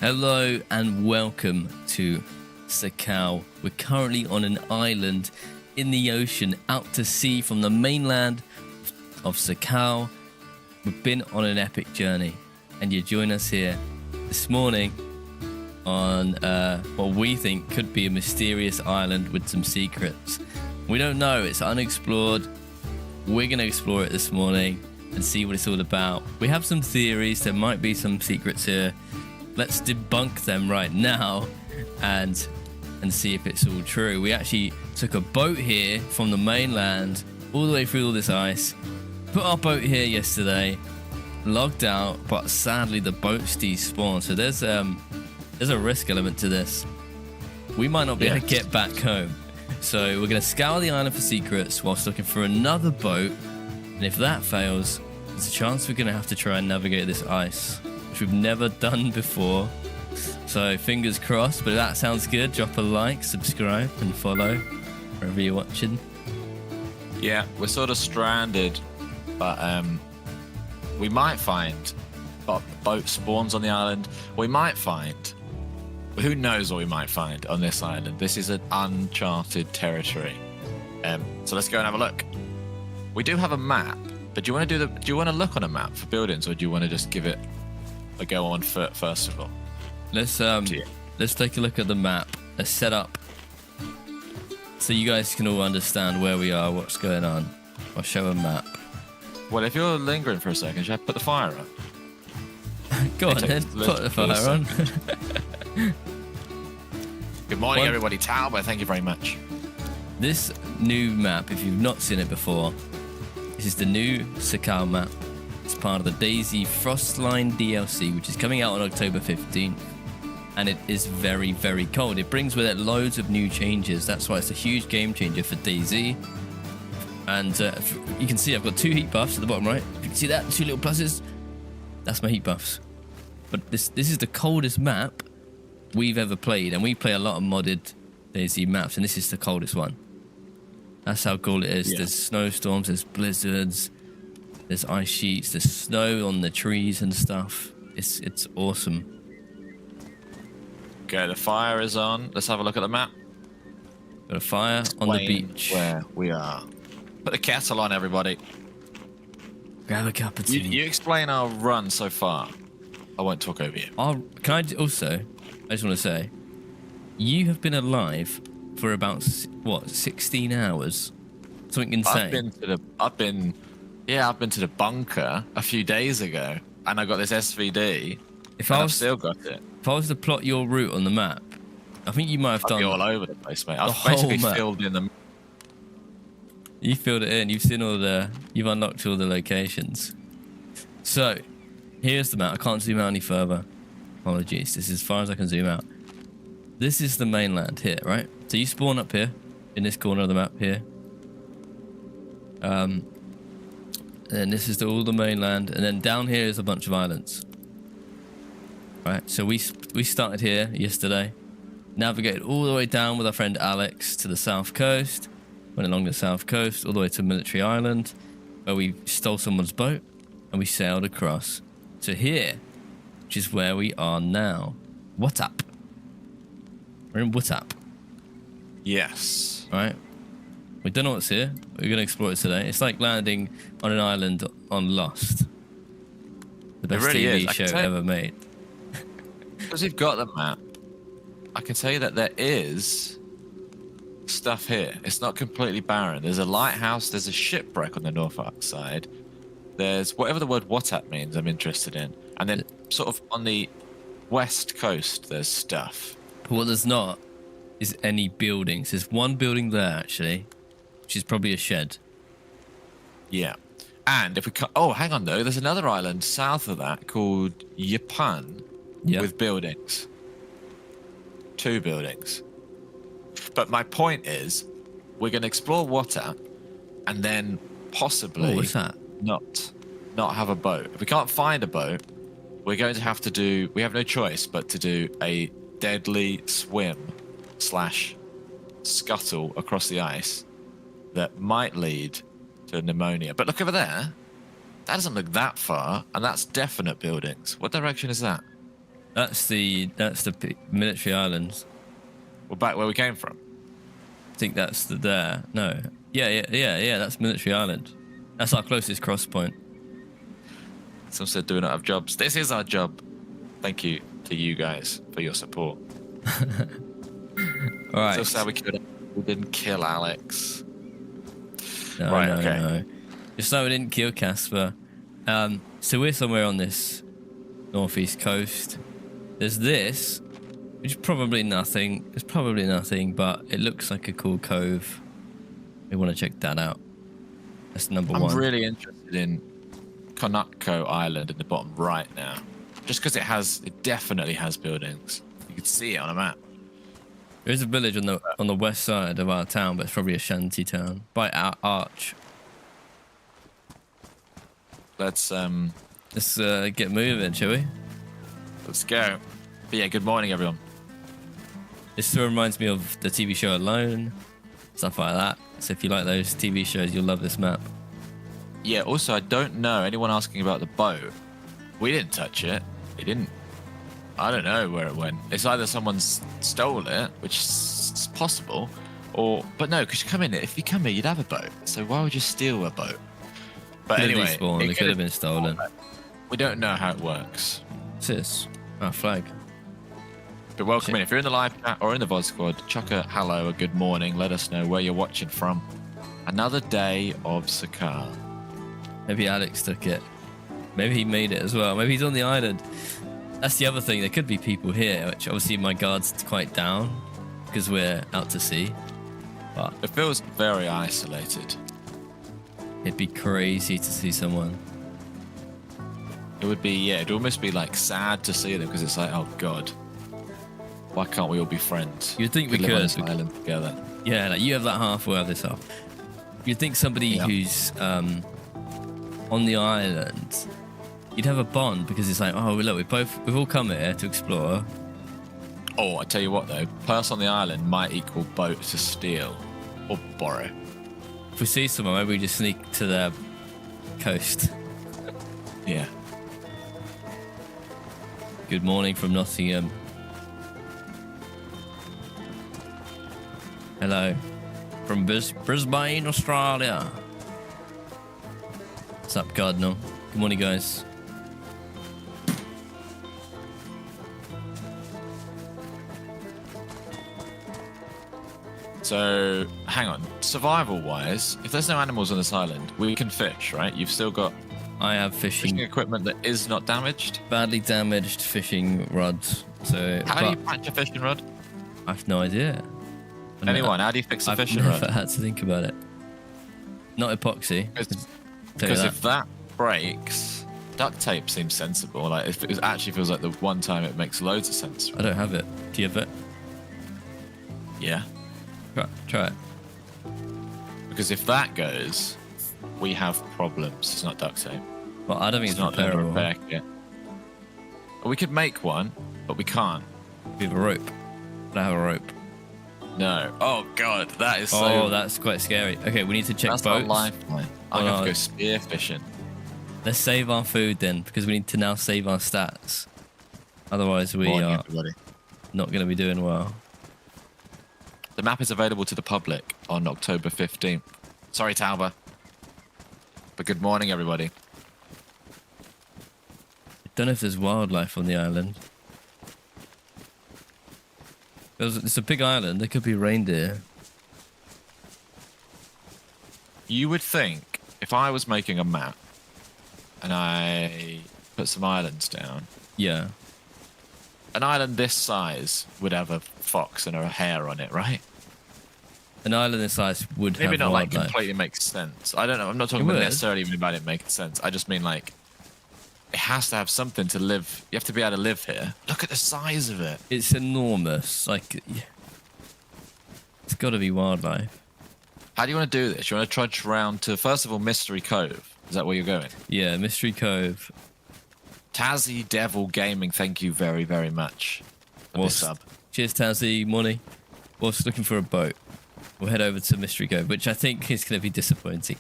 Hello and welcome to Sakhal. We're currently on an island in the ocean out to sea from the mainland of Sakhal. We've been on an epic journey and you join us here this morning on what we think could be a mysterious island with some secrets. We don't know, it's unexplored. We're going to explore it this morning and see what it's all about. We have some theories, there might be some secrets here. Let's debunk them right now and see if it's all true. We actually took a boat here from the mainland all the way through all this ice, put our boat here yesterday, logged out, but sadly the boat's despawned. So there's a risk element to this. We might not be able to get back home. So we're going to scour the island for secrets whilst looking for another boat. And if that fails, there's a chance we're going to have to try and navigate this ice, which we've never done before. So fingers crossed, but if that sounds good, drop a like, subscribe and follow wherever you're watching. Yeah, we're sort of stranded, but we might find boat spawns on the island. We might find, who knows what we might find on this island. This is an uncharted territory. So let's go and have a look. We do have a map, but do you want to look on a map for buildings, or do you want to just give it a go on foot first of all? Let's take a look at the map. Let's set up so you guys can all understand where we are, what's going on. I'll show a map. Well, if you're lingering for a second, should I put the fire up? Go on then, put the fire on. Good morning, everybody. Talbot, thank you very much. This new map, if you've not seen it before, this is the new Sakhal map. It's part of the DayZ Frostline DLC, which is coming out on October 15th. And it is very, very cold. It brings with it loads of new changes. That's why it's a huge game changer for DayZ. And you can see I've got 2 heat buffs at the bottom right. If you can see that, 2 little pluses. That's my heat buffs. But this is the coldest map we've ever played. And we play a lot of modded DayZ maps. And this is the coldest one. That's how cool it is. Yeah. There's snowstorms, there's blizzards, there's ice sheets, there's snow on the trees and stuff. It's awesome. Okay, the fire is on. Let's have a look at the map. Got a fire on the beach. Where we are. Put the kettle on, everybody. Grab a cup of tea. You explain our run so far. I won't talk over you. I just want to say, you have been alive for about, what, 16 hours? Something insane. I've been to the bunker a few days ago, and I got this SVD. I've still got it. If I was to plot your route on the map, I think you might have done. I'd be all over the place, mate. I've basically filled in the. You filled it in. You've seen you've unlocked all the locations. So, here's the map. I can't zoom out any further. Apologies. This is as far as I can zoom out. This is the mainland here, right? So you spawn up here, in this corner of the map here. And this is all the mainland, and then down here is a bunch of islands. Right, so we started here yesterday, navigated all the way down with our friend Alex to the south coast, went along the south coast all the way to Military Island, where we stole someone's boat, and we sailed across to here, which is where we are now. What's up? We're in What's up? Yes. Right. We don't know what's here. We're going to explore it today. It's like landing on an island on Lost. The best TV show ever made. Because you've got the map, I can tell you that there is stuff here. It's not completely barren. There's a lighthouse. There's a shipwreck on the Norfolk side. There's whatever the word "what at" means. I'm interested in. And then sort of on the west coast, there's stuff. But what there's not is any buildings. There's one building there actually, which is probably a shed. Yeah. And if we oh, hang on though. There's another island south of that called Yapan. Yep. With buildings. 2 buildings. But my point is, we're going to explore Wata, and then possibly what's that? not have a boat. If we can't find a boat, we're going to have to do, we have no choice but to do a deadly swim / scuttle across the ice that might lead to pneumonia. But look over there. That doesn't look that far, and that's definite buildings. What direction is that? That's the military islands. We're back where we came from. I think that's there. No. Yeah. That's military island. That's our closest cross point. Some said do not have jobs. This is our job. Thank you to you guys for your support. All right. So sad we didn't kill Alex. No, right. no, Okay. no. Just like we didn't kill Casper. So we're somewhere on this northeast coast. There's this, which is probably nothing. It's probably nothing, but it looks like a cool cove. We want to check that out. That's number one. I'm really interested in Konatko Island in the bottom right now, just because it definitely has buildings. You can see it on a map. There is a village on the west side of our town, but it's probably a shanty town by our arch. Let's get moving, shall we? let's go. But yeah, good morning, everyone. This still reminds me of the TV show Alone, stuff like that. So if you like those TV shows, you'll love this map. Yeah. Also, I don't know anyone asking about the boat. We didn't touch it. It didn't. I don't know where it went. It's either someone stole it, which is possible, but no, because if you come here, you'd have a boat. So why would you steal a boat? But anyway, it could have been stolen. We don't know how it works. What's this? Our flag. But welcome in. If you're in the live chat or in the VOD squad, chuck a hello, a good morning. Let us know where you're watching from. Another day of Sakhal. Maybe Alex took it. Maybe he made it as well. Maybe he's on the island. That's the other thing. There could be people here, which obviously my guard's quite down because we're out to sea. But It feels very isolated. it'd be crazy to see someone. It would be, yeah, it'd almost be like sad to see them because it's like, oh God, why can't we all be friends? You'd think we live on could. this island together. Yeah, like you have that half, we'll have this half. You'd think somebody who's on the island, you'd have a bond because it's like, oh look, we've all come here to explore. Oh, I tell you what though, person on the island might equal boat to steal or borrow. If we see someone, maybe we just sneak to their coast. Yeah. Good morning from Nottingham. Hello. From Brisbane, Australia. What's up, Cardinal? Good morning, guys. So, hang on. Survival-wise, if there's no animals on this island, we can fish, right? You've still got I have fishing fishing, equipment that is not damaged. badly damaged fishing rods. So, How do you but patch a fishing rod? I have no idea. Anyone, how do you fix a I've fishing never rod? had to think about it. Not epoxy. Because if that breaks, duct tape seems sensible. Like if it actually feels like the one time it makes loads of sense. I don't have it. Do you have it? Yeah. Try it. Because if that goes, we have problems. It's not duct tape. Well, I don't think It's it's not a repairable. repair kit. We could make one, but we can't. We have a rope. I don't have a rope. No. Oh God, that is so. Oh, that's quite scary. Okay, we need to check That's our boats. lifeline. I'm Oh, gonna have to no. go spear fishing. Let's save our food then, because we need to now save our stats. Otherwise, we Morning, are everybody. not going to be doing well. The map is available to the public on October 15th. Sorry, Tauber. But good morning, everybody. I don't know if there's wildlife on the island. It's a big island. There could be reindeer. You would think if I was making a map and I put some islands down, Yeah. an island this size would have a fox and a hare on it, right? An island this size would Maybe have not like wildlife. completely makes sense. I don't know. I'm not talking It about would. necessarily even about it making sense. I just mean like it has to have something to live. You have to be able to live here. Look at the size of it. It's enormous. Like, it's got to be wildlife. How do you want to do this? You want to trudge around to, first of all, Mystery Cove. Is that where you're going? Yeah, Mystery Cove. Tazzy Devil Gaming, thank you very, very much for this sub. Cheers, Tazzy. Morning. Whilst looking for a boat, we'll head over to Mystery Cove, which I think is going to be disappointing.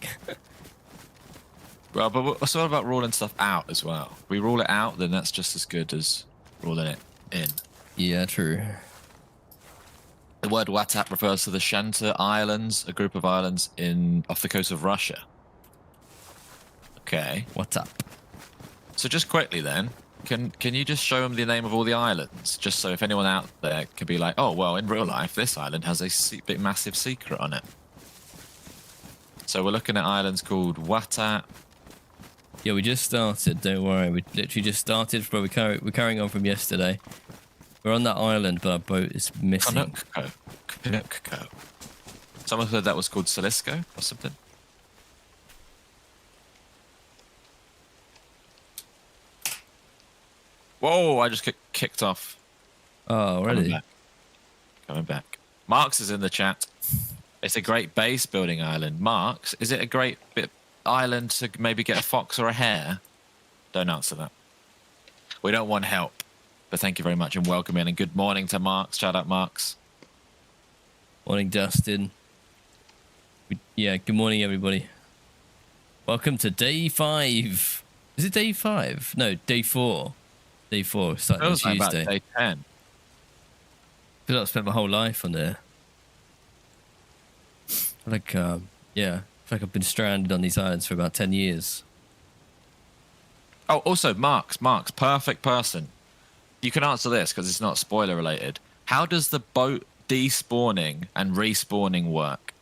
Well, but what's all about ruling stuff out as well? We rule it out, then that's just as good as ruling it in. Yeah, true. The word Watap refers to the Shanta Islands, a group of islands off the coast of Russia. Okay. What's up? So just quickly then, can you just show them the name of all the islands? Just so if anyone out there could be like, oh, well, in real life, this island has a big, massive secret on it. So we're looking at islands called Watap. Yeah, we just started. Don't worry. We literally just started. But we're carrying on from yesterday. We're on that island, but our boat is missing. Kanukko. Someone said that was called Salisco or something. Whoa, I just kicked off. Oh, already? Coming back. Marks is in the chat. It's a great base building island. Marks, is it a great island to maybe get a fox or a hare? Don't answer that. We don't want help. But thank you very much and welcome in. And good morning to Marks. Shout out Marks. Morning, Dustin. Yeah, good morning, everybody. Welcome to day 5. Is it day 5? No, day 4. Day 4, starting on Tuesday. About day 10. I feel like I've spent my whole life on there. Like, yeah, I feel like I've been stranded on these islands for about 10 years. Oh, also, Marks, perfect person. You can answer this because it's not spoiler related. How does the boat despawning and respawning work?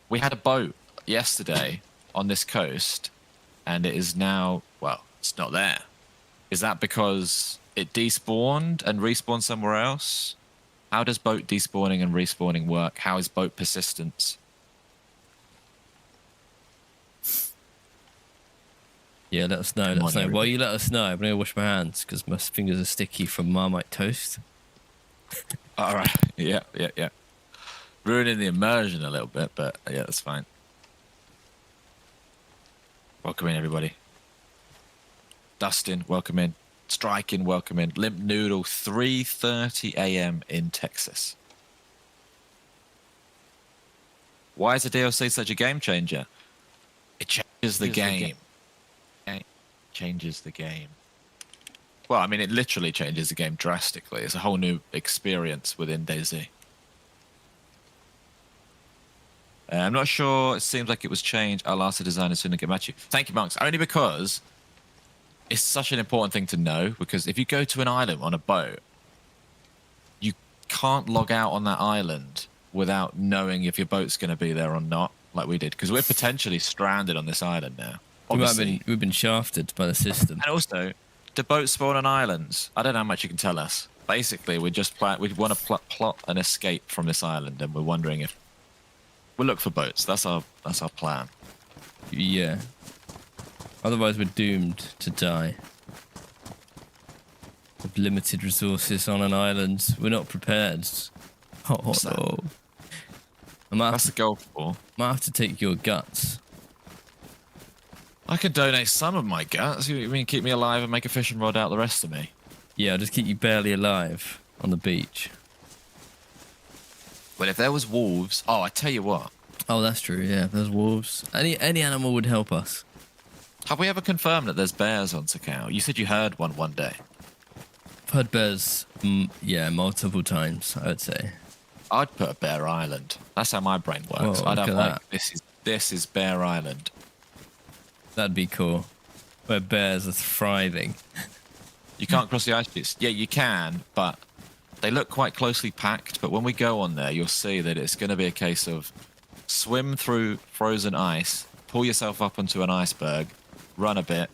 We had a boat yesterday on this coast and it is now, well, it's not there. Is that because it despawned and respawned somewhere else? How does boat despawning and respawning work? How is boat persistence? Yeah, let us know. Let us know. Well, you let us know. I'm going to wash my hands because my fingers are sticky from Marmite toast. All right. Yeah. Ruining the immersion a little bit, but yeah, that's fine. Welcome in, everybody. Dustin, welcome in. Striking, welcome in. Limp Noodle, 3:30 a.m. in Texas. Why is the DLC such a game changer? It changes the game. It changes the game. Well, I mean, it literally changes the game drastically. It's a whole new experience within DayZ. I'm not sure. It seems like it was changed. I'll ask the designer soon and get back to you. Thank you, Monks. Only because it's such an important thing to know. Because if you go to an island on a boat, you can't log out on that island without knowing if your boat's going to be there or not, like we did. Because we're potentially stranded on this island now. Obviously, we've been shafted by the system. And also, do boats spawn on islands? I don't know how much you can tell us. Basically, we want to plot an escape from this island, and we're wondering if we'll look for boats. That's our plan. Yeah. Otherwise, we're doomed to die. With limited resources on an island, we're not prepared. Oh no! That's the goal for. I might have to take your guts. I can donate some of my guts. You mean keep me alive and make a fishing rod out the rest of me? Yeah, I'll just keep you barely alive on the beach. Well, if there was wolves... Oh, I tell you what. Oh, that's true, yeah. If there's wolves. Any animal would help us. Have we ever confirmed that there's bears on Sakhal? You said you heard one day. I've heard bears, yeah, multiple times, I would say. I'd put a bear island. That's how my brain works. Whoa, I'd have like, that. this is Bear Island. That'd be cool. Where bears are thriving. You can't cross the ice sheets. Yeah, you can, but they look quite closely packed. But when we go on there, you'll see that it's going to be a case of swim through frozen ice, pull yourself up onto an iceberg, run a bit,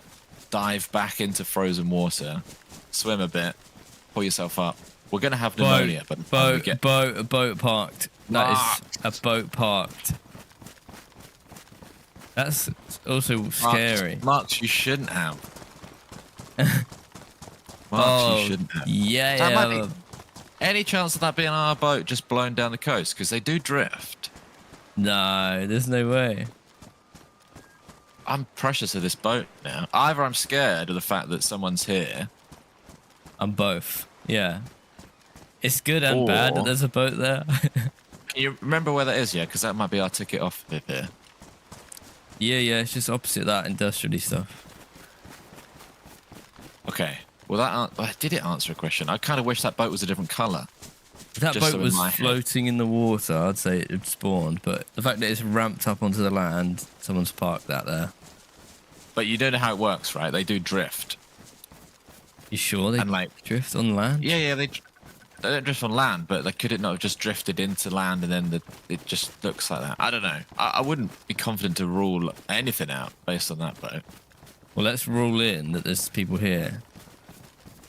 dive back into frozen water, swim a bit, pull yourself up. We're going to have pneumonia. A boat parked. That is a boat parked. That's also scary. Marks, you shouldn't have. You shouldn't have. Yeah. Any chance of that being our boat just blown down the coast? Because they do drift. No, there's no way. I'm precious of this boat now. Either I'm scared of the fact that someone's here. I'm both. Yeah. It's good and bad that there's a boat there. Can you remember where that is? Yeah, because that might be our ticket off here. Yeah, it's just opposite that industrially stuff. Okay, Well, did it answer a question? I kind of wish that boat was a different color. If that Just boat so in was my head. floating in the water, I'd say it had spawned. But the fact that it's ramped up onto the land, someone's parked that there. But you don't know how it works, right? They do drift. You sure they And, like- drift on land? Yeah, they don't drift on land, but could it not have just drifted into land and then it just looks like that? I don't know. I wouldn't be confident to rule anything out based on that boat. Well, let's rule in that there's people here.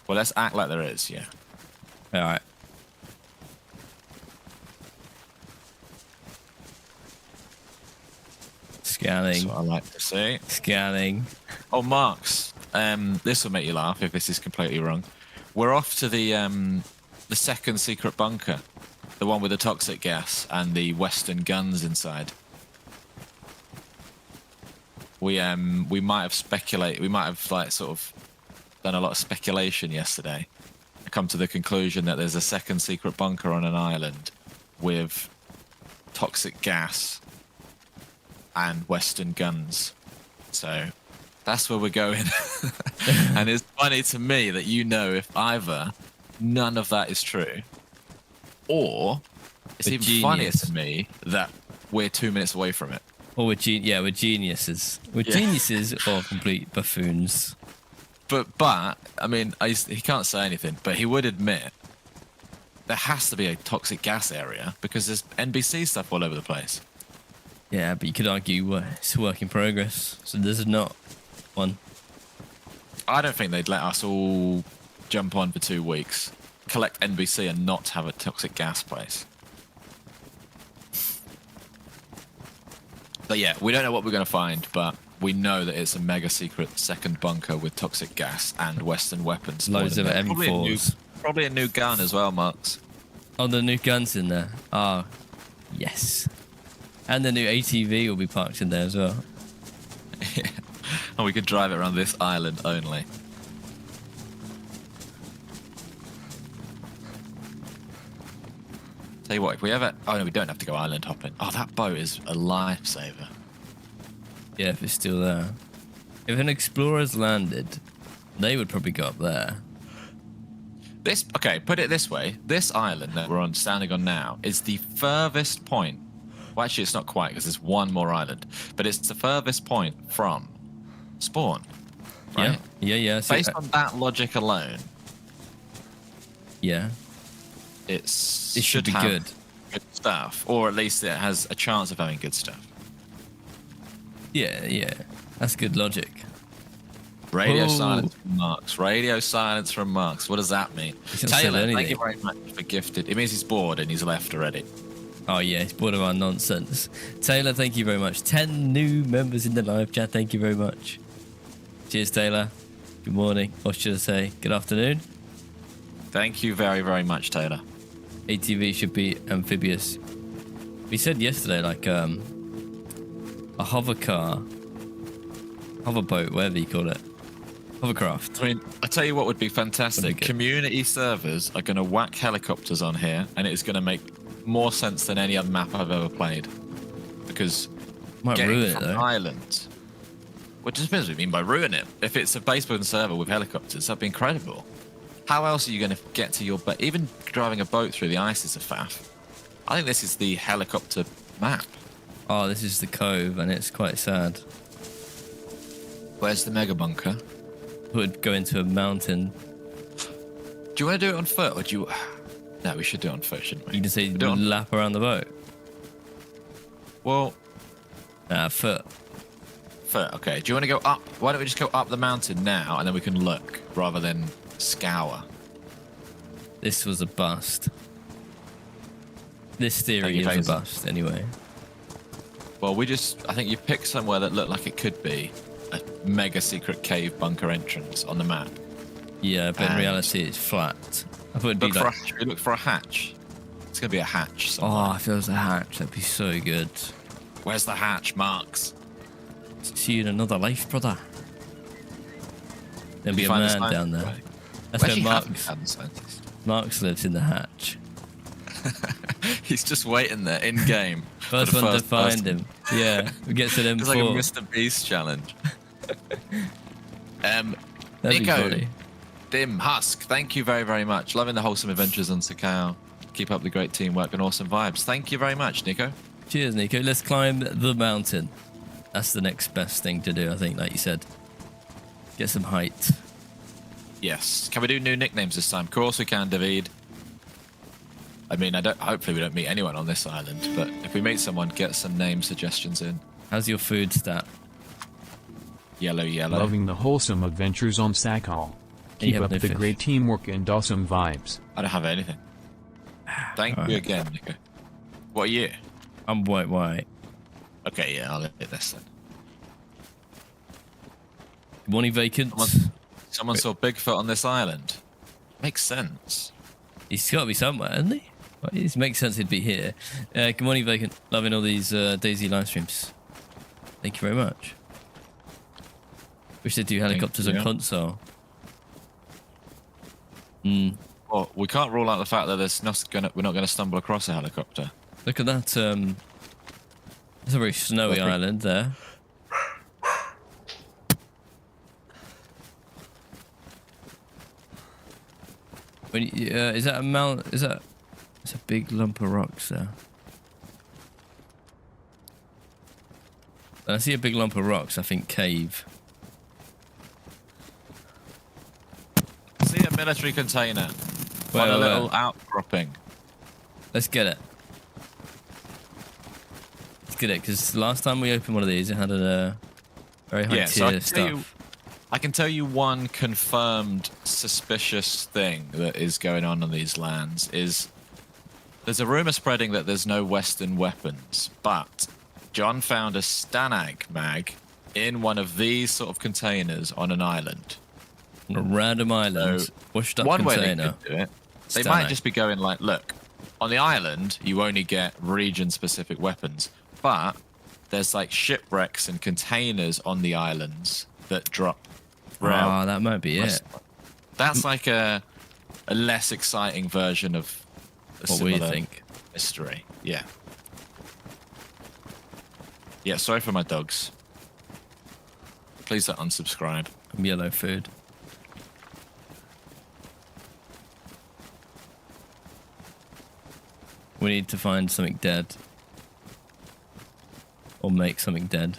Well, let's act like there is, yeah. All right. Scanning. That's what I like to see. Scanning. Oh, Marks. This will make you laugh if this is completely wrong. We're off to the second secret bunker, the one with the toxic gas and the Western guns inside. We might have speculated. We might have sort of done a lot of speculation yesterday. I come to the conclusion that there's a second secret bunker on an island with toxic gas and Western guns. So that's where we're going. And it's funny to me that if either none of that is true, or it's even funnier to me that we're 2 minutes away from it. Or we're geniuses. We're geniuses or complete buffoons. But I mean, he can't say anything, but he would admit there has to be a toxic gas area because there's NBC stuff all over the place. Yeah, but you could argue it's a work in progress. So there's not one. I don't think they'd let us all jump on for 2 weeks, collect NBC and not have a toxic gas place. But yeah, we don't know what we're going to find, but we know that it's a mega secret second bunker with toxic gas and Western weapons. Loads of M4s. Probably a new gun as well, Marks. Oh, the new gun's in there. Ah, yes. And the new ATV will be parked in there as well. Yeah. And we could drive it around this island only. Tell you what, if we ever... Oh, no, we don't have to go island hopping. Oh, that boat is a lifesaver. Yeah, if it's still there. If an explorer's landed, they would probably go up there. Okay, put it this way. This island that we're standing on now is the furthest point. Well, actually, it's not quite because there's one more island. But it's the furthest point from spawn. Right? Yeah. Based on that logic alone, yeah, it should be have good stuff, or at least it has a chance of having good stuff. Yeah, that's good logic. Radio silence from Marks. Radio silence from Marks. What does that mean? Taylor, thank you very much for gifted. It means he's bored and he's left already. Oh yeah, he's bored of our nonsense. Taylor, thank you very much. 10 new members in the live chat. Thank you very much. Cheers, Taylor. Good morning, or should I say, good afternoon. Thank you very, very much, Taylor. ATV should be amphibious. We said yesterday, like a hoverboat, whatever you call it. Hovercraft. I mean, I tell you what would be fantastic. Community servers are going to whack helicopters on here, and it's going to make more sense than any other map I've ever played. Because might getting ruin it, from though. island, well, it just depends what you mean by ruin it. If it's a base-building server with helicopters, that'd be incredible. How else are you going to get to your boat? Even driving a boat through the ice is a faff. I think this is the helicopter map. Oh, this is the cove, and it's quite sad. Where's the mega bunker? Would go into a mountain. Do you want to do it on foot, or do you... No, we should do it on foot, shouldn't we? You can say do it on... lap around the boat. Well... Foot. Foot, okay. Do you want to go up? Why don't we just go up the mountain now, and then we can look, rather than scour? This was a bust. This theory is a bust, anyway. Well, I think you picked somewhere that looked like it could be a mega secret cave bunker entrance on the map. Yeah, but in reality it's flat. I thought it'd be like... Look for a hatch. It's going to be a hatch somewhere. Oh, if there was a hatch, that'd be so good. Where's the hatch, Marks? See you in another life, brother. There'll be a man down there. That's where Marks lives, in the hatch. He's just waiting there in game. First one to find him. Yeah, we get to them. It's like a Mr. Beast challenge. That'd be funny. Dim Husk, thank you very, very much. Loving the wholesome adventures on Sakhal. Keep up the great teamwork and awesome vibes. Thank you very much, Nico. Cheers, Nico. Let's climb the mountain. That's the next best thing to do, I think, like you said. Get some height. Yes. Can we do new nicknames this time? Of course we can, David. I mean, hopefully we don't meet anyone on this island, but if we meet someone, get some name suggestions in. How's your food stat? Yellow, yellow. Loving the wholesome adventures on Sakhal. Keep up the great teamwork and awesome vibes. I don't have anything. Thank you again, Nico. What are you? I'm white. Okay, yeah, I'll hit this then. Morning vacant. Someone saw Bigfoot on this island. Makes sense. He's got to be somewhere, hasn't he? Well, it makes sense he'd be here. Good morning, vacant. Loving all these DayZ live streams. Thank you very much. Wish they do helicopters on console. Well, we can't rule out the fact that we're not gonna stumble across a helicopter. Look at that. It's a very snowy island there. Is that a mount? It's a big lump of rocks there. When I see a big lump of rocks, I think cave. I see a military container on a little outcropping. Let's get it. Let's get it, because last time we opened one of these, it had a very high tier stuff. I can tell you one confirmed suspicious thing that is going on these lands is there's a rumor spreading that there's no Western weapons, but John found a Stanag mag in one of these sort of containers on an island. On a random island, so washed up one container. way they could do it, they might just be going like, look, on the island, you only get region-specific weapons, but there's like shipwrecks and containers on the islands that drop. Oh, that might be it. That's like a less exciting version of a what we similar think. Mystery. Yeah. Yeah, sorry for my dogs. Please don't unsubscribe. Yellow food. We need to find something dead. Or make something dead.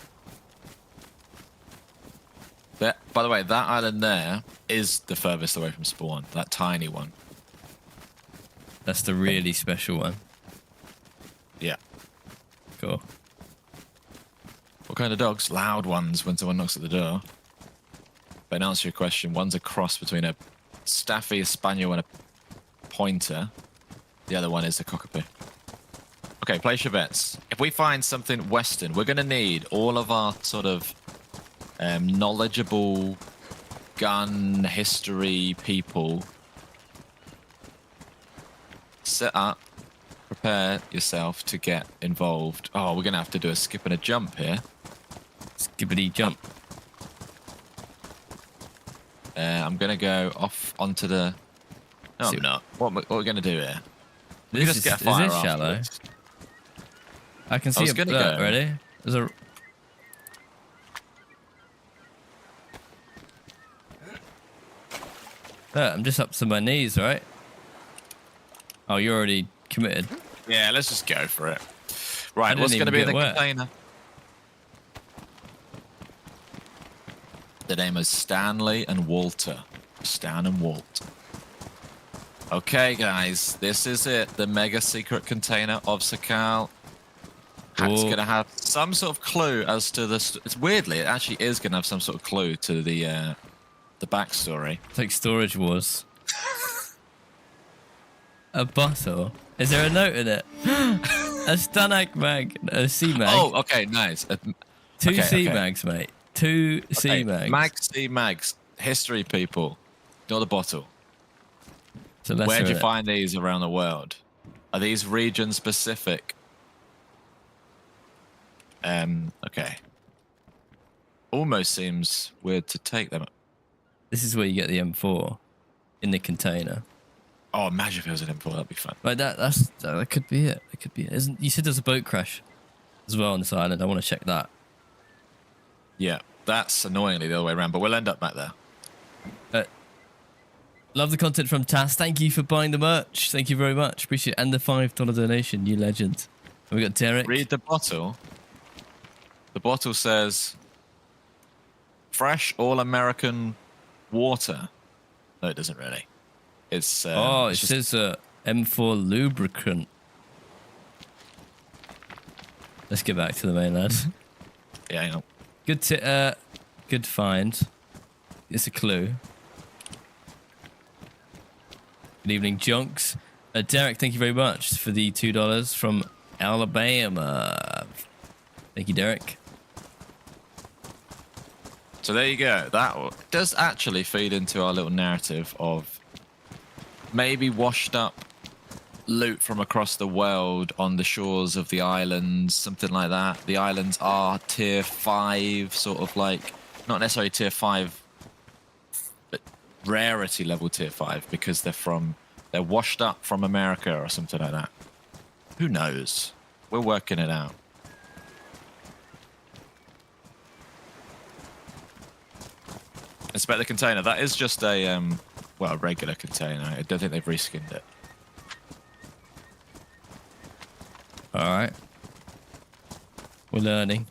By the way, that island there is the furthest away from spawn. That tiny one. That's the really special one. Yeah. Cool. What kind of dogs? Loud ones when someone knocks at the door. But in answer to your question, one's a cross between a Staffy, a Spaniel, and a Pointer. The other one is a Cockapoo. Okay, place your bets. If we find something Western, we're going to need all of our sort of knowledgeable gun history people. Set up, prepare yourself to get involved. Oh, we're going to have to do a skip and a jump here. Skippity jump. I'm going to go off onto the... No, I'm not. What are we going to do here? We This just is, get a fire is this shallow? afterwards. I can see a gonna look, go. ready? There's a... Look, I'm just up to my knees, right? Oh, you're already committed. Yeah, let's just go for it. I Right, didn't what's going to even be in the get wet. container? The name is Stanley and Walter. Stan and Walt. Okay, guys, this is it. The mega secret container of Sakhal. It's going to have some sort of clue as to the... It's weirdly, it actually is going to have some sort of clue to the backstory. It's like Storage Wars. A bottle? Is there a note in it? A Stanag mag, a C mag. Oh, okay, nice. Two C mags, mate. Two C Okay, mags. Mags, C mags. History people. Not a bottle. So let's Where do hear you it. find these around the world? Are these region specific? Okay. Almost seems weird to take them. This is where you get the M4 in the container. Oh, imagine if it was an import. That'd be fun. Like that could be it. It could be it. You said there's a boat crash as well on this island. I want to check that. Yeah, that's annoyingly the other way around, but we'll end up back there. Love the content from Tass. Thank you for buying the merch. Thank you very much. Appreciate it. And the $5 donation. You legend. And we got Derek. Read the bottle. The bottle says, fresh all-American water. No, it doesn't really. It's it says M4 lubricant. Let's get back to the mainland. Yeah, hang on. Good find. It's a clue. Good evening, Junks. Derek, thank you very much for the $2 from Alabama. Thank you, Derek. So there you go. That does actually feed into our little narrative of maybe washed up loot from across the world on the shores of the islands, something like that. The islands are tier 5, sort of like, not necessarily tier 5, but rarity level tier 5, because they're washed up from America or something like that. Who knows? We're working it out. Inspect the container. That is just a a regular container. I don't think they've reskinned it. All right. We're learning.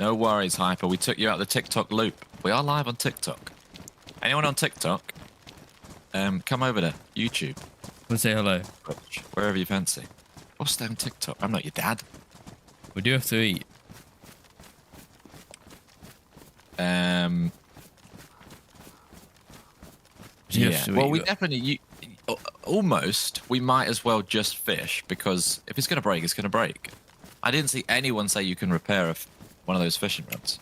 No worries, Hyper. We took you out of the TikTok loop. We are live on TikTok. Anyone on TikTok? Come over to YouTube. We'll say hello. Twitch, wherever you fancy. What's that on TikTok? I'm not your dad. We do have to eat. Yeah. Well, we definitely almost. We might as well just fish, because if it's gonna break, it's gonna break. I didn't see anyone say you can repair one of those fishing rods.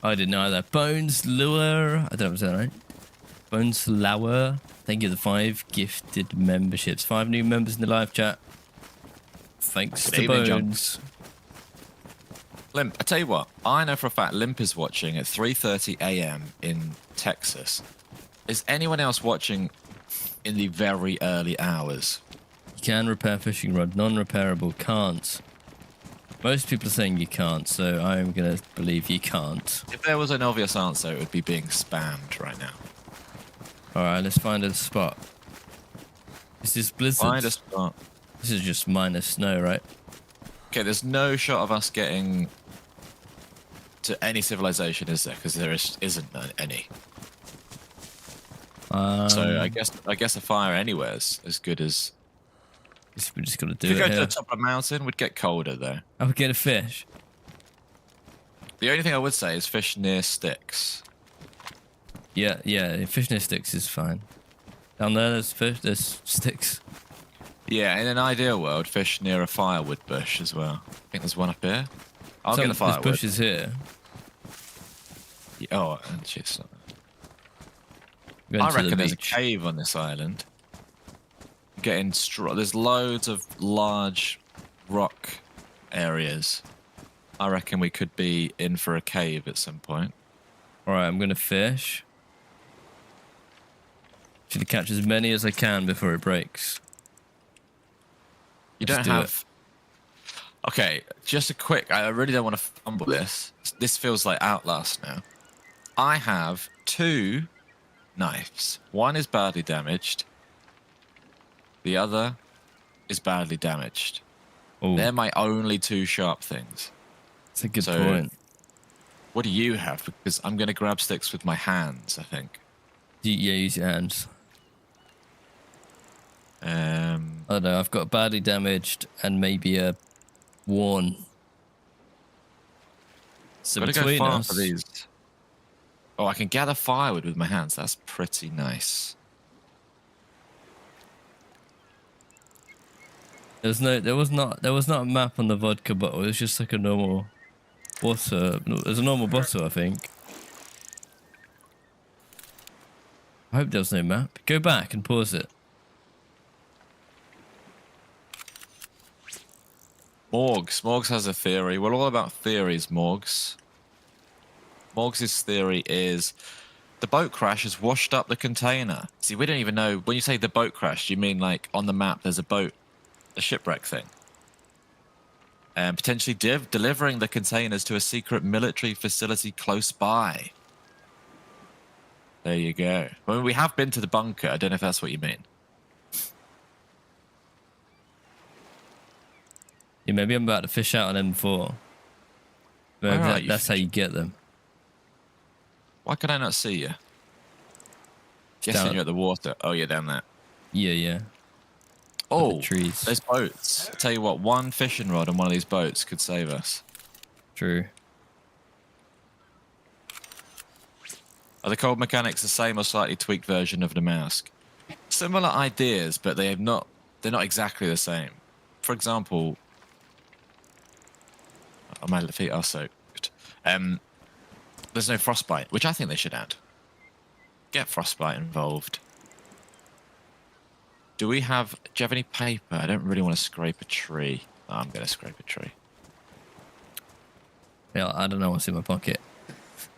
I didn't know that. Bones Lure. I don't know if that right. Bones Lower. Thank you for the 5 gifted memberships. 5 new members in the live chat. Thanks Good to evening, Bones. Limp, I tell you what, I know for a fact Limp is watching at 3:30 a.m. in Texas. Is anyone else watching in the very early hours? You can repair fishing rod. Non-repairable. Can't. Most people are saying you can't, so I'm going to believe you can't. If there was an obvious answer, it would be being spammed right now. Alright, let's find a spot. Is this blizzard? Find a spot. This is just minus snow, right? Okay, there's no shot of us getting to any civilization, is there? Because there isn't any. So I guess a fire anywhere is as good as. We just got to do it. If we it go here. to the top of a mountain, we'd get colder though. I would get a fish. The only thing I would say is fish near sticks. Yeah. Fish near sticks is fine. Down there, there's fish. There's sticks. Yeah, in an ideal world, fish near a firewood bush as well. I think there's one up here. I'll get the firewood. There's bushes here. Yeah, oh, jeez. I reckon there's a cave on this island. Getting straw. There's loads of large rock areas. I reckon we could be in for a cave at some point. All right, I'm gonna fish. Should catch as many as I can before it breaks. You don't have. Okay, just a quick. I really don't want to fumble this. This feels like Outlast now. I have 2 knives. One is badly damaged. The other is badly damaged. Ooh. They're my only 2 sharp things. That's a good point. What do you have? Because I'm going to grab sticks with my hands, I think. Yeah, use your hands. I don't know. I've got badly damaged and maybe a worn. So gotta between go far us, for these. Oh, I can gather firewood with my hands. That's pretty nice. there was not a map on the vodka bottle. It was just like a normal bottle. There's a normal bottle, I think. I hope there was no map. Go back and pause it. Morgs has a theory. We're all about theories, Morgs. Morgs' theory is the boat crash has washed up the container. See, we don't even know. When you say the boat crash, you mean like on the map there's a boat, a shipwreck thing. And potentially delivering the containers to a secret military facility close by. There you go. Well, we have been to the bunker. I don't know if that's what you mean. Yeah, maybe I'm about to fish out on M4. Maybe that's how you get them. Why can I not see you? Guessing you're at the water. Oh, you're down there. Yeah. Oh, trees. There's boats. I tell you what, one fishing rod on one of these boats could save us. True. Are the cold mechanics the same or slightly tweaked version of the mask? Similar ideas, but they're not exactly the same. For example, oh, my feet are soaked. There's no frostbite, which I think they should add. Get frostbite involved. Do you have any paper? I don't really want to scrape a tree. Oh, I'm going to scrape a tree. Yeah, I don't know what's in my pocket.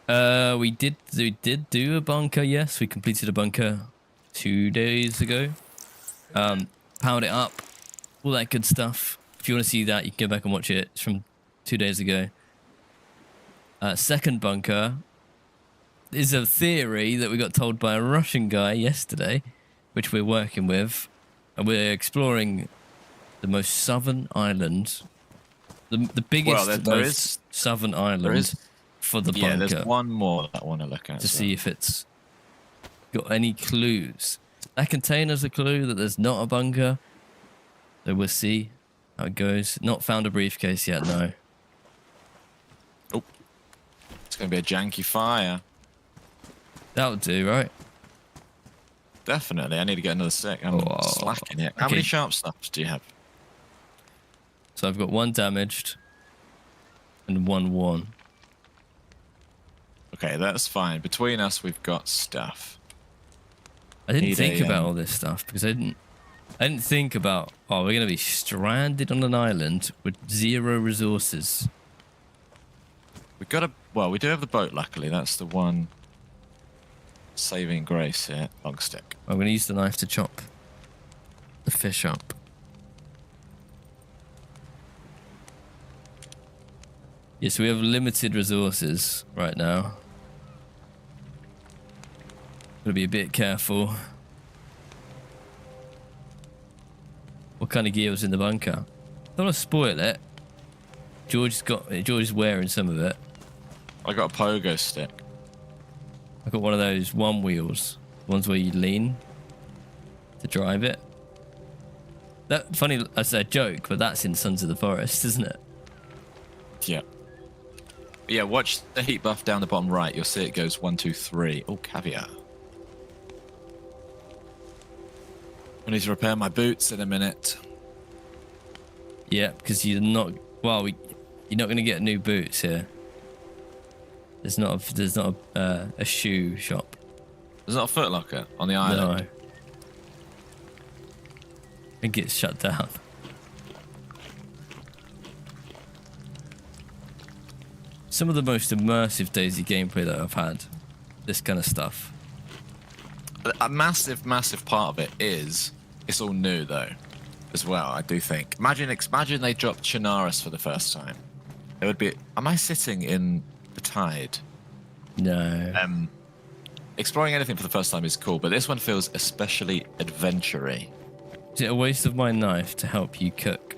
We did do a bunker, yes. We completed a bunker 2 days ago. Powered it up, all that good stuff. If you want to see that, you can go back and watch it. It's from 2 days ago. Second bunker is a theory that we got told by a Russian guy yesterday, which we're working with. And we're exploring the most southern island, the biggest, most southern island for the bunker. Yeah, there's one more that I want to look at. To see if it's got any clues. That container's a clue that there's not a bunker. So we'll see how it goes. Not found a briefcase yet, no. Oh, it's going to be a janky fire. That'll do, right? Definitely. I need to get another stick. I'm slacking it. How many sharp snaps do you have? So I've got 1 damaged and 1. Okay, that's fine. Between us, we've got stuff. I didn't think about all this stuff because I didn't think about, we're going to be stranded on an island with 0 resources. We've got we do have the boat, luckily. That's the one saving grace here. Long stick. I'm going to use the knife to chop the fish up. Yes, we have limited resources right now. Gotta be a bit careful. What kind of gear was in the bunker? Don't want to spoil it. George is wearing some of it. I got a pogo stick. I got one of those one wheels, ones where you lean to drive it. That funny, that's a joke, but that's in Sons of the Forest, isn't it? Yeah. Yeah, watch the heat buff down the bottom right. You'll see it goes 1, 2, 3. Oh, caviar. I need to repair my boots in a minute. Yeah, because you're not. Well, you're not going to get new boots here. There's not a shoe shop. There's not a Foot Locker on the island. No. I think it's shut down. Some of the most immersive DayZ gameplay that I've had. This kind of stuff. A massive part of it is it's all new though, as well. I do think. Imagine they dropped Chinaris for the first time. It would be. Am I sitting in the tide? No. Exploring anything for the first time is cool, but this one feels especially adventure-y. Is it a waste of my knife to help you cook?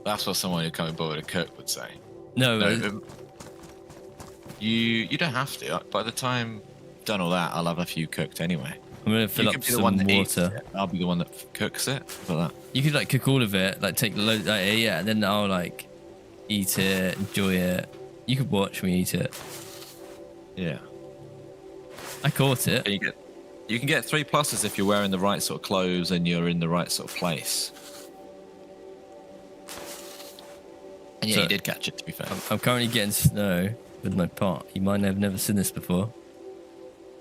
That's what someone who can't bother to cook would say. No. You don't have to. By the time I've done all that, I'll have a few cooked anyway. I'm gonna fill up some water. I'll be the one that cooks it. Like that. You could like cook all of it, like take loads, yeah, and then I'll like eat it, enjoy it. You could watch me eat it. Yeah. I caught it. And you can get 3 pluses if you're wearing the right sort of clothes and you're in the right sort of place. And yeah, so, you did catch it, to be fair. I'm currently getting snow with my pot. You might have never seen this before.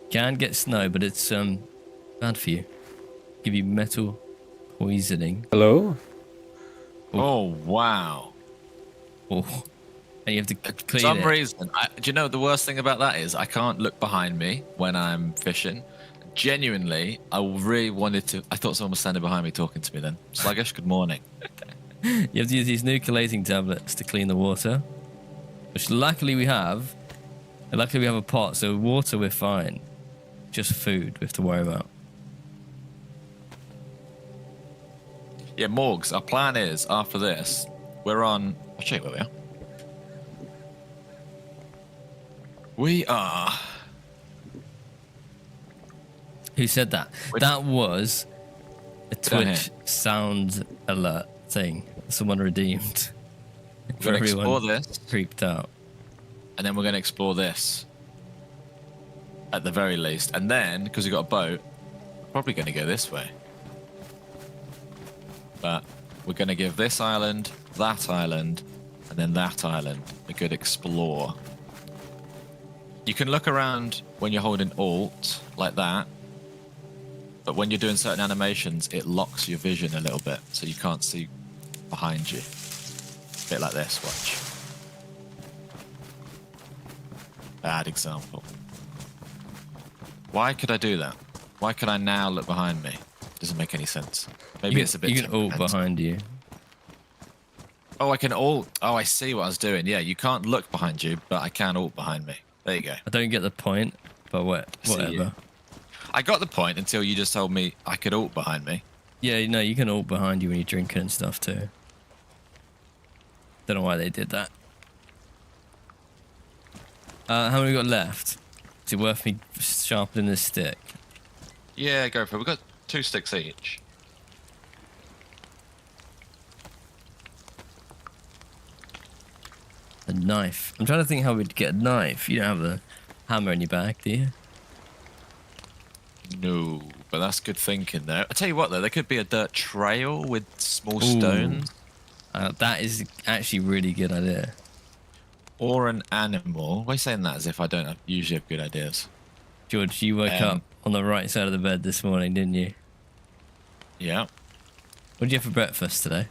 Can get snow, but it's bad for you. Give you metal poisoning. Hello? Oh, wow. Oh. And you have to clean it. For some reason, do you know the worst thing about that is I can't look behind me when I'm fishing. Genuinely, I really wanted to. I thought someone was standing behind me talking to me then. Sluggish, good morning. You have to use these new chelating tablets to clean the water, which luckily we have. And luckily we have a pot, so water we're fine. Just food we have to worry about. Yeah, Morgs, our plan is, after this, we're on... I'll show you where we are. We are... Who said that? That was a Twitch sound alert thing. Someone redeemed. We're going to explore this. Creeped out. And then we're going to explore this. At the very least. And then, because we've got a boat, we're probably going to go this way. But we're going to give this island, that island, and then that island a good explore. You can look around when you're holding Alt, like that. But when you're doing certain animations, it locks your vision a little bit, so you can't see behind you. A bit like this, watch. Bad example. Why could I do that? Why could I now look behind me? Doesn't make any sense. Maybe it's a bit... You can Alt behind you. Oh, I can Alt... Oh, I see what I was doing. Yeah, you can't look behind you, but I can Alt behind me. There you go. I don't get the point, but whatever. I got the point until you just told me I could Alt behind me. Yeah, no, you can Alt behind you when you're drinking and stuff too. Don't know why they did that. How many we got left? Is it worth me sharpening this stick? Yeah, go for it. We've got 2 sticks each. A knife. I'm trying to think how we'd get a knife. You don't have a hammer in your bag, do you? No, but that's good thinking though. I tell you what though, there could be a dirt trail with small stones. That is actually a really good idea. Or an animal. Why are you saying that as if I don't usually have good ideas? George, you woke up on the right side of the bed this morning, didn't you? Yeah. What did you have for breakfast today?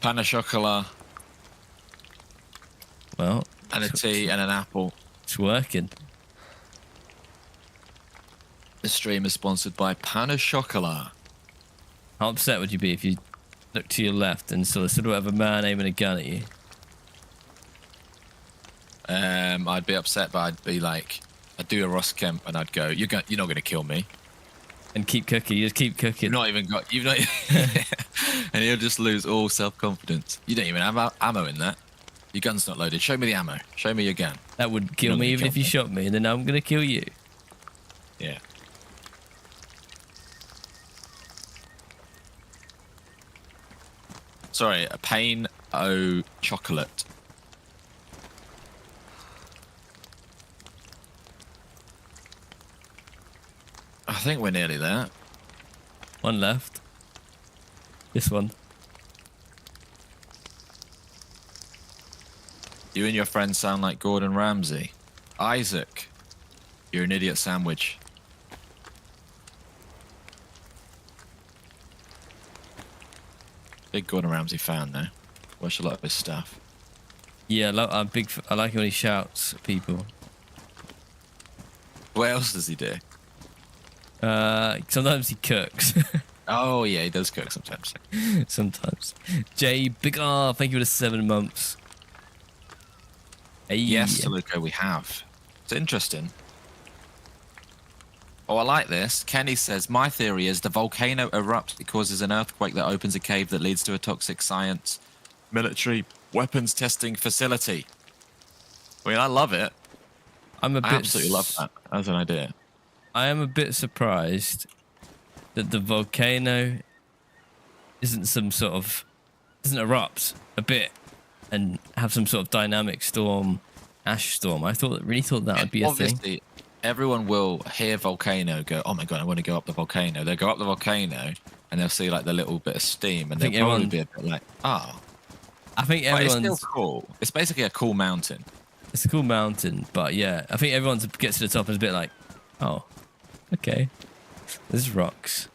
Pain au chocolat. Well, And a tea and an apple. it's working. This stream is sponsored by Pain au chocolat. How upset would you be if you looked to your left and saw sort of a man aiming a gun at you? I'd be upset, but I'd be like, I'd do a Ross Kemp and I'd go, you're not going to kill me. And keep cooking. You just keep cooking. You've not, and he'll just lose all self-confidence. You don't even have ammo in that. Your gun's not loaded. Show me the ammo. Show me your gun. That would kill me even if you shot me, and then I'm going to kill you. Yeah. Sorry, a pain au chocolate. I think we're nearly there. One left. This one. You and your friends sound like Gordon Ramsay. Isaac, you're an idiot sandwich. Big Gordon Ramsay fan though. Watch a lot of his stuff. Yeah, I like it when he shouts at people. What else does he do? Sometimes he cooks. Oh yeah, he does cook sometimes. Sometimes. Jay, big R, thank you for the 7 months. Hey. Yes, Luca, we have. It's interesting. Oh, I like this. Kenny says, my theory is the volcano erupts. It causes an earthquake that opens a cave that leads to a toxic science military weapons testing facility. I mean, I love it. I absolutely love that as an idea. I am a bit surprised that the volcano doesn't erupt a bit and have some sort of dynamic storm, ash storm. I really thought that would be a thing. Obviously, everyone will hear volcano, go, oh my god, I want to go up the volcano. They'll go up the volcano and they'll see like the little bit of steam, and they'll probably be a bit like, oh. I think everyone's... But it's still cool. It's basically a cool mountain. It's a cool mountain, but yeah, I think everyone gets to the top and is a bit like, oh, okay, there's rocks.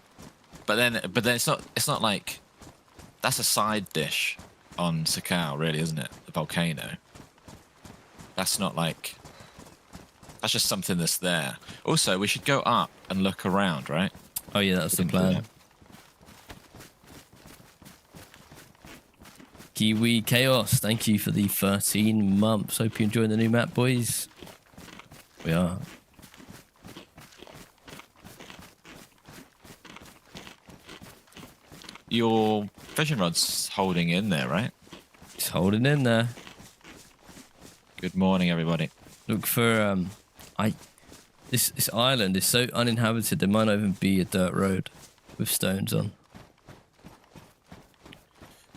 But then it's not like, that's a side dish on Sakhal, really, isn't it? The volcano. That's not like, that's just something that's there. Also, we should go up and look around, right? Oh yeah, that's the plan. Kiwi Chaos, thank you for the 13 months. Hope you're enjoying the new map, boys. We are. Your fishing rod's holding in there, right? It's holding in there. Good morning, everybody. Look for this island is so uninhabited there might not even be a dirt road with stones on.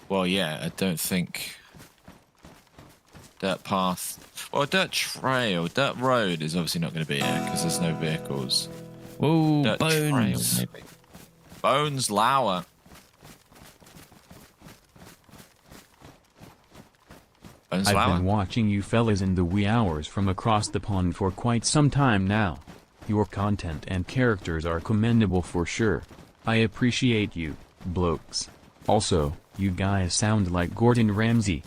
Well, yeah, I don't think dirt path. Well, dirt trail, dirt road is obviously not going to be here because there's no vehicles. Whoa, Dirt bones! Trail, maybe. Bones Lower. Bones I've Lower. been watching you fellas in the wee hours from across the pond for quite some time now. Your content and characters are commendable for sure. I appreciate you, blokes. Also, you guys sound like Gordon Ramsay.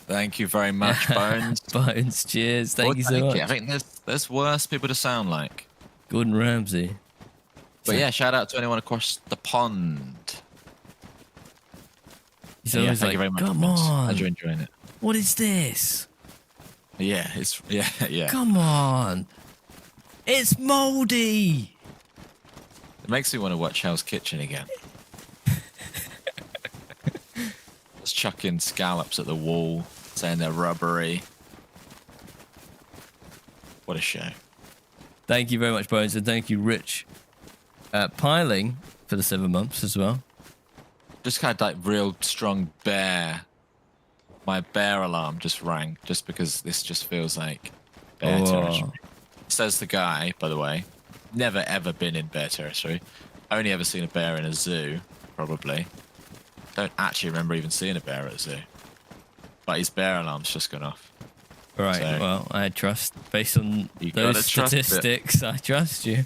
Thank you very much, Bones. Bones, cheers. Thank you so Thank much. you. I think there's worse people to sound like. Gordon Ramsay. But yeah, shout out to anyone across the pond. He's Yeah, always thank like, you very much. come Bones. on. Glad you're enjoying it. What is this? Yeah, it's yeah. Come on. It's moldy. It makes me want to watch Hell's Kitchen again. Just chucking scallops at the wall, saying they're rubbery. What a show. Thank you very much, Bones, and thank you, Rich. Piling for the 7 months as well. Just kind of like real strong bear. My bear alarm just rang just because this just feels like bear territory. Says the guy, by the way, never ever been in bear territory. Only ever seen a bear in a zoo, probably. Don't actually remember even seeing a bear at a zoo. But his bear alarm's just gone off. Right, So- well, I trust, based on You those gotta trust it. statistics, I trust you.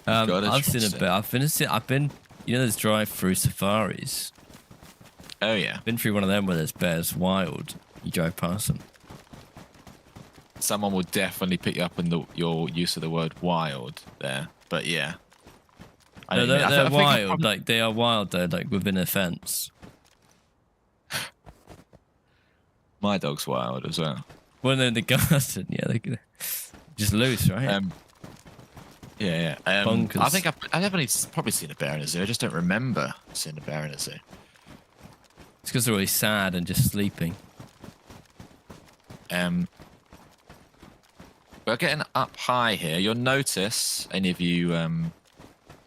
Gotta I've seen a trust it. bear. I've been, you know, there's drive-through safaris. Oh yeah. Been through one of them where there's bears wild. You drive past them. Someone will definitely pick you up on your use of the word wild there. But yeah. I No, don't they're, even- I they're think I wild. probably- Like, they are wild, though, like, within a fence. My dog's wild as well. Well, they're in the garden, yeah, they're just loose, right? Yeah. I Bonkers. think I've definitely probably seen a bear in a zoo. I just don't remember seeing a bear in a zoo. It's because they're always sad and just sleeping. We're getting up high here. You'll notice, any of you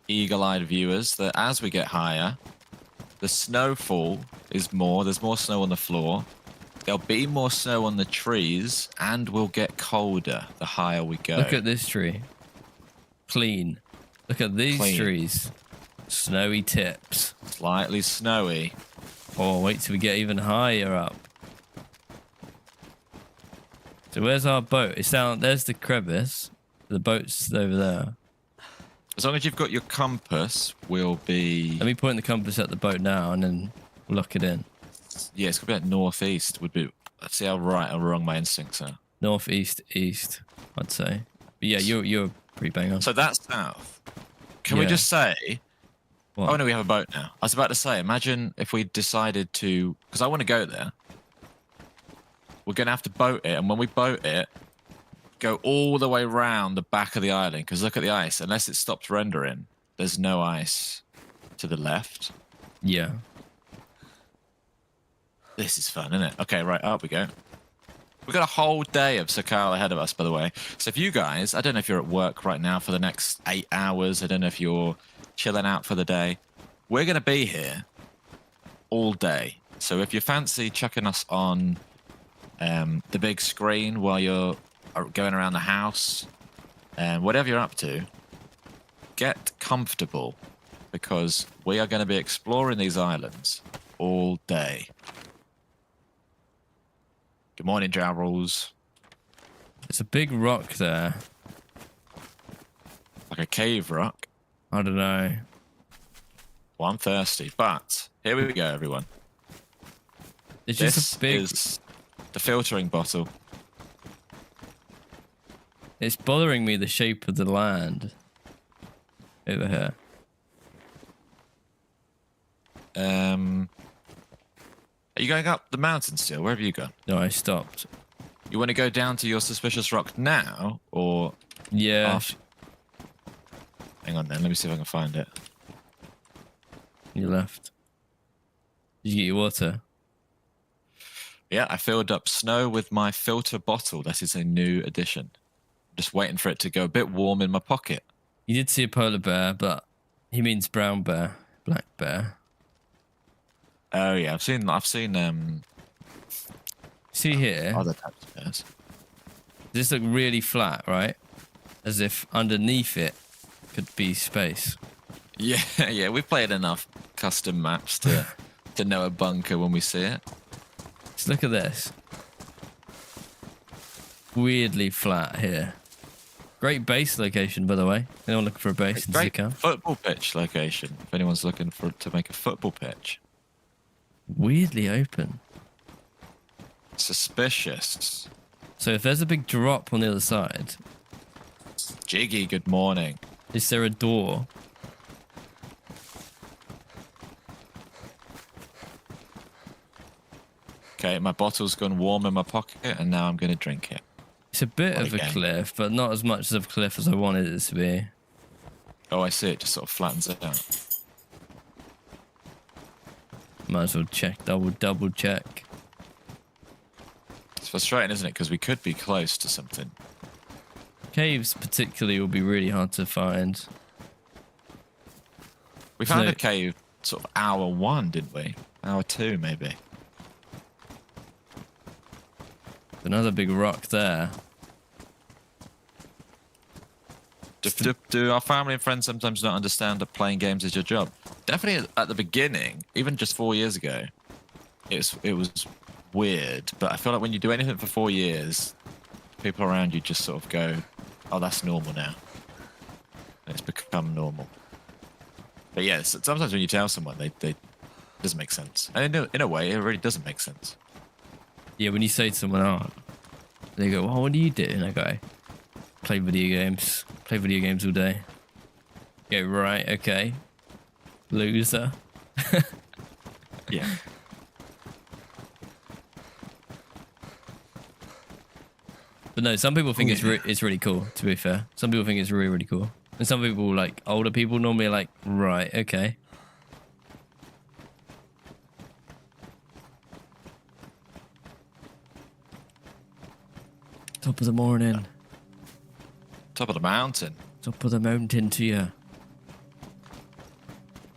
eagle-eyed viewers, that as we get higher, the snowfall is more. There's more snow on the floor. There'll be more snow on the trees, and we'll get colder the higher we go. Look at this tree. Clean. Look at these Clean. trees. Snowy tips. Slightly snowy. Oh, wait till we get even higher up. So where's our boat? It's down. There's the crevice. The boat's over there. As long as you've got your compass, we'll be... Let me point the compass at the boat now and then lock it in. Yeah, it's going to be like northeast. Would be... Let's see how right or wrong my instincts are. Northeast, east, I'd say. But yeah, you're pretty bang on. So that's south. Can we Yeah. just say... What? Oh, no, we have a boat now. I was about to say, imagine if we decided to... Because I want to go there. We're going to have to boat it. And when we boat it, go all the way round the back of the island. Because look at the ice. Unless it stops rendering, there's no ice to the left. Yeah. This is fun, isn't it? Okay, right, up we go. We've got a whole day of Sakhal ahead of us, by the way. So if you guys, I don't know if you're at work right now for the next 8 hours. I don't know if you're chilling out for the day. We're going to be here all day. So if you fancy chucking us on the big screen while you're going around the house, whatever you're up to, get comfortable because we are going to be exploring these islands all day. Good morning, Jarrels. It's a big rock there. Like a cave rock. I don't know. Well, I'm thirsty, but here we go, everyone. It's This just a big... is the filtering bottle. It's bothering me, the shape of the land. Over here. Are you going up the mountain still? Where have you gone? No, I stopped. You want to go down to your suspicious rock now, or Yeah. after? Hang on then, let me see if I can find it. You left. Did you get your water? Yeah, I filled up snow with my filter bottle. That is a new addition. Just waiting for it to go a bit warm in my pocket. You did see a polar bear, but he means brown bear, black bear. Oh yeah, I've seen See here, other types of bears. does this look really flat, right? As if underneath it could be space. Yeah, yeah, we've played enough custom maps to know a bunker when we see it. Just look at this. Weirdly flat here. Great base location, by the way. Anyone looking for a base in Great Sakhal? football pitch location. If anyone's looking to make a football pitch. Weirdly open. Suspicious. So if there's a big drop on the other side, Jiggy, good morning. is there a door? Okay, my bottle's gone warm in my pocket, and now I'm going to drink it. It's a bit of a Again. cliff, but not as much of a cliff as I wanted it to be. Oh, I see. It just sort of flattens it out. Might as well check, double check. It's frustrating, isn't it? Because we could be close to something. Caves particularly will be really hard to find. We found No. a cave sort of hour 1, didn't we? Hour 2, maybe. Another big rock there. Do our family and friends sometimes not understand that playing games is your job? Definitely at the beginning, even just 4 years ago, it was weird. But I feel like when you do anything for 4 years, people around you just sort of go, "Oh, that's normal now." And it's become normal. But yeah, sometimes when you tell someone, they it doesn't make sense. And in a way, it really doesn't make sense. Yeah, when you say to someone, oh, they go, well, what do you do? And I go, play video games. Play video games all day. You go, right, okay. Loser. Yeah. But no, some people think it's really cool, to be fair. Some people think it's really, really cool. And some people, like, older people normally are like, right, okay. Top of the morning. Top of the mountain. Top of the mountain to you.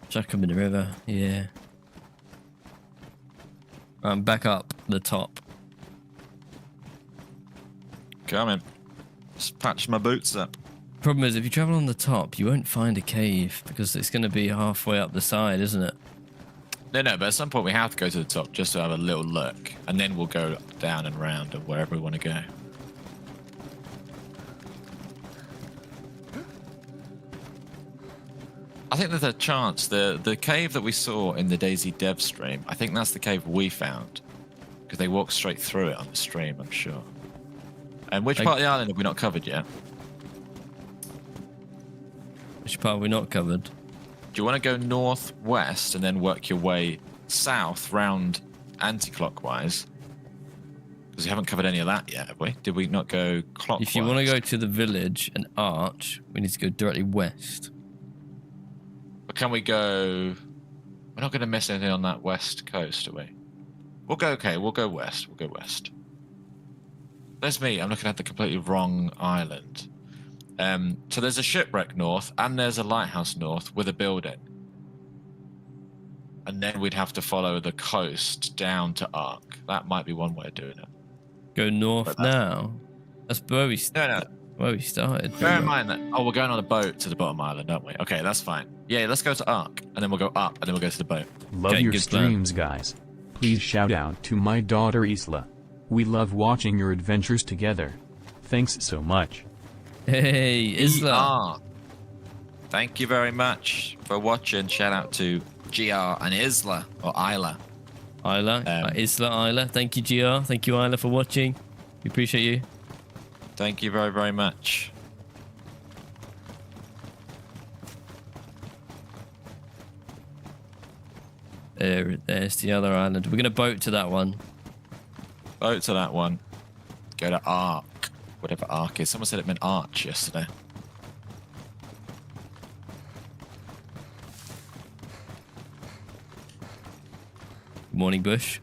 Chuck 'em in the river, yeah. I'm back up the top. Coming. Just patch my boots up. Problem is, if you travel on the top, you won't find a cave because it's going to be halfway up the side, isn't it? No, but at some point we have to go to the top just to have a little look, and then we'll go down and round and wherever we want to go. I think there's a chance the cave that we saw in the DayZ dev stream, I think that's the cave we found, because they walked straight through it on the stream, I'm sure. And which part of the island have we not covered yet? Which part have we not covered? Do you want to go northwest and then work your way south round anti-clockwise? Because we haven't covered any of that yet, have we? Did we not go clockwise? If you want to go to the village and arch, we need to go directly west. But can we go... We're not going to miss anything on that west coast, are we? We'll go west. We'll go west. There's me. I'm looking at the completely wrong island. So there's a shipwreck north, and there's a lighthouse north with a building. And then we'd have to follow the coast down to Ark. That might be one way of doing it. Go north now. That's where we, No. where we started. Bear in mind that... Oh, we're going on a boat to the bottom island, aren't we? Okay, that's fine. Yeah, let's go to Ark, and then we'll go up, and then we'll go to the boat. Love Okay, your good plan. streams, guys. Please shout out to my daughter Isla. We love watching your adventures together. Thanks so much. Hey, Isla. Ark. Thank you very much for watching. Shout out to GR and Isla, or Isla. Isla. Isla. Thank you, GR. Thank you, Isla, for watching. We appreciate you. Thank you very, very much. There's the other island. We're going to boat to that one. Boat to that one. Go to Ark. Whatever Ark is. Someone said it meant Arch yesterday. Good morning, Bush.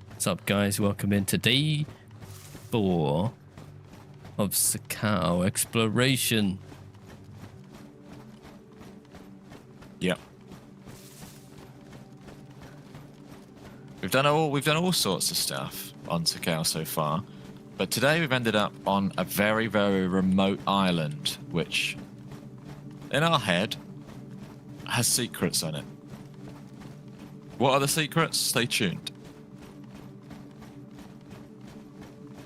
What's up, guys? Welcome into day 4 of Sakhal exploration. Yep. We've done all sorts of stuff on Sakhal so far, but today we've ended up on a very, very remote island, which, in our head, has secrets on it. What are the secrets? Stay tuned.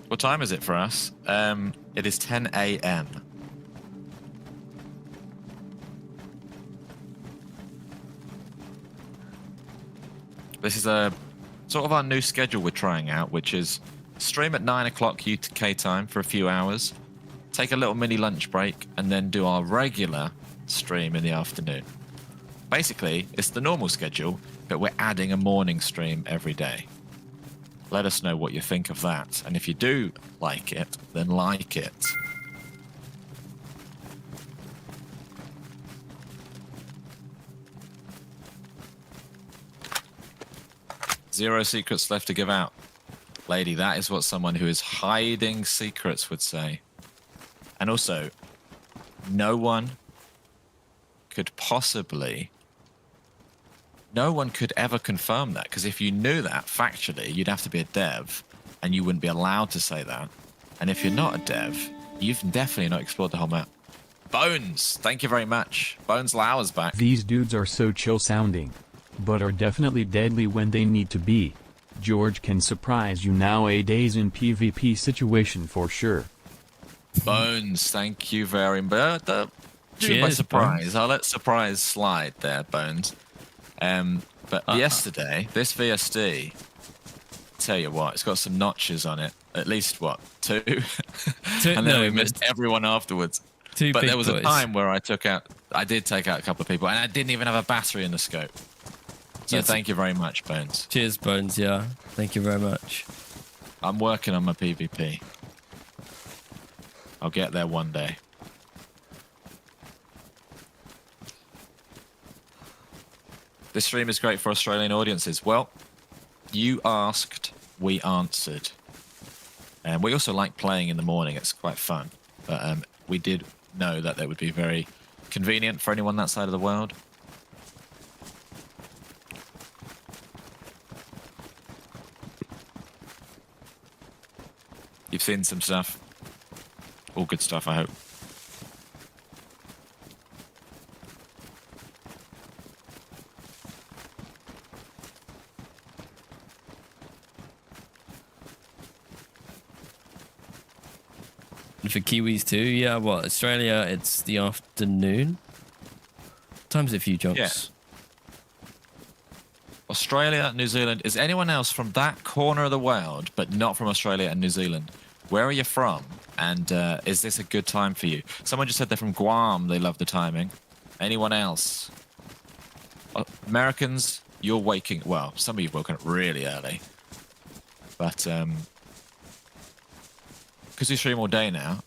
What time is it for us? It is 10 a.m. This is a sort of our new schedule we're trying out, which is stream at 9 o'clock UK time for a few hours, take a little mini lunch break, and then do our regular stream in the afternoon. Basically, it's the normal schedule, but we're adding a morning stream every day. Let us know what you think of that, and if you do like it, then like it. Zero secrets left to give out. Lady, that is what someone who is hiding secrets would say. And also, no one could ever confirm that, because if you knew that factually, you'd have to be a dev, and you wouldn't be allowed to say that. And if you're not a dev, you've definitely not explored the whole map. Bones, thank you very much. Bones Lauer's back. These dudes are so chill sounding, but are definitely deadly when they need to be. George can surprise you now, a days in PvP situation for sure. Bones, thank you very much. Cheers, By surprise. Bones. I'll let surprise slide there, Bones. But yesterday, this VSD, tell you what, it's got some notches on it. At least, what, 2? And then we missed everyone afterwards. But there was a time where I did take out a couple of people, and I didn't even have a battery in the scope. So thank you very much, Bones. Cheers, Bones, yeah. Thank you very much. I'm working on my PvP. I'll get there one day. This stream is great for Australian audiences. Well, you asked, we answered. And we also like playing in the morning. It's quite fun. But we did know that would be very convenient for anyone that side of the world. You've seen some stuff. All good stuff, I hope. And for Kiwis too, yeah, what, Australia, it's the afternoon? Times a few jumps. Yeah. Australia, New Zealand. Is anyone else from that corner of the world, but not from Australia and New Zealand? Where are you from? And is this a good time for you? Someone just said they're from Guam. They love the timing. Anyone else? Americans, you're waking... Well, some of you have woken up really early. But because we stream all day now,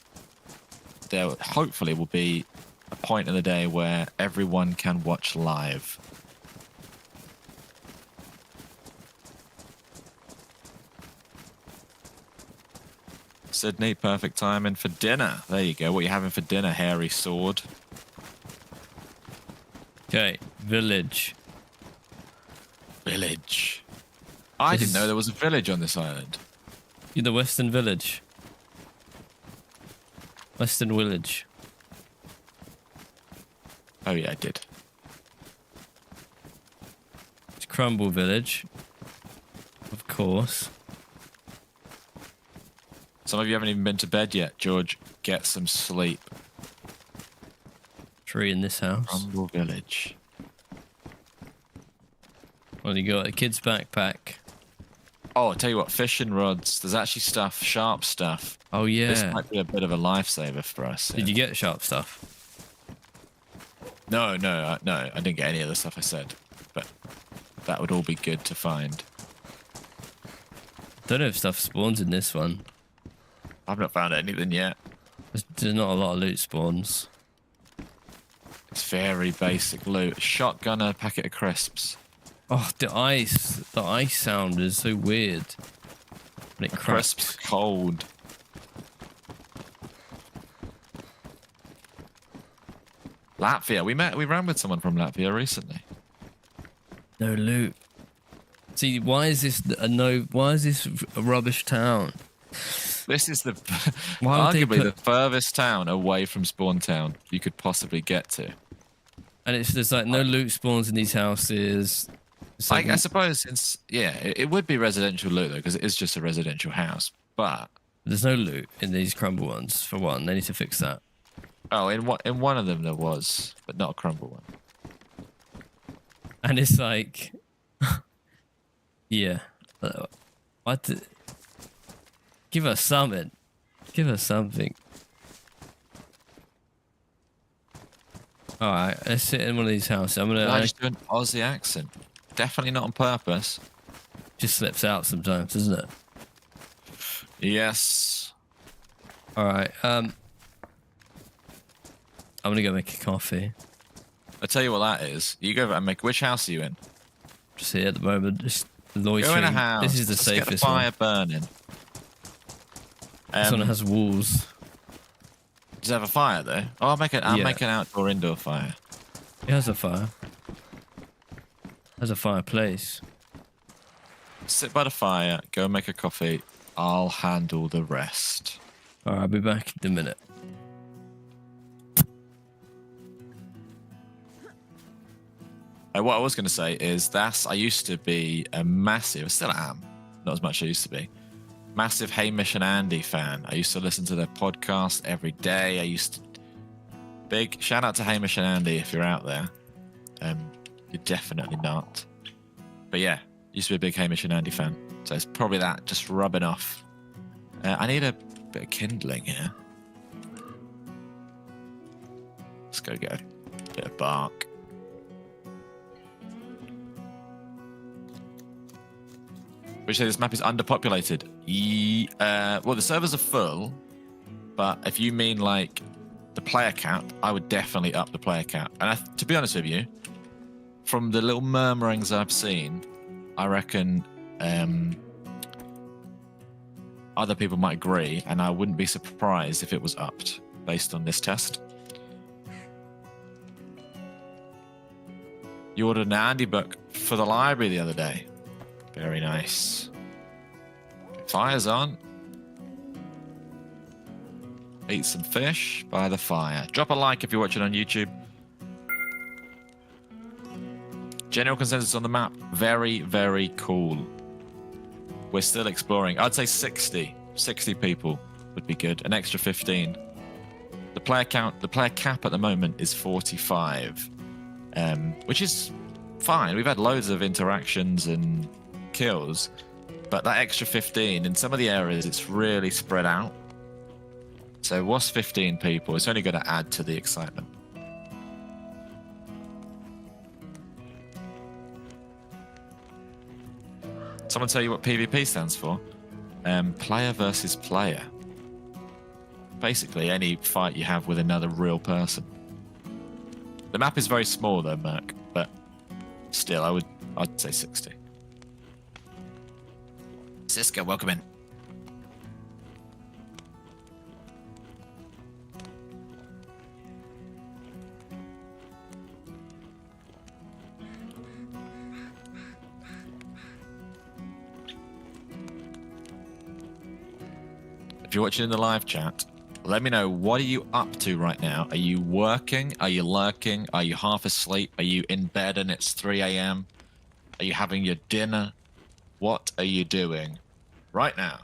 there hopefully will be a point in the day where everyone can watch live. Sydney, perfect timing for dinner. There you go. What are you having for dinner, hairy sword? Okay, village. Village. I didn't know there was a village on this island. You're the Western Village. Western Village. Oh yeah, I did. It's Crumble Village. Of course. Some of you haven't even been to bed yet. George, get some sleep. Tree in this house. Crumble Village. What do you got? A kid's backpack. Oh, I'll tell you what, fishing rods. There's actually stuff, sharp stuff. Oh, yeah. This might be a bit of a lifesaver for us. Did you get sharp stuff? No, I didn't get any of the stuff I said. But that would all be good to find. Don't know if stuff spawns in this one. I've not found anything yet. There's not a lot of loot spawns. It's very basic loot. Shotgun and a packet of crisps. Oh, the ice sound is so weird. When it cracks. Crisps cold. Latvia. We ran with someone from Latvia recently. No loot. See, why is this a rubbish town? This is Why would they arguably the put- furthest town away from spawn town you could possibly get to. And there's like no loot spawns in these houses. It's like, I suppose it would be residential loot though, because it is just a residential house. But there's no loot in these crumble ones. For one, they need to fix that. oh, in one of them there was, but not a crumble one. And it's like, yeah, what? Give us something. Give us something. All right, let's sit in one of these houses. I just do an Aussie accent. Definitely not on purpose. Just slips out sometimes, doesn't it? Yes. All right. I'm gonna go make a coffee. I'll tell you what that is. You go and make. Which house are you in? Just here at the moment. Just loitering. Go in a house. This is the Let's safest get the fire one. burning. This one has walls. Does it have a fire though? Oh, I'll make an outdoor indoor fire. It has a fire. Has a fireplace. Sit by the fire. Go and make a coffee. I'll handle the rest. All right, I'll be back in a minute. What I was going to say is I used to be a massive, I still am, not as much as I used to be, massive Hamish and Andy fan. I used to listen to their podcast every day. Big shout out to Hamish and Andy if you're out there. You're definitely not. But yeah, used to be a big Hamish and Andy fan. So it's probably that just rubbing off. I need a bit of kindling here. Let's go get a bit of bark. Which says this map is underpopulated. Well, the servers are full, but if you mean like the player count, I would definitely up the player count. And to be honest with you, from the little murmurings I've seen, I reckon other people might agree, and I wouldn't be surprised if it was upped based on this test. You ordered an Andy book for the library the other day. Very nice. Fire's on. Eat some fish by the fire. Drop a like if you're watching on YouTube. General consensus on the map. Very, very cool. We're still exploring. I'd say 60 people would be good. An extra 15. The player cap at the moment is 45, which is fine. We've had loads of interactions and kills, but that extra 15 in some of the areas, it's really spread out. So what's 15 people? It's only going to add to the excitement. Someone tell you what PvP stands for? Player versus player. Basically, any fight you have with another real person. The map is very small though, Merc, but still, I'd say 60. Cisco, welcome in. If you're watching in the live chat, let me know, what are you up to right now? Are you working? Are you lurking? Are you half asleep? Are you in bed and it's 3 a.m.? Are you having your dinner? What are you doing right now?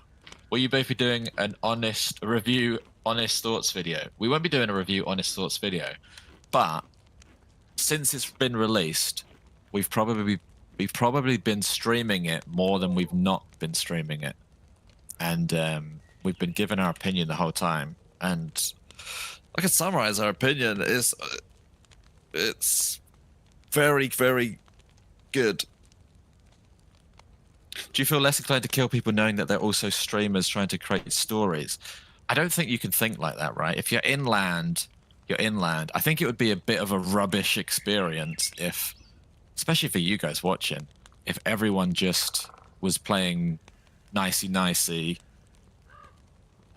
Will you both be doing an honest review, honest thoughts video? We won't be doing a review, honest thoughts video, but since it's been released, we've probably been streaming it more than we've not been streaming it, and we've been giving our opinion the whole time. And I can summarize our opinion. It's very, very good. Do you feel less inclined to kill people knowing that they're also streamers trying to create stories? I don't think you can think like that, right? If you're inland, you're inland. I think it would be a bit of a rubbish experience if, especially for you guys watching, if everyone just was playing nicey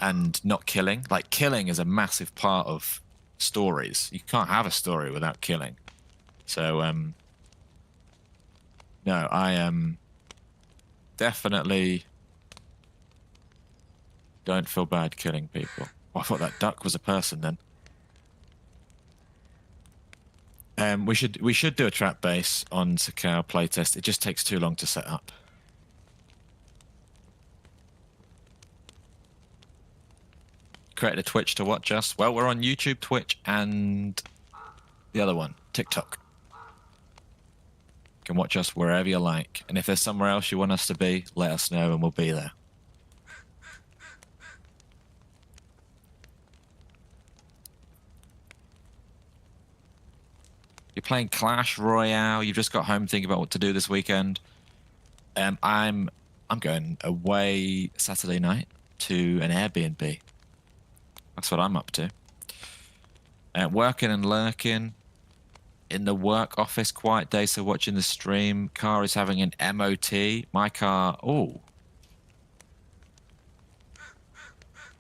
and not killing. Like, killing is a massive part of stories. You can't have a story without killing. So, no, I am definitely don't feel bad killing people. Oh, I thought that duck was a person then. We should do a trap base on Sakhal playtest. It just takes too long to set up. Create a Twitch to watch us. Well, we're on YouTube, Twitch, and the other one, TikTok. You can watch us wherever you like. And if there's somewhere else you want us to be, let us know and we'll be there. You're playing Clash Royale. You've just got home thinking about what to do this weekend. I'm going away Saturday night to an Airbnb. That's what I'm up to. Working and lurking in the work office. Quiet day, so watching the stream. Car is having an MOT. My car,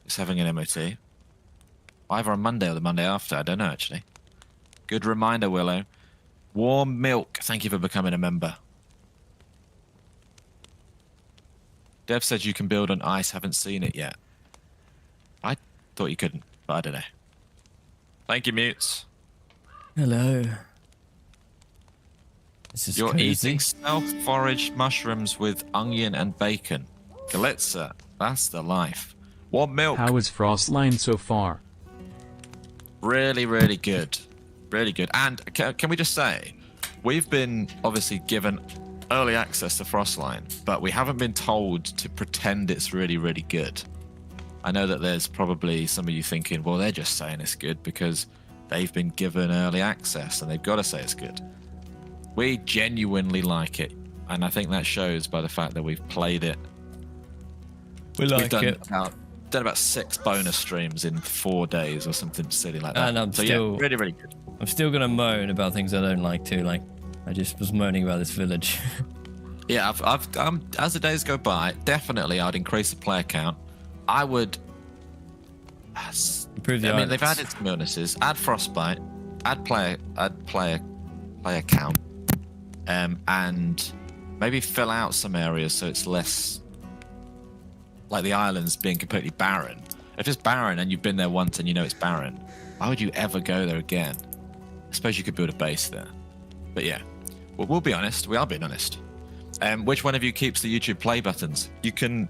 it's having an MOT. Either on Monday or the Monday after. I don't know, actually. Good reminder, Willow. Warm milk. Thank you for becoming a member. Dev said you can build on ice. Haven't seen it yet. I thought you couldn't, but I don't know. Thank you, Mutes. Hello. This is You're crazy. eating self-foraged mushrooms with onion and bacon. Glitzer. That's the life. Warm milk. How is Frostline so far? Really, really good. Really good. And can we just say, we've been obviously given early access to Frostline, but we haven't been told to pretend it's really, really good. I know that there's probably some of you thinking, well, they're just saying it's good because they've been given early access and they've got to say it's good. We genuinely like it, and I think that shows by the fact that we've played it. We like it. Done about 6 bonus streams in 4 days or something silly like that. And I'm so still yeah, really, really good. I'm still gonna moan about things I don't like too. Like I just was moaning about this village. Yeah, as the days go by, definitely I'd increase the player count. I would. Improve the I mean, islands. they've added some illnesses. Add frostbite. Add player count. And maybe fill out some areas so it's less like the islands being completely barren. If it's barren and you've been there once and you know it's barren, why would you ever go there again? I suppose you could build a base there. But yeah, we'll be honest. We are being honest. Which one of you keeps the YouTube play buttons? You can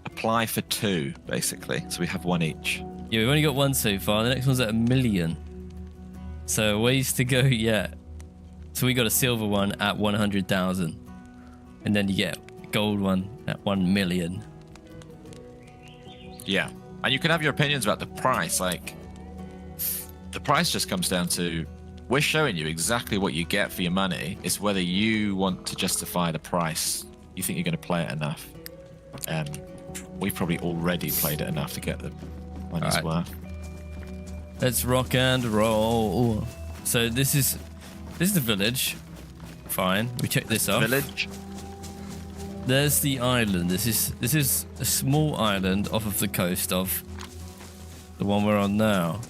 apply for 2, basically. So we have 1 each. Yeah, we've only got 1 so far. The next one's at 1 million. So ways to go yet. So we got a silver one at 100,000. And then you get a gold one at 1 million. Yeah. And you can have your opinions about the price. Like, the price just comes down to, we're showing you exactly what you get for your money. It's whether you want to justify the price. You think you're going to play it enough. We've probably already played it enough to get the money's worth. Let's rock and roll. So this is the village. Fine. We check this off. Village. There's the island. This is a small island off of the coast of the one we're on now.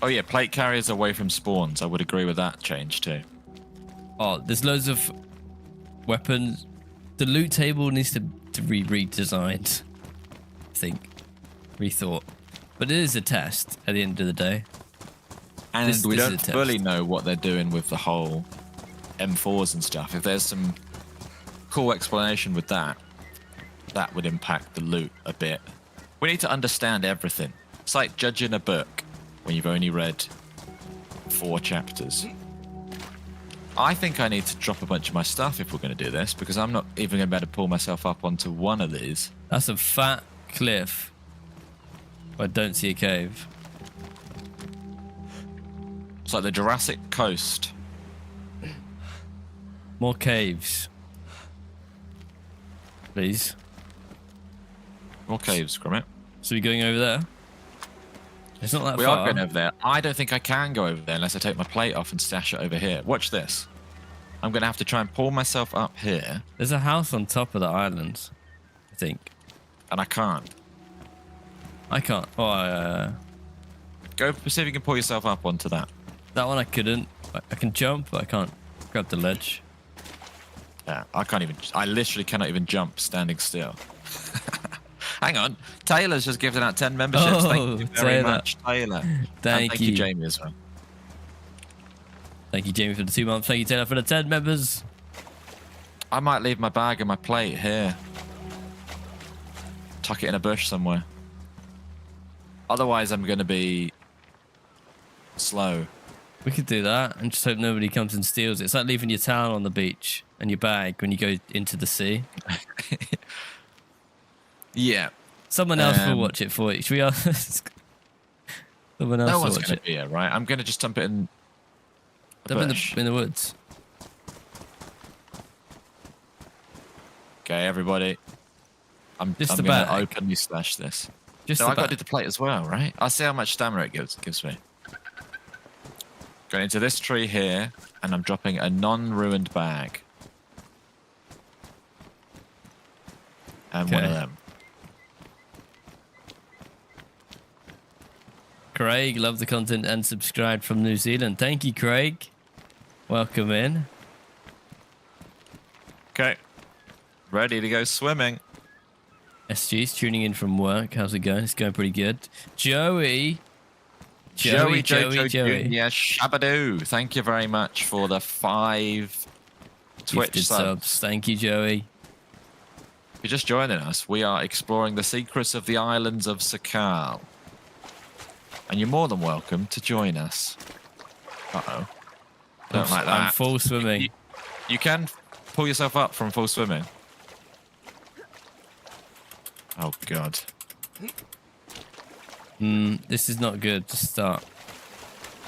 Oh yeah, plate carriers away from spawns. I would agree with that change too. Oh, there's loads of weapons. The loot table needs to be redesigned. I think. Rethought. But it is a test at the end of the day. And we this don't is a test. fully know what they're doing with the whole M4s and stuff. If there's some cool explanation with that, that would impact the loot a bit. We need to understand everything. It's like judging a book when you've only read 4 chapters. I think I need to drop a bunch of my stuff if we're going to do this, because I'm not even going to be able to pull myself up onto one of these. That's a fat cliff. I don't see a cave. It's like the Jurassic Coast. More caves. Please. More caves, Gromit. So we're going over there? It's not that We far. are going over there. I don't think I can go over there unless I take my plate off and stash it over here. Watch this. I'm going to have to try and pull myself up here. There's a house on top of the island, I think. And I can't. I can't. Oh, Go see if you can pull yourself up onto that. that one I couldn't. I can jump, but I can't grab the ledge. Yeah, I can't even. I literally cannot even jump standing still. Hang on. Taylor's just gifted out 10 memberships. Oh, Thank you very Taylor. much, Taylor. Thank you, you. Jamie, as well. Thank you, Jamie, for the 2 months. Thank you, Taylor, for the 10 members. I might leave my bag and my plate here. Tuck it in a bush somewhere. Otherwise, I'm going to be slow. We could do that and just hope nobody comes and steals it. It's like leaving your towel on the beach and your bag when you go into the sea. Yeah. Someone else will watch it for you. Should we ask? Someone else No will one's watch going it. to be here, right? I'm going to just dump it in a Dump bush. in the woods. Okay, everybody. I'm Just the going to bag. openly slash this. Just No, the I've got to bag. do the plate as well, right? I'll see how much stamina it gives me. Going into this tree here, and I'm dropping a non-ruined bag. And one of Okay. them. Craig, love the content and subscribed from New Zealand. Thank you, Craig. Welcome in. Okay. Ready to go swimming. SG's tuning in from work. How's it going? It's going pretty good. Joey. Joey. Joey. Yeah, Shabadoo. Thank you very much for the 5 Twitch Gifted subs. Thank you, Joey. If you're just joining us, we are exploring the secrets of the islands of Sakhal. And you're more than welcome to join us. Uh-oh. Don't like that. I'm full swimming. You can pull yourself up from full swimming. Oh, God. This is not good to start.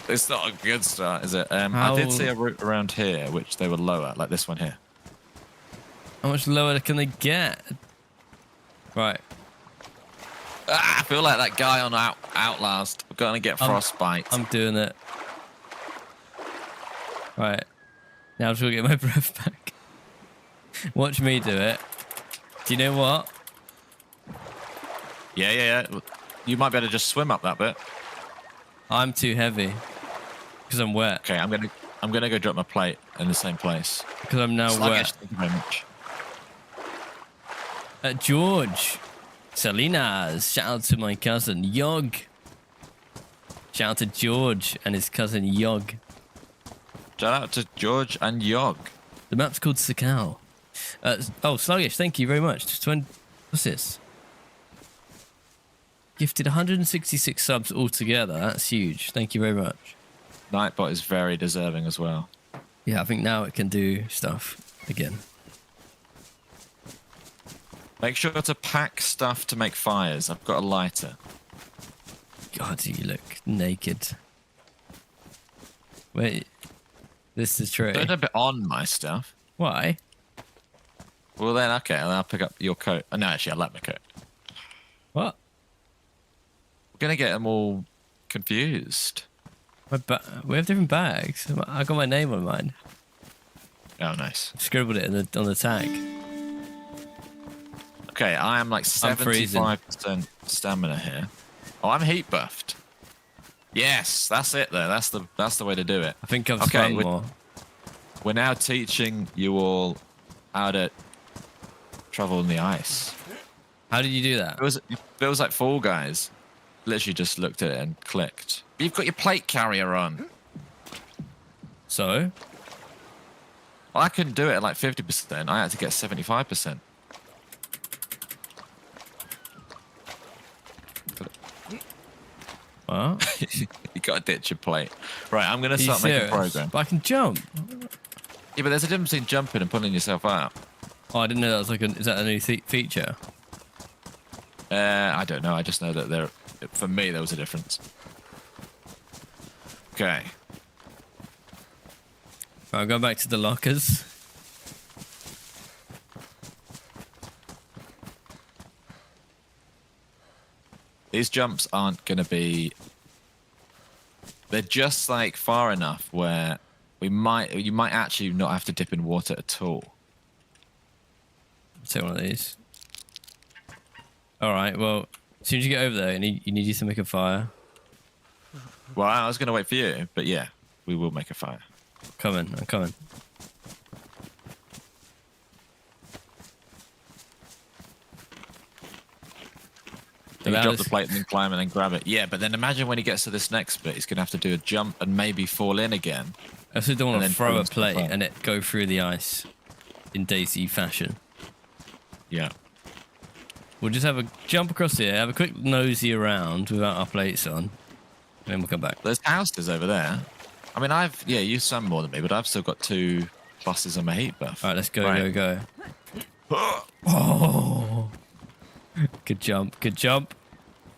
It's not a good start, is it? I did see a route around here, which they were lower, like this one here. How much lower can they get? Right. Ah, I feel like that guy on Outlast. We're going to get frostbite. I'm doing it. Right. Now I'm just going to get my breath back. Watch me do it. Do you know what? Yeah. You might be able to just swim up that bit. I'm too heavy. Because I'm wet. Okay, I'm gonna go drop my plate in the same place. Because I'm now Sluggish, wet. thank you very much. George. Salinas. Shout out to my cousin, Yog. Shout out to George and his cousin, Yog. Shout out to George and Yog. The map's called Sakhal. Sluggish, thank you very much. What's this? Gifted 166 subs altogether. That's huge. Thank you very much. Nightbot is very deserving as well. Yeah, I think now it can do stuff again. Make sure to pack stuff to make fires. I've got a lighter. God, you look naked. Wait, this is true. Don't a bit on my stuff. Why? Well then, okay, I'll pick up your coat. Oh, no, actually, I like my coat. What? We're gonna get them all confused. We have different bags. I got my name on mine. Oh, nice. Scribbled it on the tag. Okay, I am like I'm freezing. 75% stamina here. Oh, I'm heat buffed. Yes, that's it there. That's the way to do it. I think I've Okay, sprung more. We're now teaching you all how to travel on the ice. How did you do that? It was like Fall Guys. Literally just looked at it and clicked. But you've got your plate carrier on. So? Well, I couldn't do it at like 50%. I had to get 75%. What? You got to ditch your plate. Right, I'm going to Are you start making a serious? program. But I can jump. Yeah, but there's a difference between jumping and pulling yourself out. Oh, I didn't know that was is that a new feature? I don't know. I just know that for me, there was a difference. Okay. Right, I'll go back to the lockers. These jumps aren't going to be... They're just like far enough where you might actually not have to dip in water at all. Take one of these. All right, well, as soon as you get over there, you need you to make a fire. Well, I was going to wait for you, but yeah, we will make a fire. I'm coming. Then you drop the plate and then climb and then grab it. Yeah, but then imagine when he gets to this next bit, he's going to have to do a jump and maybe fall in again. I also don't want to throw a plate and it go through the ice in DayZ fashion. Yeah. We'll just have a jump across here, have a quick nosy around without our plates on, and then we'll come back. There's houses over there. I mean, I've used some more than me, but I've still got 2 pluses on my heat buff. All right, let's go, go. Oh! Good jump.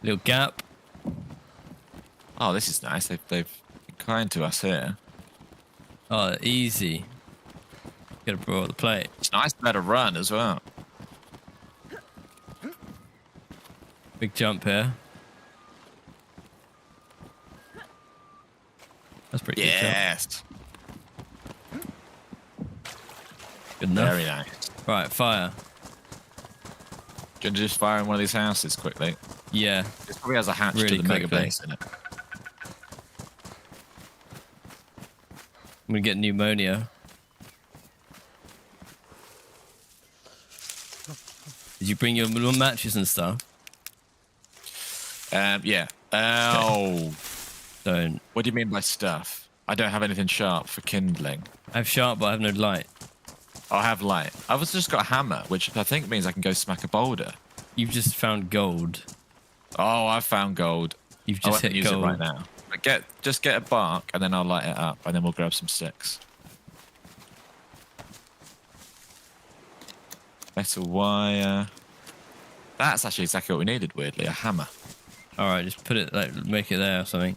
Little gap. Oh, this is nice. They've been kind to us here. Oh, easy. Gotta brought the plate. It's nice to let her run as well. Big jump here. That's pretty good jump. Yes. Good enough. Very nice. Right, fire. Do you want to just fire in one of these houses quickly? Yeah. It probably has a hatch Really to the mega quickly. base in it. I'm gonna get pneumonia. Did you bring your little matches and stuff? Yeah. Oh. Don't. What do you mean by stuff? I don't have anything sharp for kindling. I have sharp, but I have no light. I have light. I've just got a hammer, which I think means I can go smack a boulder. You've just found gold. Oh, I've found gold. You've I just won't hit use gold. it right now. But just get a bark, and then I'll light it up, and then we'll grab some sticks. Metal wire. That's actually exactly what we needed, weirdly. A hammer. All right, just put it, like, make it there or something.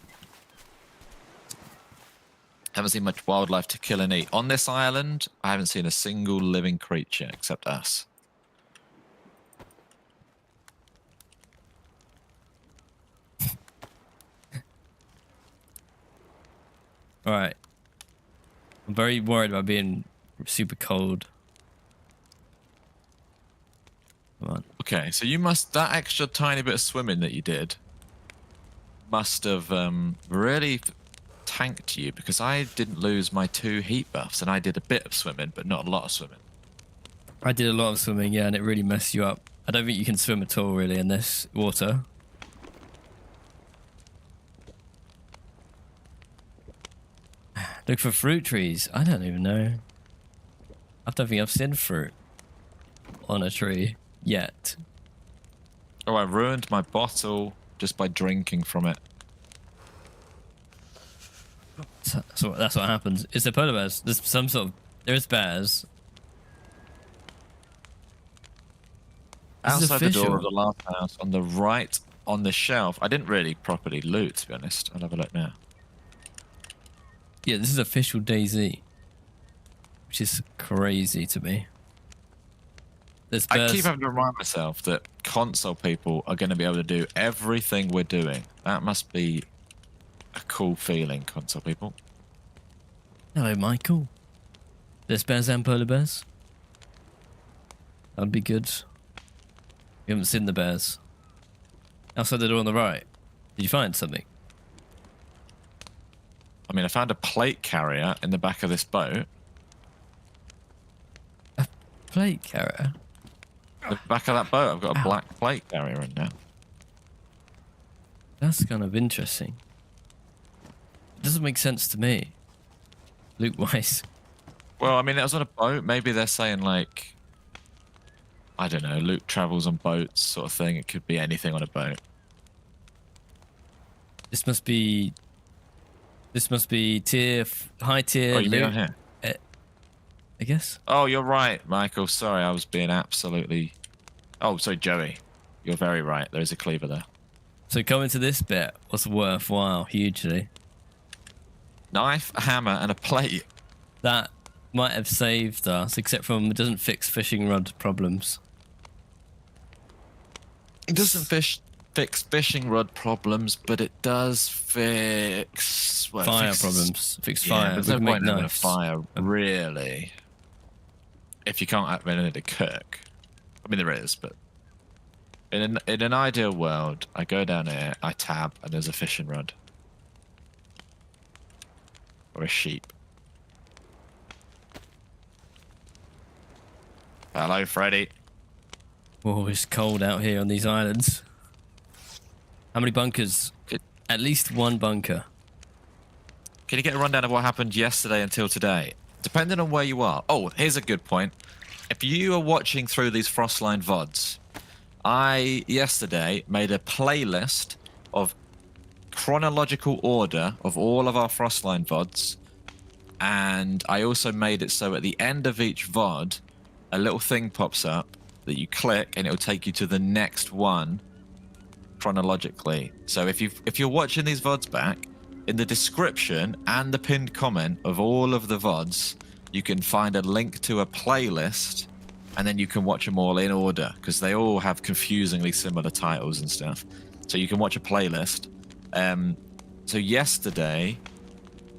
Haven't seen much wildlife to kill and eat. On this island, I haven't seen a single living creature except us. All right. I'm very worried about being super cold. Come on. Okay, so you that extra tiny bit of swimming that you did must have really tanked you, because I didn't lose my 2 heat buffs and I did a bit of swimming, but not a lot of swimming. I did a lot of swimming, yeah, and it really messed you up. I don't think you can swim at all, really, in this water. Look for fruit trees. I don't even know. I don't think I've seen fruit on a tree yet. Oh, I ruined my bottle just by drinking from it. So that's what happens. Is there polar bears? There's some sort of... There's bears. This is Outside the door official. of the last house, on the right, on the shelf. I didn't really properly loot, to be honest. I'll have a look now. Yeah, this is official DayZ, which is crazy to me. There's I bears. keep having to remind myself that console people are going to be able to do everything we're doing. That must be a cool feeling, console people. Hello, Michael. There's bears and polar bears. That'd be good. We haven't seen the bears. Outside the door on the right. Did you find something? I mean, I found a plate carrier in the back of this boat. Plate carrier? The back of that boat, I've got a black plate carrier in there. That's kind of interesting. It doesn't make sense to me. Loot-wise. Well, I mean, it was on a boat. Maybe they're saying, like, I don't know, loot travels on boats sort of thing. It could be anything on a boat. This must be high tier Oh, you mean loot, on here? I guess. Oh, you're right, Michael. Sorry, I was being absolutely... Oh, sorry, Joey. You're very right. There is a cleaver there. So coming to this bit was worthwhile hugely. Knife, a hammer, and a plate. That might have saved us, except from it doesn't fix fishing rod problems. It doesn't fix fishing rod problems, but it does fix Fire problems. Fix Yeah, fire. there's We no can make point in having a knives. fire, really. If you can't have anything to cook. I mean, there is, but in an ideal world, I go down here, I tab, and there's a fishing rod. Or a sheep. Hello, Freddy. Oh, it's cold out here on these islands. How many bunkers? At least one bunker. Can you get a rundown of what happened yesterday until today? Depending on where you are. Oh, here's a good point. If you are watching through these Frostline VODs, I yesterday made a playlist of chronological order of all of our Frostline VODs, and I also made it so at the end of each VOD, a little thing pops up that you click, and it'll take you to the next one chronologically. So if you're watching these VODs back, in the description and the pinned comment of all of the VODs, you can find a link to a playlist, and then you can watch them all in order because they all have confusingly similar titles and stuff. So you can watch a playlist. So yesterday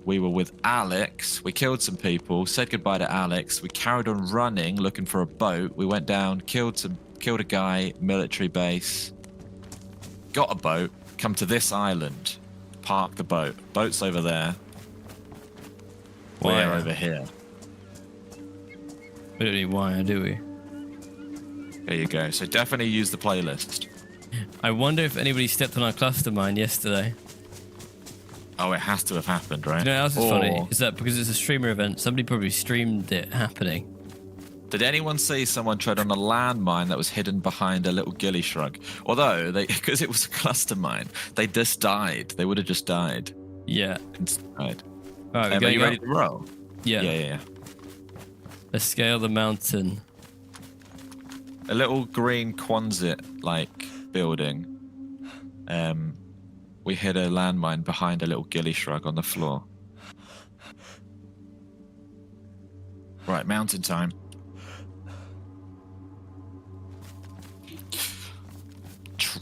we were with Alex. We killed some people, said goodbye to Alex. We carried on running, looking for a boat. We went down, killed a guy, military base, got a boat, come to this island, park the boat. Boat's over there. We're over here. We don't need wire, do we? There you go. So definitely use the playlist. I wonder if anybody stepped on our cluster mine yesterday. Oh, it has to have happened, right? You know what else is funny? Is that because it's a streamer event, somebody probably streamed it happening. Did anyone see someone tread on a landmine that was hidden behind a little ghillie shrug? Although, because it was a cluster mine, they just died. They would have just died. Yeah. Died. All right, Are you ready to roll? Yeah. Yeah. Let's scale the mountain. A little green Quonset-like building. We hit a landmine behind a little ghillie shrug on the floor. Right, mountain time.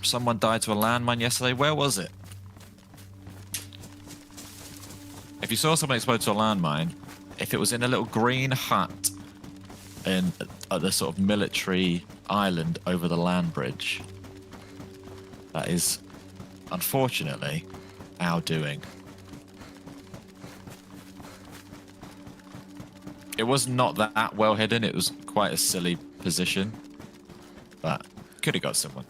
Someone died to a landmine yesterday. Where was it? If you saw someone explode to a landmine, if it was in a little green hut in the sort of military island over the land bridge, that is unfortunately our doing. It was not that well hidden. It was quite a silly position, but could have got someone.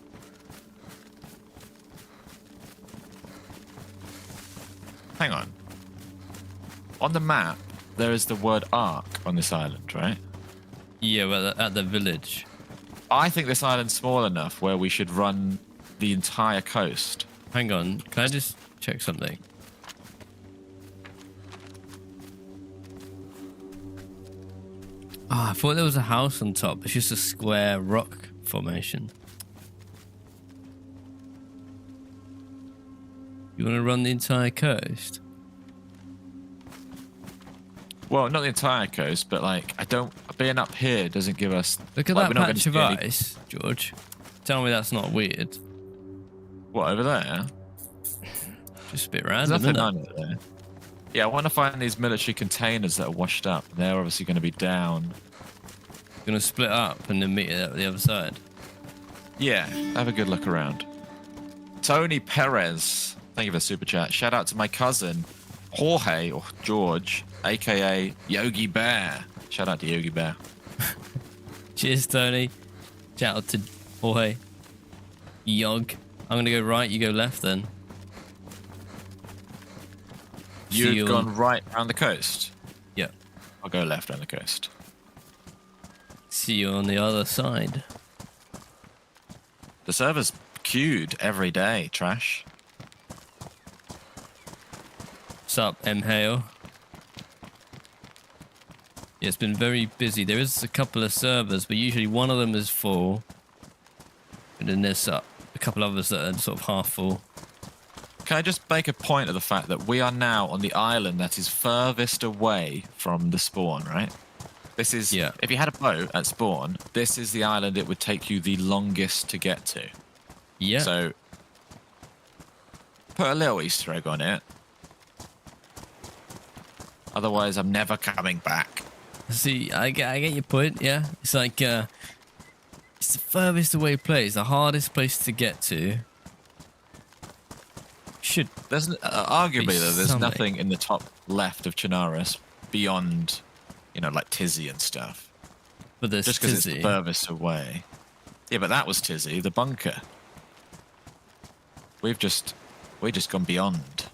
Hang on. On the map, there is the word Ark on this island, right? Yeah, well, at the village. I think this island's small enough where we should run the entire coast. Hang on, can I just check something? I thought there was a house on top. It's just a square rock formation. You want to run the entire coast? Well, not the entire coast, but like, being up here doesn't give us... Look at like, that patch of ice, George. Tell me that's not weird. What, over there? Just a bit There's random, nothing isn't it? on it there. Yeah, I want to find these military containers that are washed up. They're obviously going to be down. Gonna split up and then meet it at the other side. Yeah, have a good look around. Tony Perez, thank you for the super chat. Shout out to my cousin, Jorge, or George, aka Yogi Bear. Shout out to Yogi Bear. Cheers, Tony. Shout out to Jorge. Yog. I'm gonna go right, you go left then. You've gone right around the coast? Yeah. I'll go left around the coast. See you on the other side. The server's queued every day, Trash. What's up, M-Hale? Yeah, it's been very busy. There is a couple of servers, but usually one of them is full. And then there's a couple others that are sort of half full. Can I just make a point of the fact that we are now on the island that is furthest away from the spawn, right? This is, yeah. If you had a boat at spawn, this is the island it would take you the longest to get to. Yeah. So put a little Easter egg on it. Otherwise, I'm never coming back. See, I get your point. Yeah, it's like it's the furthest away place, the hardest place to get to. Should There's arguably though, there's something. nothing in the top left of Chinaris beyond, you know, like Tizzy and stuff. but there's Just because it's the Tizzy. furthest away. Yeah, but that was Tizzy, the bunker. We've just gone beyond.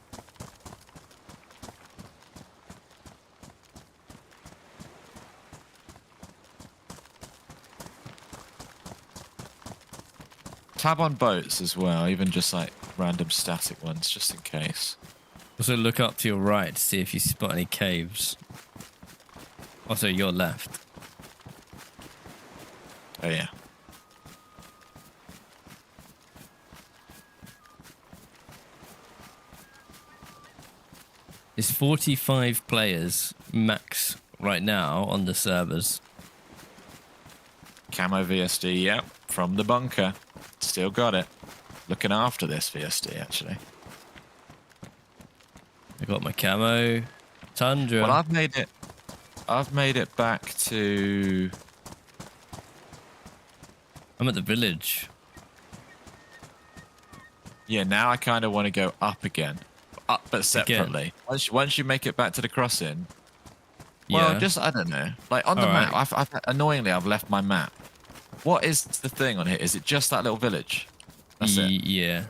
Tab on boats as well, even just like random static ones, just in case. Also, look up to your right to see if you spot any caves. Also, your left. Oh yeah. There's 45 players max right now on the servers. Camo VSD, yep, from the bunker. Still got it. Looking after this VSD, actually. I got my camo. Tundra. Well, I've made it back to... I'm at the village. Yeah, now I kind of want to go up again. Up, but separately. Once you make it back to the crossing... Well, Yeah. just, I don't know. Like, on the Alright. map, annoyingly, I've left my map. What is the thing on here? Is it just that little village? That's it? Yeah.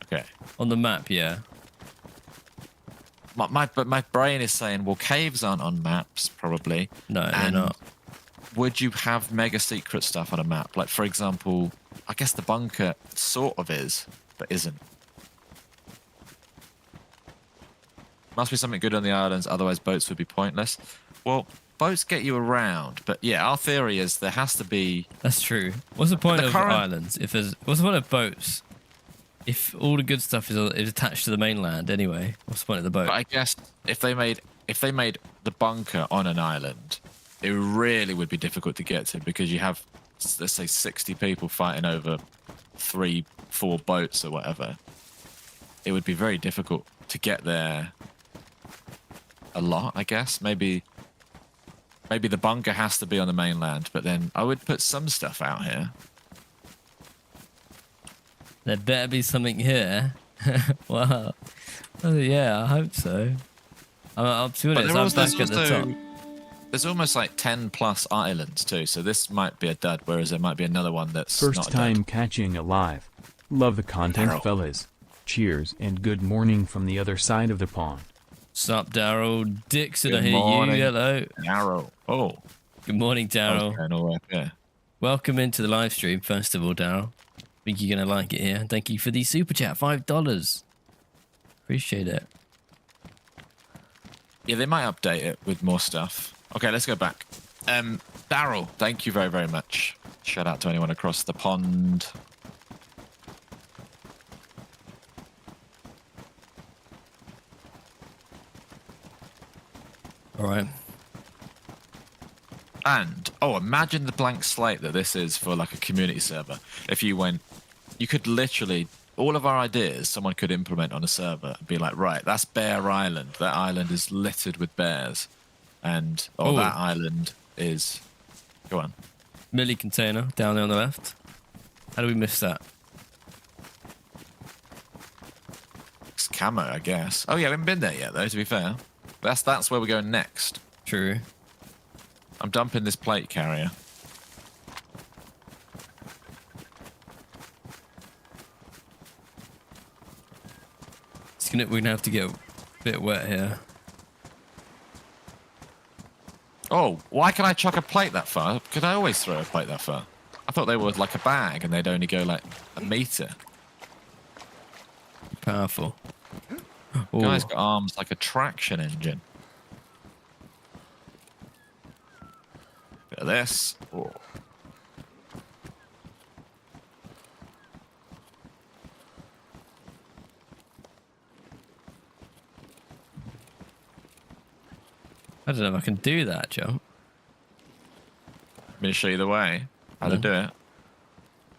Okay. On the map, yeah. But my brain is saying, well, caves aren't on maps, probably. No, they're And not. would you have mega secret stuff on a map? Like, for example, I guess the bunker sort of is, but isn't. Must be something good on the islands, otherwise boats would be pointless. Well, boats get you around, but yeah, our theory is there has to be... That's true. What's the point The of current- islands? What's the point of boats? If all the good stuff is attached to the mainland anyway, what's the point of the boat? But I guess if they made the bunker on an island, it really would be difficult to get to because you have, let's say, 60 people fighting over 3-4 boats or whatever. It would be very difficult to get there a lot, I guess. Maybe the bunker has to be on the mainland, but then I would put some stuff out here. There better be something here. Wow. Oh, yeah, I hope so. I'm to be But honest, I'm back at the top. there's almost like 10 plus islands too, so this might be a dud, whereas there might be another one that's First not a time dud. catching a live. Love the content, Daryl. fellas. Cheers and good morning from the other side of the pond. Sup, Daryl? Dixon, I Good hear morning. you. Hello. Arrow. Oh, Good morning, Daryl. okay, no way. Yeah. Welcome into the live stream, first of all, Daryl. Think you're going to like it here. Thank you for the super chat, $5. Appreciate it. Yeah, they might update it with more stuff. Okay, let's go back. Daryl, thank you very, very much. Shout out to anyone across the pond. All right. And, oh, imagine the blank slate that this is for like a community server. If you went, you could literally, all of our ideas, someone could implement on a server and be like, right, that's Bear Island. That island is littered with bears. And, Oh. that island is, go on. Millie container down there on the left. How do we miss that? It's camo, I guess. Oh, yeah, we haven't been there yet, though, to be fair. That's where we're going next. True. I'm dumping this plate carrier. We're gonna have to get a bit wet here. Oh, why can I chuck a plate that far? Could I always throw a plate that far? I thought they were like a bag and they'd only go like a meter. Powerful. Ooh. Guy's got arms like a traction engine. Look at this. Oh. I don't know if I can do that jump. I'm going to show you the way how to do it.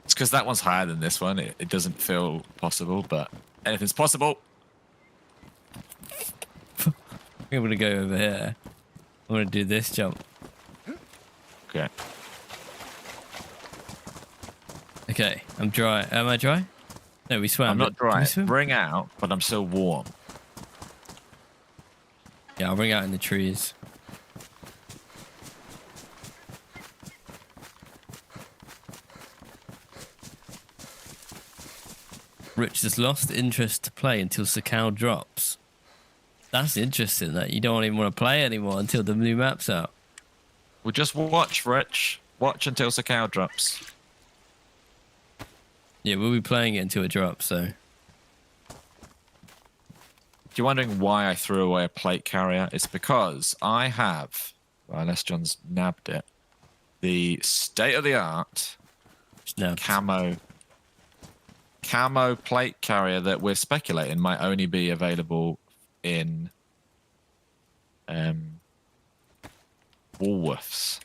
It's because that one's higher than this one. It doesn't feel possible, but Anything's possible. I'm gonna go over here. I'm gonna do this jump. Okay. Okay, I'm dry. Am I dry? No, we swam. I'm not Did dry. we swim? Bring out, but I'm still warm. Yeah, I'll bring out in the trees. Rich has lost interest to play until Sakhal drops. That's interesting that you don't even want to play anymore until the new map's out. We'll just watch, Rich. Watch until Sakhal drops. Yeah, we'll be playing it until it drops, so. If you're wondering why I threw away a plate carrier, it's because I have, well, unless John's nabbed it, the state-of-the-art Snapped. camo plate carrier that we're speculating might only be available in Woolworths.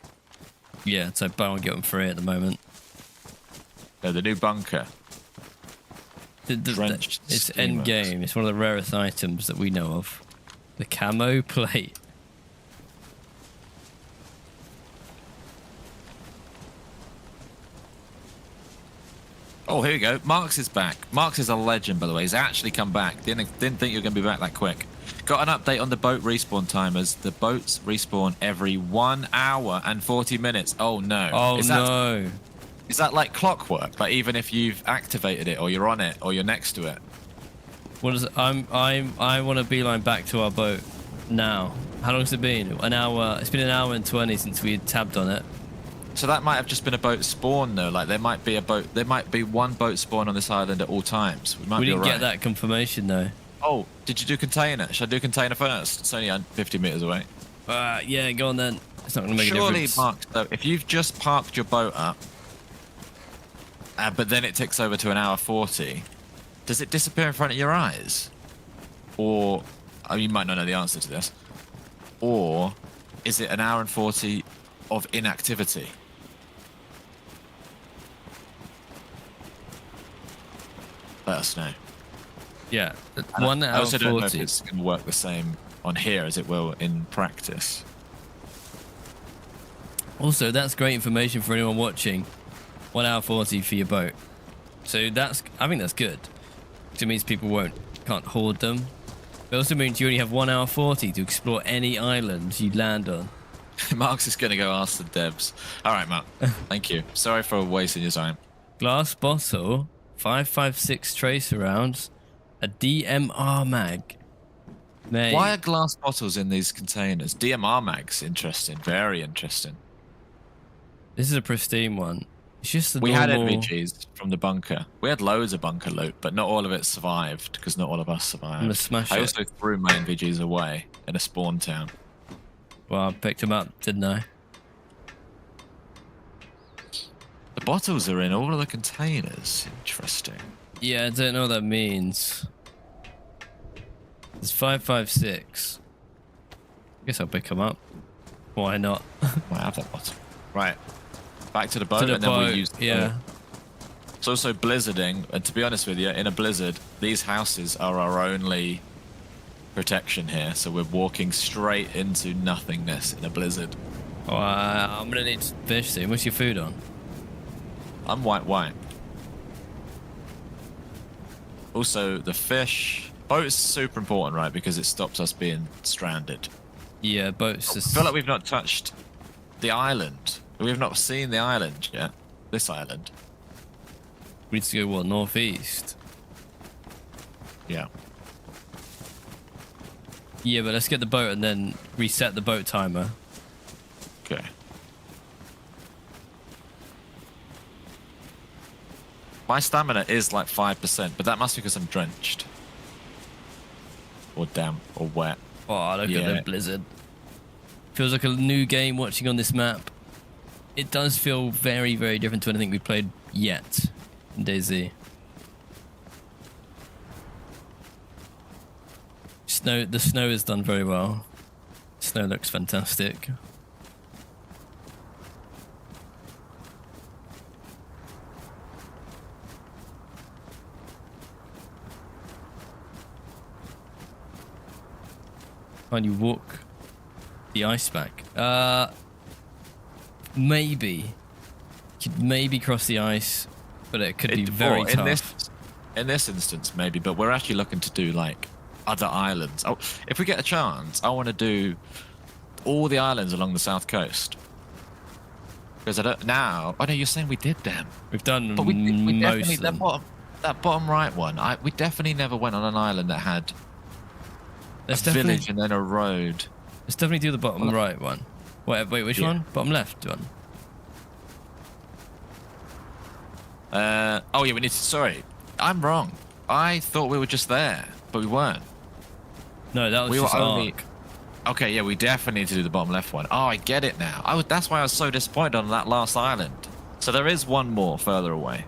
Yeah, so buy one get one free at the moment. No, the new bunker. Drenched It's steamers. end game. It's one of the rarest items that we know of. The camo plate. Oh, here we go. Marks is back. Marks is a legend, by the way. He's actually come back. Didn't think you were going to be back that quick. Got an update on the boat respawn timers. The boats respawn every 1 hour and 40 minutes. Oh, no. Oh, no. Is that like clockwork? Like even if you've activated it or you're on it or you're next to it? What is it? I want to beeline back to our boat now. How long has it been? An hour. It's been an hour and 20 since we tabbed on it. So that might have just been a boat spawn, though. Like there might be one boat spawn on this island at all times. We didn't get that confirmation though. Oh, did you do container? Should I do container first? It's only 50 meters away. Yeah, go on then. It's not going to make a Surely, difference. Mark, though, if you've just parked your boat up, but then it ticks over to an hour 40, does it disappear in front of your eyes? Or, you might not know the answer to this. Or, is it an hour and 40 of inactivity? Let us know. Yeah, And 1 I hour also don't know if 40. it's going to work the same on here as it will in practice. Also, that's great information for anyone watching. 1 hour 40 for your boat. So I think that's good. It means people can't hoard them. It also means you only have 1 hour 40 to explore any island you land on. Mark's is going to go ask the devs. All right, Mark. Thank you. Sorry for wasting your time. Glass bottle, 5.56 tracer rounds, a DMR mag. Mate, Why are glass bottles in these containers? DMR mags, interesting. Very interesting. this is a pristine one. It's just the We had normal... NVGs from the bunker. We had loads of bunker loot, but not all of it survived because not all of us survived. I'm gonna smash I it. also threw my NVGs away in a spawn town. Well, I picked them up, didn't I? The bottles are in all of the containers. Interesting. Yeah, I don't know what that means. It's 5.56. I guess I'll pick them up. Why not? Might have that bottle. Right. Back to the boat, To the and then boat, we'll use the yeah. boat. It's also blizzarding, and to be honest with you, in a blizzard, these houses are our only protection here, so we're walking straight into nothingness in a blizzard. Oh, I'm gonna need some fish soon. What's your food on? I'm white. Also, the fish... Boat's super important, right? Because it stops us being stranded. Yeah, boats. I Just... feel like we've not touched the island. We've not seen the island yet. This island. We need to go, what, northeast? Yeah. Yeah, but let's get the boat and then reset the boat timer. Okay. My stamina is like 5%, but that must be because I'm drenched. Or damp, or wet. Oh, look Yeah. at the blizzard. Feels like a new game watching on this map. It does feel very, very different to anything we've played yet in DayZ. The snow is done very well. Snow looks fantastic. Can't you walk the ice back? Maybe. You could maybe cross the ice, but it could be very tough. In this instance, maybe, but we're actually looking to do like other islands. Oh, if we get a chance, I want to do all the islands along the south coast. Because I don't now. Oh no, you're saying we did them. We've done but we most of them. That bottom right one. We definitely never went on an island that had a village and then a road. Let's definitely do the bottom right one. Wait, which one? Bottom left one. Oh yeah, we need to. Sorry, I'm wrong. I thought we were just there, but we weren't. No, that was just Ark. Okay, yeah, we definitely need to do the bottom left one. Oh, I get it now. That's why I was so disappointed on that last island. So there is one more further away.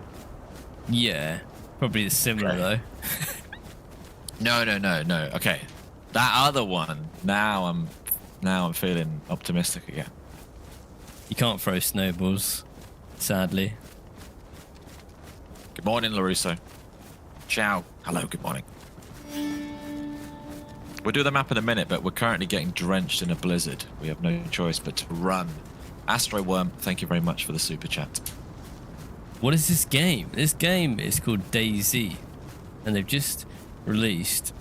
Yeah, probably similar though. No. Okay, that other one. Now I'm feeling optimistic again. You can't throw snowballs, sadly. Good morning, LaRusso. Ciao. Hello, good morning. We'll do the map in a minute, but we're currently getting drenched in a blizzard. We have no choice but to run. Astro Worm, thank you very much for the super chat. What is this game? This game is called DayZ, and they've just released,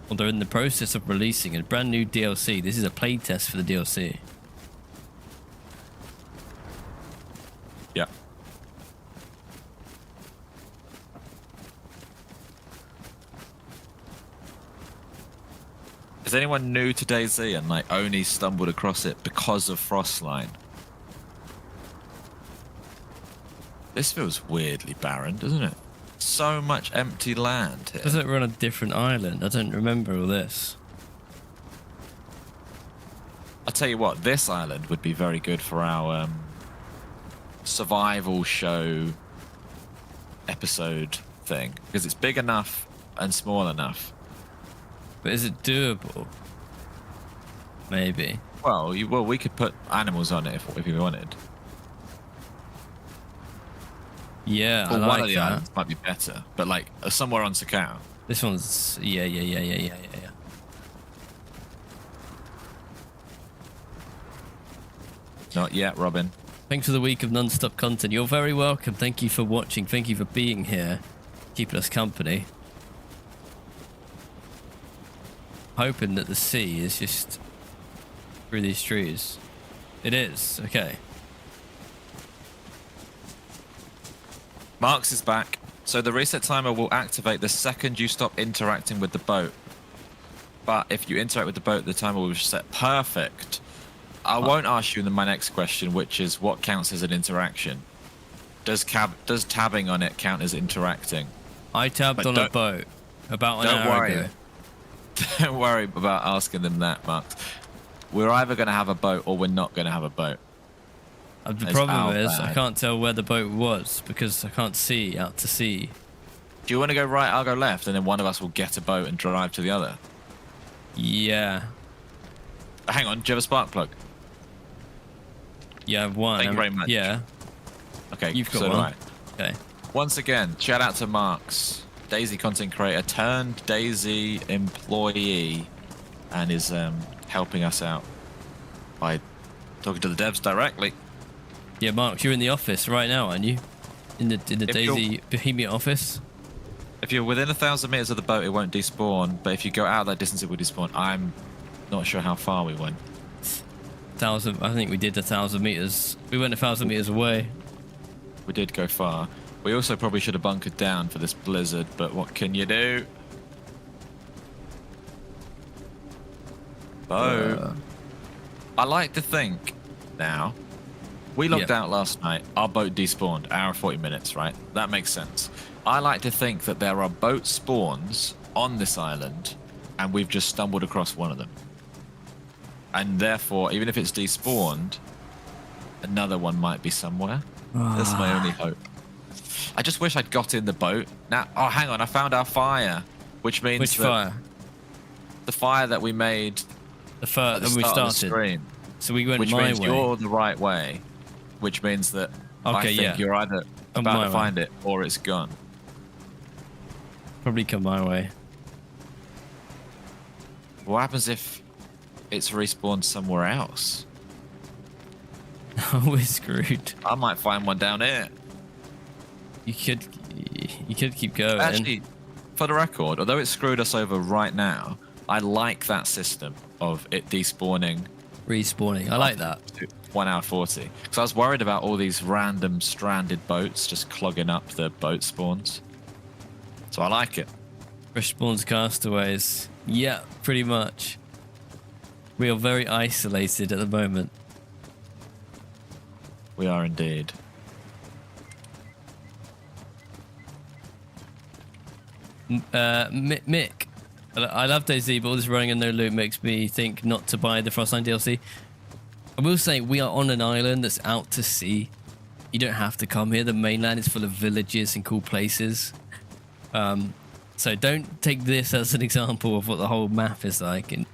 or they're in the process of releasing a brand new DLC. This is a playtest for the DLC. Yeah. Is anyone new to DayZ and like only stumbled across it because of Frostline? This feels weirdly barren, doesn't it? So much empty land here. Doesn't it run a different island? I don't remember all this. I'll tell you what, this island would be very good for our survival show episode thing, because it's big enough and small enough. But is it doable? Maybe. Well, we could put animals on it if you wanted. Yeah, I or like one of the that. islands might be better, but like somewhere on Sakhal. This one's yeah. Not yet, Robin. Thanks for the week of non-stop content. You're very welcome. Thank you for watching. Thank you for being here, keeping us company. Hoping that the sea is just through these trees. It is. Okay. Marks is back. So the reset timer will activate the second you stop interacting with the boat. But if you interact with the boat, the timer will set perfect. I won't ask you my next question, which is what counts as an interaction? Does tabbing on it count as interacting? I tabbed on a boat about an hour ago. Don't worry about asking them that, Marks. We're either going to have a boat or we're not going to have a boat. The problem is I can't tell where the boat was because I can't see out to sea. Do you want to go right? I'll go left, and then one of us will get a boat and drive to the other. Yeah. Hang on, do you have a spark plug? Yeah, I have one. Thank you very much. Yeah. Okay, you've got so one. Okay. Once again, shout out to Marks, DayZ content creator turned DayZ employee, and is helping us out by talking to the devs directly. Yeah, Mark, you're in the office right now, aren't you? In the DayZ Bohemia office? If you're within 1,000 meters of the boat, it won't despawn, but if you go out that distance, it will despawn. I'm not sure how far we went. 1,000, I think we did 1,000 meters. We went 1,000 meters away. We did go far. We also probably should have bunkered down for this blizzard, but what can you do? Boat. I like to think now. We logged out last night. Our boat despawned. Hour and 40 minutes, right? That makes sense. I like to think that there are boat spawns on this island, and we've just stumbled across one of them. And therefore, even if it's despawned, another one might be somewhere. That's my only hope. I just wish I'd got in the boat. Now, oh, hang on. I found our fire, which means Which fire? The fire that we made. The fire that we started. So we went which my means way. You're the right way, which means that I think you're either about to find it or it's gone. Probably come my way. What happens if it's respawned somewhere else? Oh, we're screwed. I might find one down here. You could keep going. Actually, for the record, although it screwed us over right now, I like that system of it despawning. Respawning. I like that. 1 hour 40. Because I was worried about all these random stranded boats just clogging up the boat spawns. So I like it. Fresh spawns castaways. Yeah, pretty much. We are very isolated at the moment. We are indeed. Mick, I love DayZ, but all this running and no loot makes me think not to buy the Frostline DLC. I will say we are on an island that's out to sea. You don't have to come here. The mainland is full of villages and cool places. So don't take this as an example of what the whole map is like. And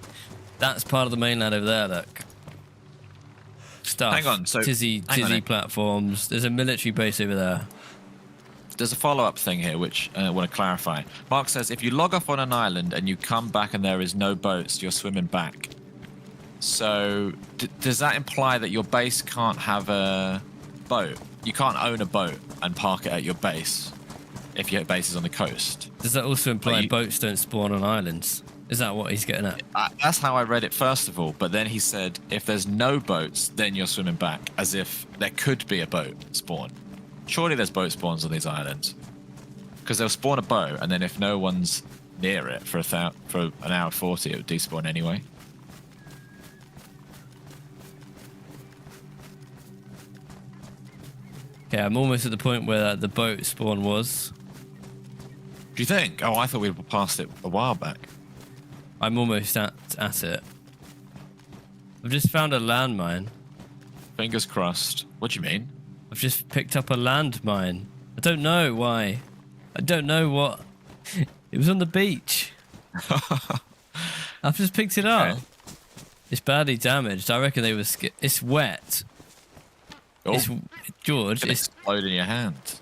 that's part of the mainland over there, look. Stuff. Hang on, so Tizzy platforms. There's a military base over there. There's a follow-up thing here, which I want to clarify. Mark says, if you log off on an island and you come back and there is no boats, you're swimming back. So does that imply that your base can't have a boat? You can't own a boat and park it at your base if your base is on the coast. Does that also imply boats don't spawn on islands? Is that what he's getting at? That's how I read it first of all, but then he said if there's no boats, then you're swimming back, as if there could be a boat spawn. Surely there's boat spawns on these islands, because they'll spawn a boat, and then if no one's near it for an hour 40, it would despawn anyway. Okay, I'm almost at the point where the boat spawn was. Do you think? Oh, I thought we were past it a while back. I'm almost at it. I've just found a landmine. Fingers crossed. What do you mean? I've just picked up a landmine. I don't know why. I don't know what. It was on the beach. I've just picked it up. Okay. It's badly damaged. I reckon they were. It's wet. Oh, It's George. it's explode in your hand.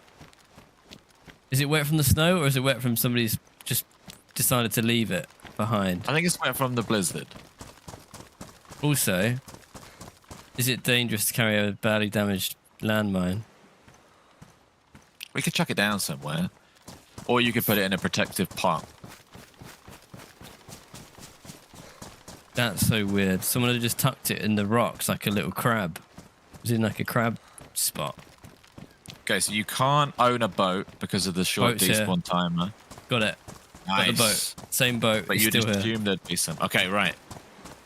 Is it wet from the snow, or is it wet from somebody's just decided to leave it behind? I think it's went from the blizzard. Also, is it dangerous to carry a badly damaged landmine? We could chuck it down somewhere, or you could put it in a protective pot. That's so weird. Someone had just tucked it in the rocks like a little crab. It was in like a crab spot. Okay, so you can't own a boat because of the short Boat's here. despawn timer. Got it. Nice. Got the boat. Same boat. But it's you still just here. assumed there'd be some. Okay, right.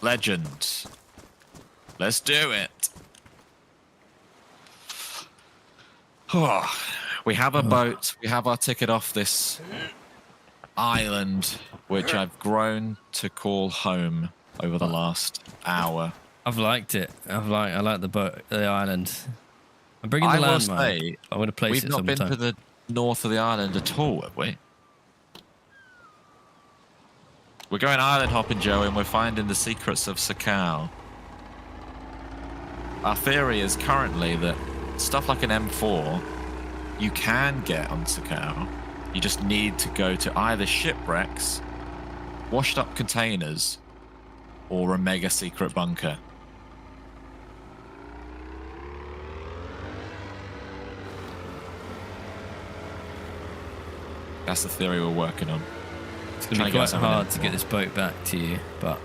Legend. Let's do it. We have a boat. We have our ticket off this island, which I've grown to call home over the last hour. I've liked it. I like the boat, the island. I'm bringing the I will landmine. say, I want to place we've it not sometime. been to the north of the island at all, have we? We're going island hopping, Joey, and we're finding the secrets of Sakhal. Our theory is currently that stuff like an M4 you can get on Sakhal. You just need to go to either shipwrecks, washed up containers, or a mega secret bunker. That's the theory we're working on. It's going to be quite hard to get this boat back to you, but...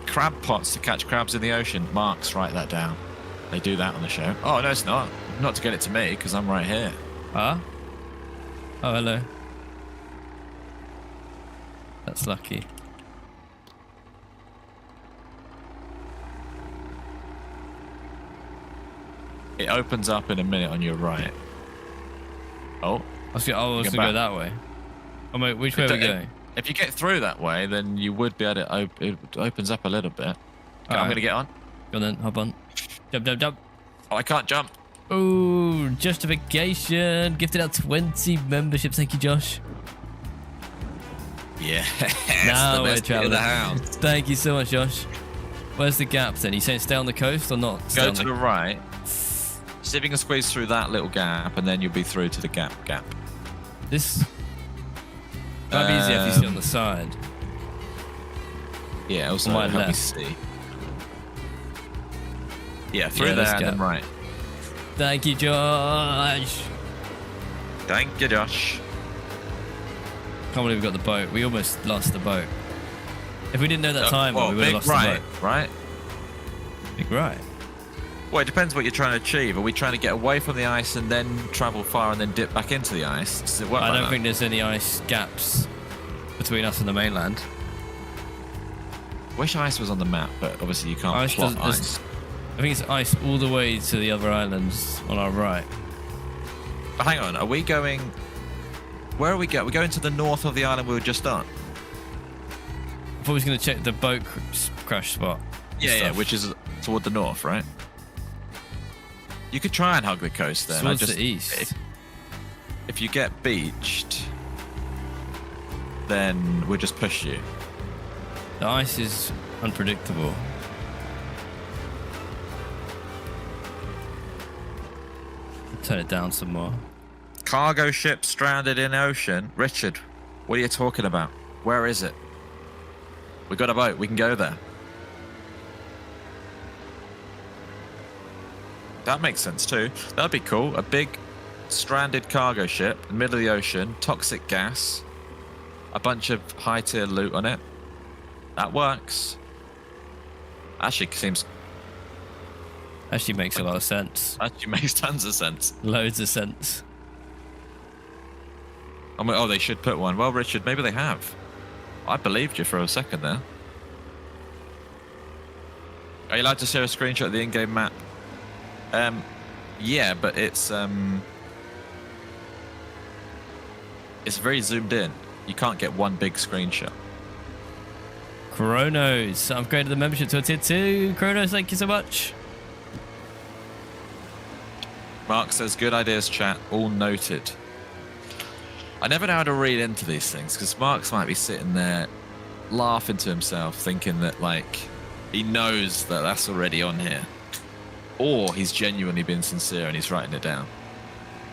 Crab pots to catch crabs in the ocean. Marks, write that down. They do that on the show. Oh, no, it's not. Not to get it to me, because I'm right here. Huh? Oh, hello. That's lucky. It opens up in a minute on your right. Oh. I was going to go that way. Oh, mate, which way are we going? If you get through that way, then you would be able to... It opens up a little bit. Okay, I'm going to get on. Go on then, hop on. Jump, jump, jump. Oh, I can't jump. Ooh, justification. Gifted out 20 memberships. Thank you, Josh. Yeah. Now we're the traveling. house. Thank you so much, Josh. Where's the gap then? You saying stay on the coast or not? Go to the right. See if you can squeeze through that little gap, and then you'll be through to the gap. This might be easier if you sit on the side. Yeah, also my help me left. see. Yeah, through Yeah, there let's and go. then right. Thank you, Josh. Thank you, Josh. Can't believe we got the boat. We almost lost the boat. If we didn't know that time, well, we would have big lost right, the boat. right? Big right. Well, it depends what you're trying to achieve. Are we trying to get away from the ice and then travel far and then dip back into the ice? Does it work I like don't that? think there's any ice gaps between us and the mainland. Wish ice was on the map, but obviously you can't Ice plot doesn't- ice. I think it's ice all the way to the other islands on our right. But hang on, are we going... Where are we going? We're going to the north of the island we were just on. I thought we was going to check the boat crash spot. Yeah, stuff. which is toward the north, right? You could try and hug the coast then. Towards the east. If you get beached, then we'll just push you. The ice is unpredictable. Turn it down some more. Cargo ship stranded in ocean. Richard, what are you talking about? Where is it? We got a boat. We can go there. That makes sense too. That'd be cool. A big stranded cargo ship in the middle of the ocean, toxic gas, a bunch of high tier loot on it. That works. Actually seems... Actually makes a lot of sense. Actually makes tons of sense. Loads of sense. I'm like, oh, they should put one. Well, Richard, maybe they have. I believed you for a second there. Are you allowed to share a screenshot of the in-game map? Yeah, but it's very zoomed in. You can't get one big screenshot. Chronos upgraded the membership to a tier 2. Chronos, thank you so much. Mark says, good ideas, chat. All noted. I never know how to read into these things because Marks might be sitting there laughing to himself thinking that, like, he knows that that's already on here. Or he's genuinely been sincere and he's writing it down.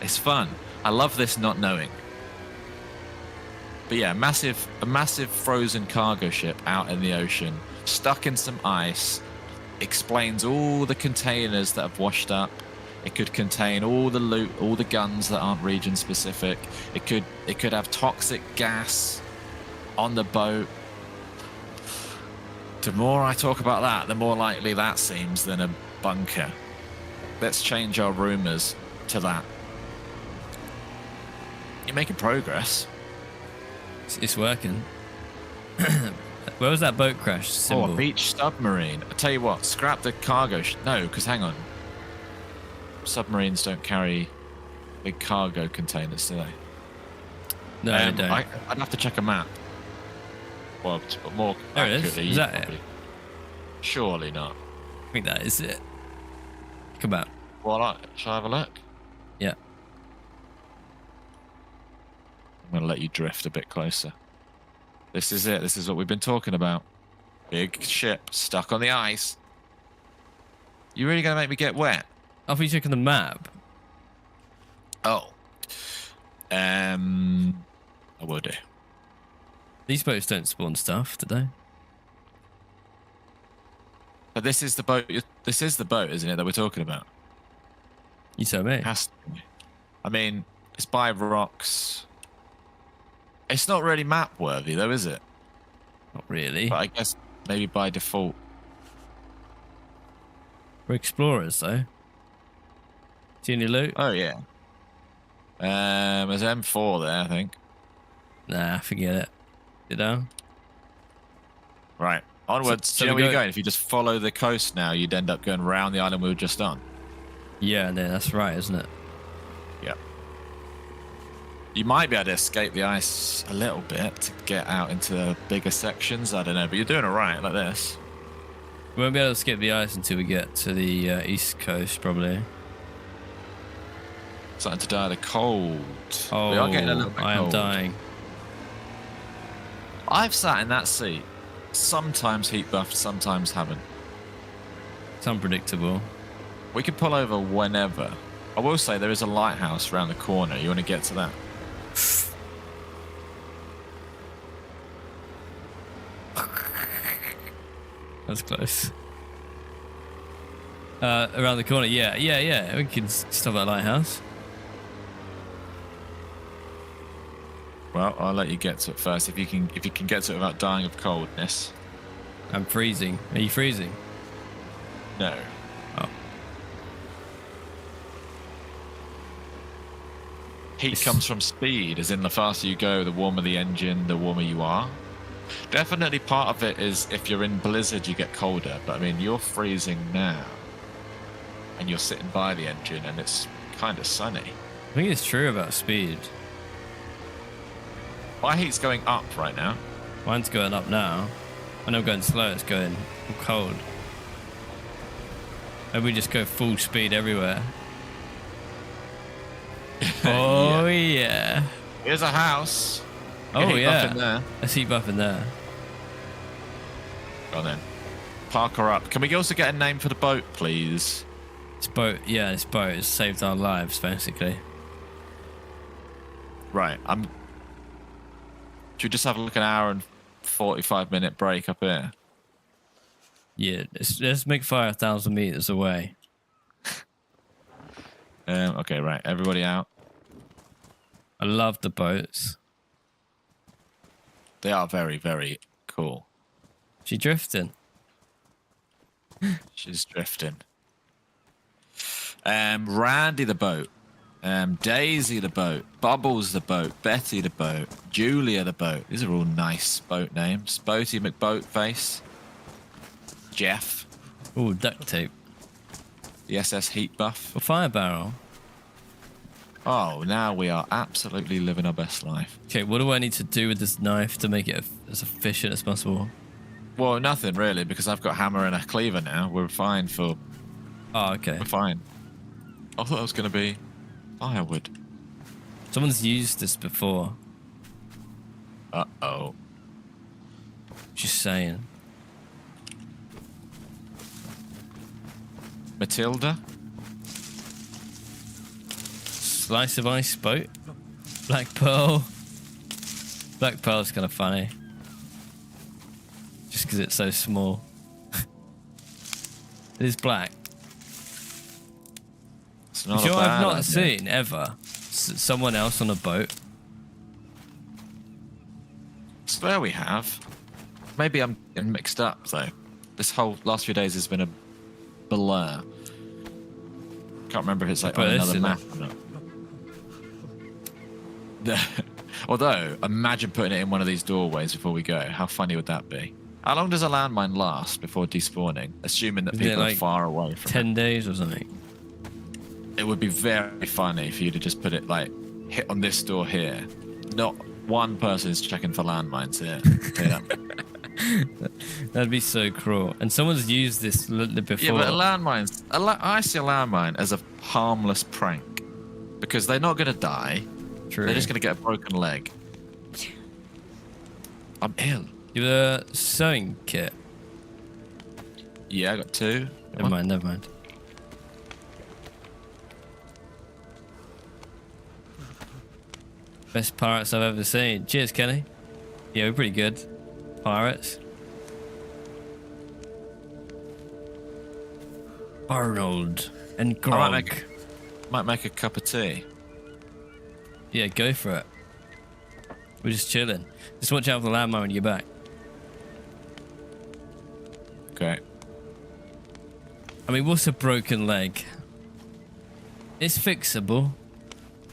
It's fun. I love this not knowing. But yeah, a massive frozen cargo ship out in the ocean, stuck in some ice, explains all the containers that have washed up. It could contain all the loot, all the guns that aren't region specific. It could have toxic gas on the boat. The more I talk about that, the more likely that seems than a bunker. Let's change our rumors to that. You're making progress. It's working. Where was that boat crash symbol? Oh, a beach submarine. I tell you what, scrap the cargo. No, because hang on. Submarines don't carry big cargo containers, do they? No, they don't. I'd have to check a map. Well, more There it is. accurately, Is that probably. it? Surely not. I think that is it. Come out. Well, shall I have a look? Yeah. I'm going to let you drift a bit closer. This is it. This is what we've been talking about. Big ship stuck on the ice. You really going to make me get wet? I'll be checking the map. Oh. I will do. These boats don't spawn stuff, do they? But this is the boat. This is the boat, isn't it, that we're talking about? You tell me. It has to be. I mean, it's by rocks. It's not really map worthy, though, is it? Not really. But I guess maybe by default. We're explorers, though. See any loot? Oh yeah. There's M4 there, I think. Nah, forget it. You know? Right. Onwards. So Do you know we where you're go- going? If you just follow the coast now, you'd end up going round the island we were just on. Yeah, no, that's right, isn't it? Yep. You might be able to escape the ice a little bit to get out into bigger sections. I don't know, but you're doing all right like this. We won't be able to skip the ice until we get to the east coast, probably. Starting to die of the cold. Oh, We are getting a little bit I am cold. dying. I've sat in that seat. Sometimes heat buffed, sometimes haven't. It's unpredictable. We can pull over whenever. I will say there is a lighthouse around the corner. You want to get to that? That's close. Around the corner. Yeah. We can stop at lighthouse. Well, I'll let you get to it first. If you can get to it without dying of coldness. I'm freezing. Are you freezing? No. Oh. Heat comes from speed, as in the faster you go, the warmer the engine, the warmer you are. Definitely part of it is if you're in blizzard, you get colder. But I mean, you're freezing now. And you're sitting by the engine and it's kind of sunny. I think it's true about speed. My heat's going up right now. Mine's going up now. When I'm going slow, it's going cold. And we just go full speed everywhere. Oh, yeah. Here's a house. Oh, heat yeah. buff in there. Let's heat buff in there. Go on then. Park her up. Can we also get a name for the boat, please? This boat, yeah, this boat has saved our lives, basically. Right. Should we just have a look an hour and 45-minute break up here? Yeah, let's make 5,000 meters away. Okay, right. Everybody out. I love the boats. They are very, very cool. She drifting. She's drifting. Randy the boat. Daisy the boat. Bubbles the boat. Betty the boat. Julia the boat. These are all nice boat names. Boaty McBoatface. Jeff. Oh, duct tape. The SS Heat Buff. A fire barrel. Oh, now we are absolutely living our best life. Okay, what do I need to do with this knife to make it as efficient as possible? Well, nothing really, because I've got hammer and a cleaver now. We're fine for... Oh, okay. We're fine. I thought it was going to be firewood. Someone's used this before. Uh-oh. Just saying. Matilda? Slice of ice boat. Black pearl. Black pearl's kind of funny. Just because it's so small. It is black. It's not You know what I've not idea. seen ever? Someone else on a boat. So there we have. Maybe I'm getting mixed up though. This whole last few days has been a blur. Can't remember if it's like on another map or not. Although, imagine putting it in one of these doorways before we go. How funny would that be? How long does a landmine last before despawning? Assuming that people are far away from 10 days or something. It would be very funny for you to just put it like hit on this door here. Not one person is checking for landmines here. That'd be so cruel. And someone's used this before. Yeah, but landmines. I see a landmine as a harmless prank because they're not going to die. True. They're just going to get a broken leg. I'm ill. You have a sewing kit. Yeah, I got two. Never mind. Best pirates I've ever seen. Cheers, Kenny. Yeah, we're pretty good. Pirates. Arnold and Grog. Might make a cup of tea. Yeah, go for it. We're just chilling. Just watch out for the landmine when you get back. Okay. I mean, what's a broken leg? It's fixable.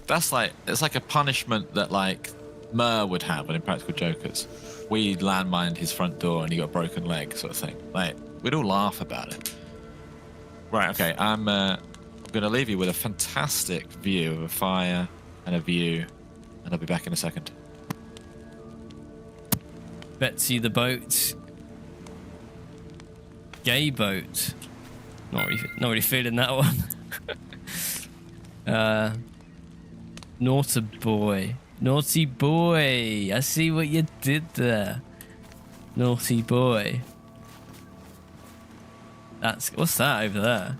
That's like, it's like a punishment that like Murr would have in Impractical Jokers. We landmined his front door and he got a broken leg sort of thing. Like, we'd all laugh about it. Right, okay, I'm going to leave you with a fantastic view of a fire and a view, and I'll be back in a second. Betsy the boat. Gay boat. Not really feeling that one. Naughty boy. Naughty boy. I see what you did there. Naughty boy. What's that over there?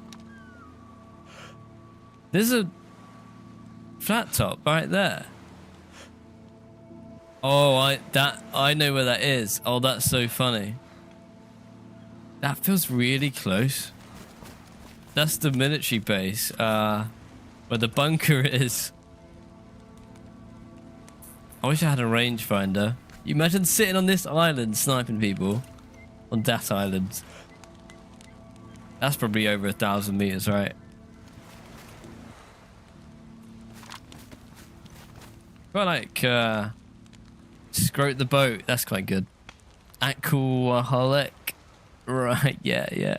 There's a flat top right there. Oh, I know where that is. Oh, that's so funny. That feels really close. That's the military base, where the bunker is. I wish I had a rangefinder. You imagine sitting on this island sniping people on that island. That's probably over 1,000 meters, right? Quite like scrote the boat. That's quite good. Alcoholic. Right, yeah.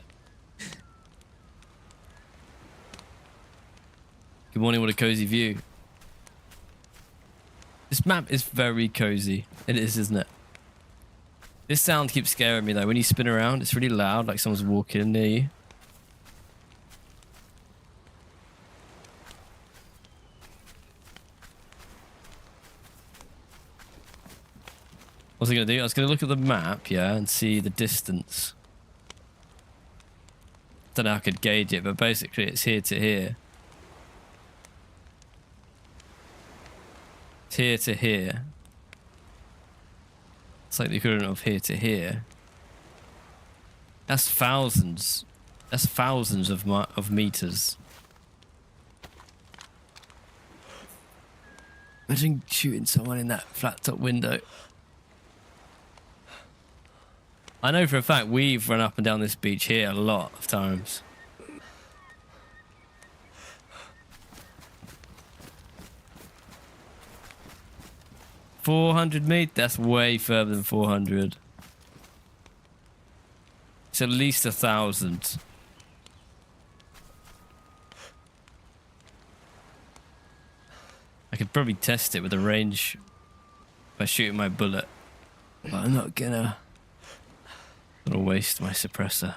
Good morning, what a cozy view. This map is very cozy. It is, isn't it? This sound keeps scaring me though. When you spin around, it's really loud, like someone's walking near you. What's I going to do? I was going to look at the map, yeah, and see the distance. Don't know how I could gauge it, but basically it's here to here. It's here to here. It's like the equivalent of here to here. That's thousands. That's thousands of meters. Imagine shooting someone in that flat top window. I know for a fact we've run up and down this beach here a lot of times. $400 that's way further than 400. It's at least 1,000. I could probably test it with a range by shooting my bullet, but I'm not gonna waste my suppressor.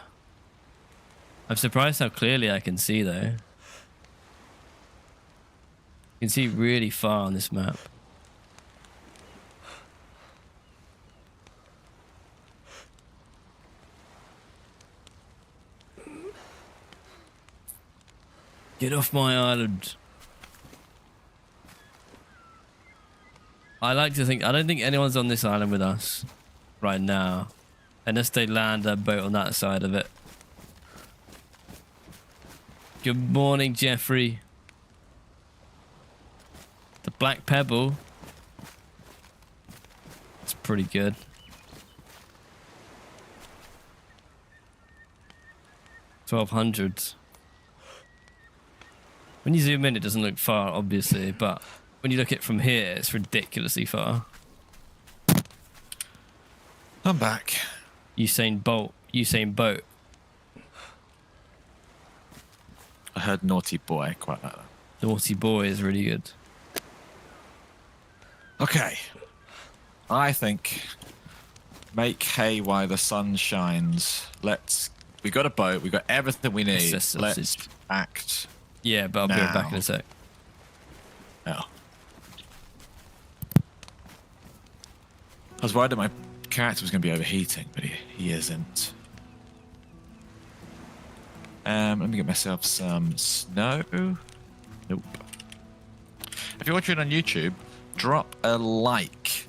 I'm surprised how clearly I can see though. You can see really far on this map. Get off my island. I like to think, I don't think anyone's on this island with us right now. Unless they land a boat on that side of it. Good morning, Jeffrey. The Black Pebble. It's pretty good. $1,200. When you zoom in, it doesn't look far, obviously, but when you look at it from here, it's ridiculously far. I'm back. Usain Bolt. I heard Naughty Boy, quite like that. Naughty Boy is really good. Okay. I think make hay while the sun shines. We got a boat, we got everything we need. Let's act. Yeah, but I'll be right back in a sec. Oh. I was worried that my character was going to be overheating, but he isn't. Let me get myself some snow. Nope. If you're watching on YouTube, drop a like.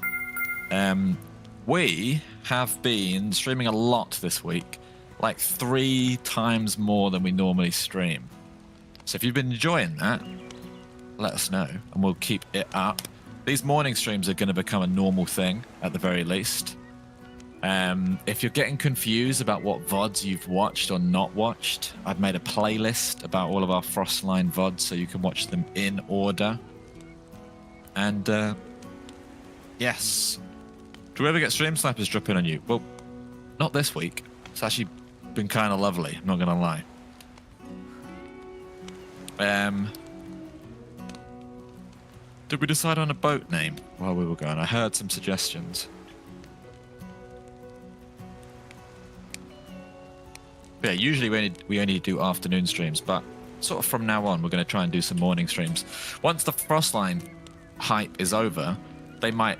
We have been streaming a lot this week, like 3 times more than we normally stream. So if you've been enjoying that, let us know and we'll keep it up. These morning streams are going to become a normal thing at the very least. If you're getting confused about what VODs you've watched or not watched, I've made a playlist about all of our Frostline VODs so you can watch them in order. And yes. Do we ever get stream snipers drop in on you? Well, not this week. It's actually been kind of lovely, I'm not going to lie. Did we decide on a boat name while we were going? I heard some suggestions. Yeah, usually we only do afternoon streams, but sort of from now on, we're going to try and do some morning streams. Once the Frostline hype is over, they might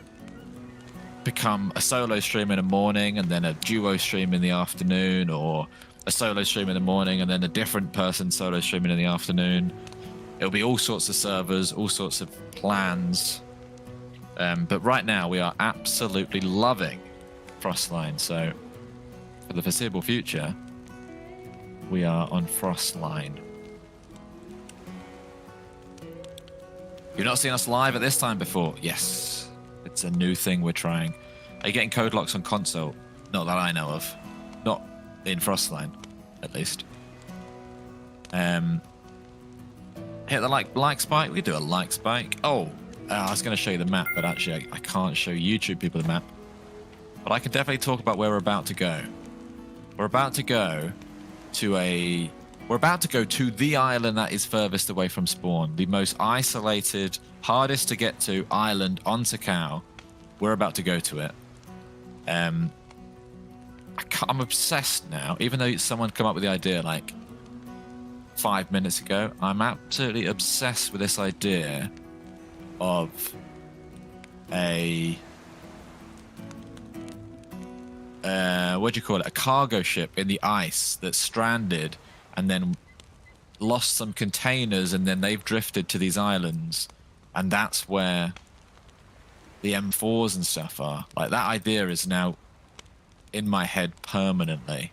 become a solo stream in the morning and then a duo stream in the afternoon, or a solo stream in the morning and then a different person solo streaming in the afternoon. It'll be all sorts of servers, all sorts of plans. But right now, we are absolutely loving Frostline. So for the foreseeable future, we are on Frostline. You've not seen us live at this time before? Yes. It's a new thing we're trying. Are you getting code locks on console? Not that I know of. Not in Frostline, at least. Hit the like spike. We could do a like spike. Oh, I was going to show you the map, but actually I can't show YouTube people the map. But I can definitely talk about where we're about to go. We're about to go to the island that is furthest away from spawn. The most isolated, hardest to get to island on Sakhal. We're about to go to it. I'm obsessed now, even though someone come up with the idea like 5 minutes ago. I'm absolutely obsessed with this idea of a what do you call it? A cargo ship in the ice that's stranded and then lost some containers, and then they've drifted to these islands, and that's where the M4s and stuff are. Like, that idea is now in my head permanently.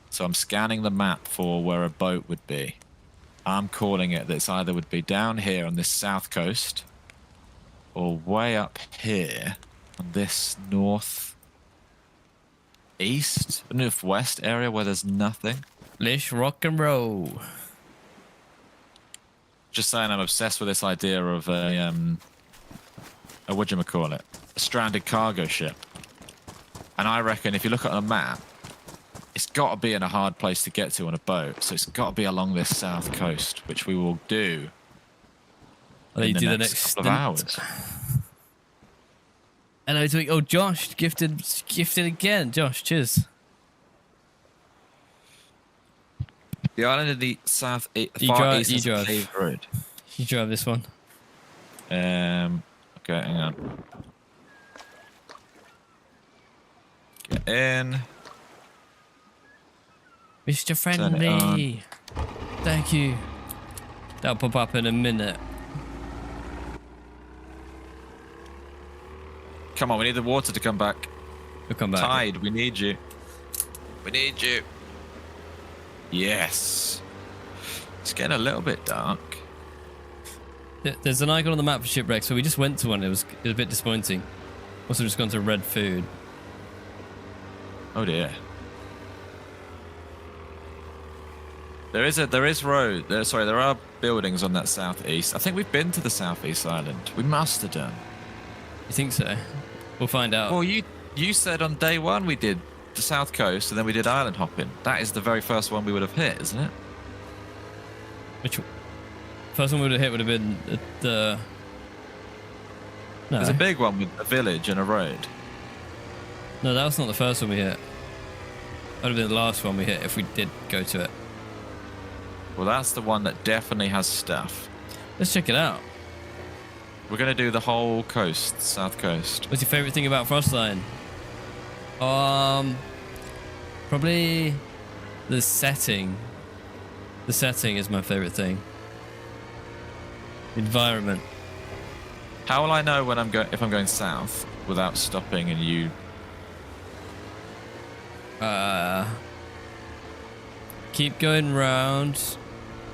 So I'm scanning the map for where a boat would be. I'm calling it that it's either would be down here on this south coast or way up here on this northwest area where there's nothing. Let's rock and roll. Just saying, I'm obsessed with this idea of a whatchamacallit, a stranded cargo ship. And I reckon if you look at a map, it's got to be in a hard place to get to on a boat. So it's got to be along this south coast, which we will do in the next couple of hours. Hello to oh Josh, gifted again. Josh, cheers. The island in the south, You far east drive. is paved road. You drive this one. Okay, hang on. Get in. Mr. Friendly. Thank you. That'll pop up in a minute. Come on, we need the water to come back. We'll come back. Tide, we need you. We need you. Yes. It's getting a little bit dark. There's an icon on the map for shipwreck, so we just went to one. It was a bit disappointing. Also just gone to red food. Oh dear. There are buildings on that southeast. I think we've been to the southeast island. We must have done. You think so? We'll find out. Well, you said on day one we did the south coast and then we did island hopping. That is the very first one we would have hit, isn't it? Which first one we would have hit would have been the... No. There's a big one with a village and a road. No, that was not the first one we hit. That would have been the last one we hit if we did go to it. Well, that's the one that definitely has stuff. Let's check it out. We're going to do the whole coast, south coast. What's your favourite thing about Frostline? Probably the setting. The setting is my favourite thing. Environment. How will I know when if I'm going south without stopping and you? Keep going round.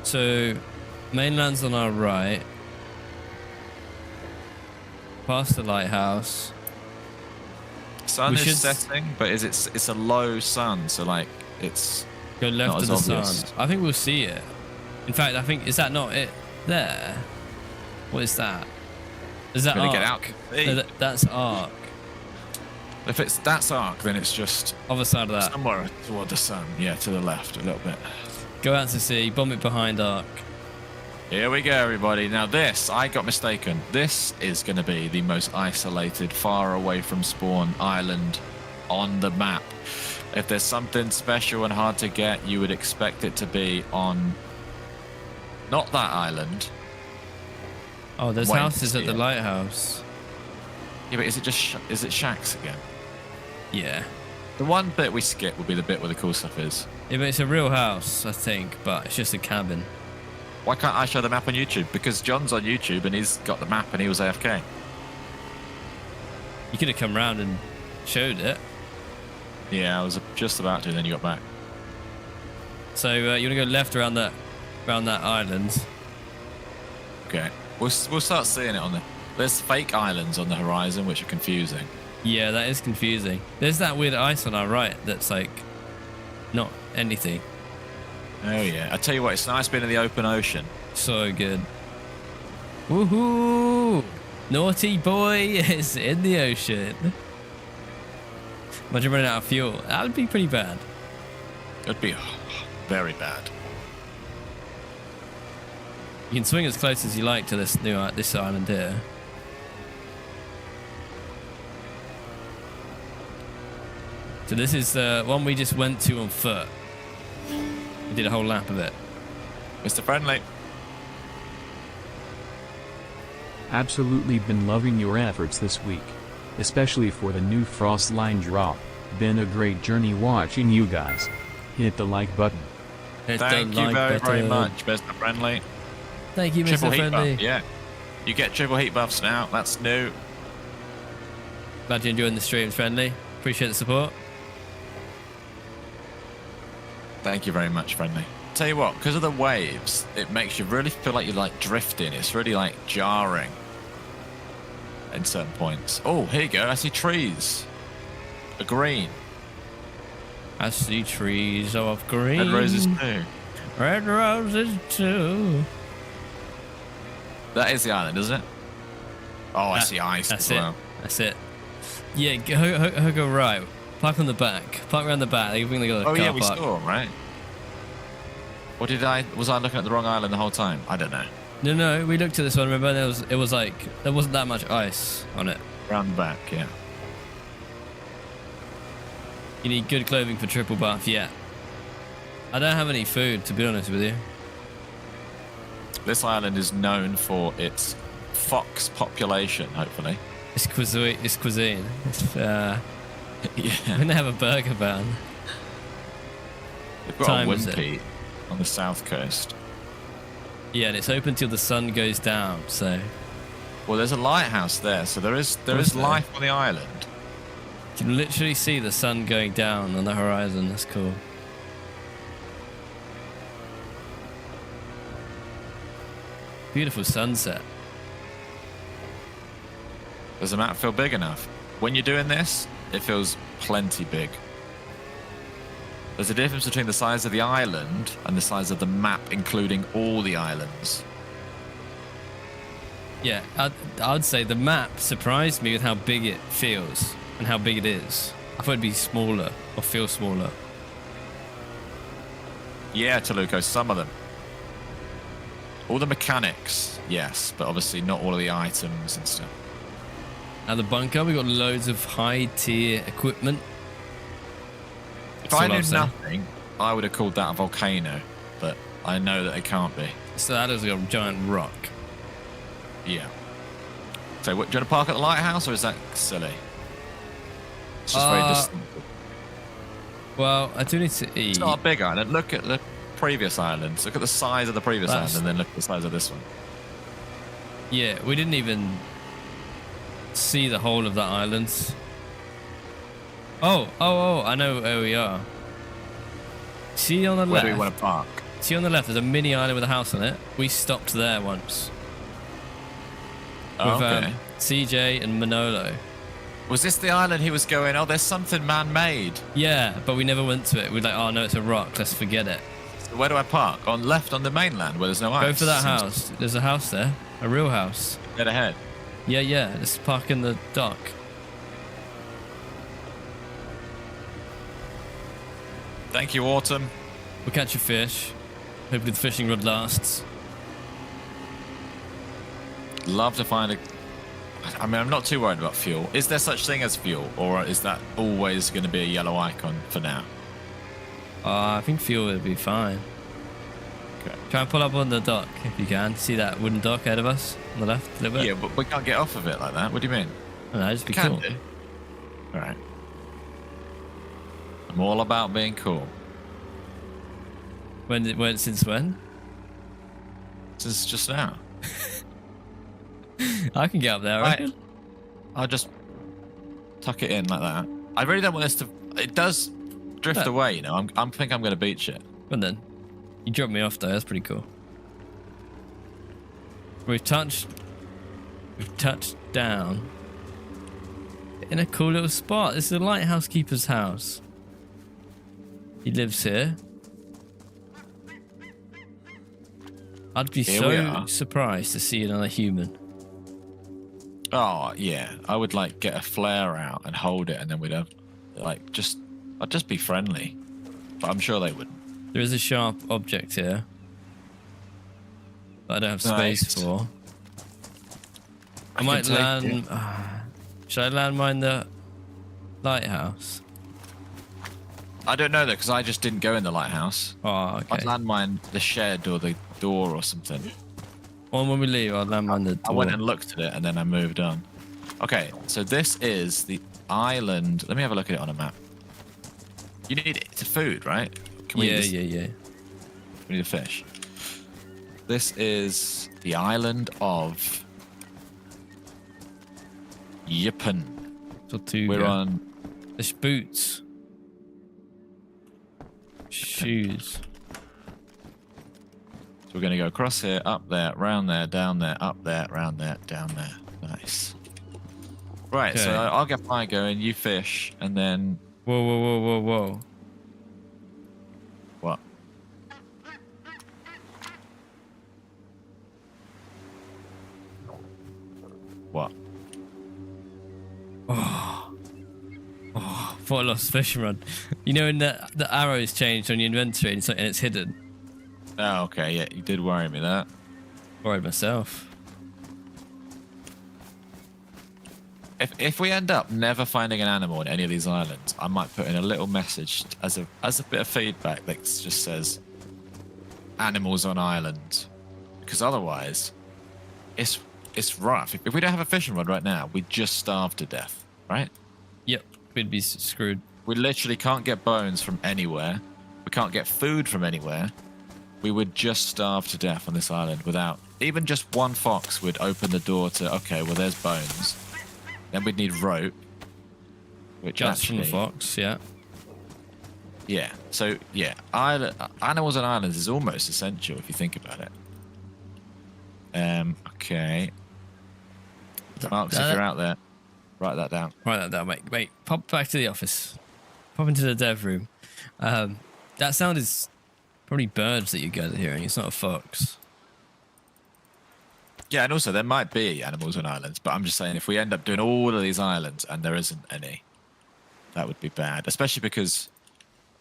So, mainland's on our right. Past the lighthouse. Sun is setting, but it's a low sun, so like it's go left not of the as obvious. sun. I think we'll see it. In fact, I think is that not it there? What is that? Is that Gonna arc? get out. No, that's arc. If that's arc, then it's just Other side of that. somewhere toward the sun. Yeah, to the left a little bit. Go out to sea. Bomb it behind arc. Here we go, everybody. Now this, I got mistaken. This is going to be the most isolated, far away from spawn island on the map. If there's something special and hard to get, you would expect it to be on not that island. Oh, there's Wait houses to at see the it. lighthouse. Yeah, but is it shacks again? Yeah. The one bit we skip will be the bit where the cool stuff is. Yeah, but it's a real house, I think, but it's just a cabin. Why can't I show the map on YouTube? Because John's on YouTube and he's got the map and he was AFK. You could have come round and showed it. Yeah, I was just about to, and then you got back. So you want to go left around that island. Okay. We'll start seeing it on the... There's fake islands on the horizon, which are confusing. Yeah, that is confusing. There's that weird ice on our right that's like not anything. Oh yeah. I tell you what, it's nice being in the open ocean. So good. Woohoo! Naughty boy is in the ocean. Imagine running out of fuel. That would be pretty bad. It'd be very bad. You can swing as close as you like to this island here. So this is the one we just went to on foot. We did a whole lap of it. Mr. Friendly. Absolutely been loving your efforts this week. Especially for the new Frostline drop. Been a great journey watching you guys. Hit the like button. Thank you very much, Mr. Friendly. Thank you, Triple Mr. heat Friendly. buff, yeah. You get triple heat buffs now. That's new. Glad you're enjoying the streams, Friendly. Appreciate the support. Thank you very much, Friendly. Tell you what, because of the waves, it makes you really feel like you're like drifting. It's really like jarring in certain points. Oh, here you go. I see trees. A green. I see trees of green. Red roses too. Red roses too. That is the island, isn't it? Oh, I see ice as well. That's it. Yeah, go right. Park on the back. Park around the back. They got a car Yeah, we park. saw them, right? Or was I looking at the wrong island the whole time? I don't know. No, we looked at this one. Remember, it was like there wasn't that much ice on it. Around the back, yeah. You need good clothing for triple buff. Yeah. I don't have any food, to be honest with you. This island is known for its fox population, hopefully. It's cuisine. It's, Yeah. we're gonna have a burger van. They've got Time a is it? wimpy on the south coast. Yeah, and it's open till the sun goes down. So Well, there's a lighthouse there, so there is there? life on the island. you can literally see the sun going down on the horizon. That's cool. Beautiful sunset. Does the map feel big enough? When you're doing this, it feels plenty big. There's a difference between the size of the island and the size of the map, including all the islands. Yeah, I'd say the map surprised me with how big it feels and how big it is. I thought it'd be smaller or feel smaller. Yeah, Toluco, some of them. All the mechanics, yes, but obviously not all of the items and stuff. At the bunker, we got loads of high tier equipment. If I knew nothing, I would have called that a volcano, but I know that it can't be. So that is a giant rock. Yeah. So, do you want to park at the lighthouse, or is that silly? It's just very distant. Well, I do need to eat. It's not a big island. Look at the previous islands. Look at the size of the previous island, and then look at the size of this one. Yeah, we didn't even see the whole of that island. Oh, I know where we are. See on the left. Where do we want to park? See on the left, there's a mini island with a house on it. We stopped there once. Oh, With okay. CJ and Manolo. Was this the island he was going, oh, there's something man-made? Yeah, but we never went to it. We're like, oh no, it's a rock. Let's forget it. So where do I park? On left on the mainland where there's no ice? Go for that house. There's a house there. A real house. Dead ahead. Yeah. Let's park in the dock. Thank you, Autumn. We'll catch a fish. Hopefully the fishing rod lasts. Love to find a... I mean, I'm not too worried about fuel. Is there such thing as fuel, or is that always going to be a yellow icon for now? I think fuel will be fine. Okay. Try and pull up on the dock if you can. See that wooden dock ahead of us on the left a little bit? Yeah, but we can't get off of it like that. What do you mean? I don't know, just be Can cool. do. All right. I'm all about being cool. Since when? Since just now. I can get up there, I reckon. I'll just tuck it in like that. I really don't want this to... It does drift away, you know. I think I'm going to beach it. Well then, You dropped me off though. That's pretty cool. We've touched down in a cool little spot. This is the lighthouse keeper's house. He lives here. I'd be so surprised to see another human. Oh yeah, I would like get a flare out and hold it, and then we'd have like I'd just be friendly. But I'm sure they wouldn't. There is a sharp object here that I don't have space for. I might land. Should I land mine the lighthouse? I don't know though, because I just didn't go in the lighthouse. Oh, okay. I'd land mine the shed or the door or something. Well, when we leave, I'll land mine the door. I went and looked at it and then I moved on. Okay, so this is the island. Let me have a look at it on a map. You need it to food, right? Can we yeah. We need a fish. This is the island of Yippen. We're on. There's boots. Shoes. So we're going to go across here, up there, round there, down there, up there, round there, down there. Nice. Right, okay. So I'll get mine going, you fish, and then... Whoa. What? What? Oh, thought I lost fishing rod. You know, when the arrow's changed on your inventory and it's hidden. Oh, okay, yeah, you did worry me that. Worried myself. If we end up never finding an animal in any of these islands, I might put in a little message as a bit of feedback that just says animals on island, because otherwise it's rough. If we don't have a fishing rod right now, we just starve to death, right? Yep, we'd be screwed. We literally can't get bones from anywhere. We can't get food from anywhere. We would just starve to death on this island without even just one fox would open the door to, okay, well, there's bones. Then we'd need rope, which Guts from the actually, fox, yeah. Yeah. So yeah, animals on islands is almost essential if you think about it. Okay. Marks, if you're out there, write that down. Write that down, mate. Wait, pop back to the office. Pop into the dev room. That sound is probably birds that you guys are hearing. It's not a fox. Yeah, and also there might be animals on islands, but I'm just saying if we end up doing all of these islands and there isn't any, that would be bad. Especially because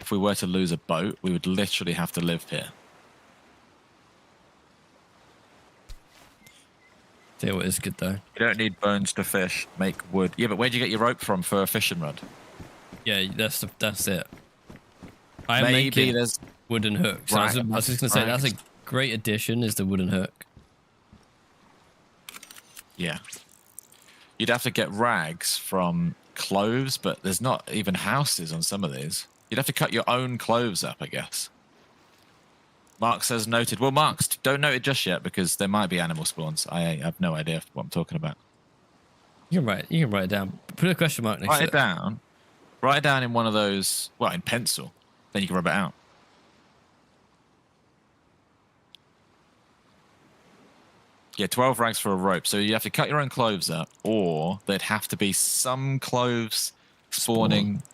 if we were to lose a boat, we would literally have to live here. Tell you what is good though. You don't need bones to fish. Make wood. Yeah, but where'd you get your rope from for a fishing rod? Yeah, that's it. I am Maybe making there's wooden hooks. Right, I was just gonna say that's a great addition. Is the wooden hook? Yeah. You'd have to get rags from cloves, but there's not even houses on some of these. You'd have to cut your own cloves up, I guess. Mark says noted. Well, Mark, don't note it just yet because there might be animal spawns. I have no idea what I'm talking about. You can write it down. Put a question mark next to it. Write it down. Write it down in one of those, well, in pencil. Then you can rub it out. Yeah, 12 rags for a rope. So you have to cut your own cloves up, or there'd have to be some cloves spawning.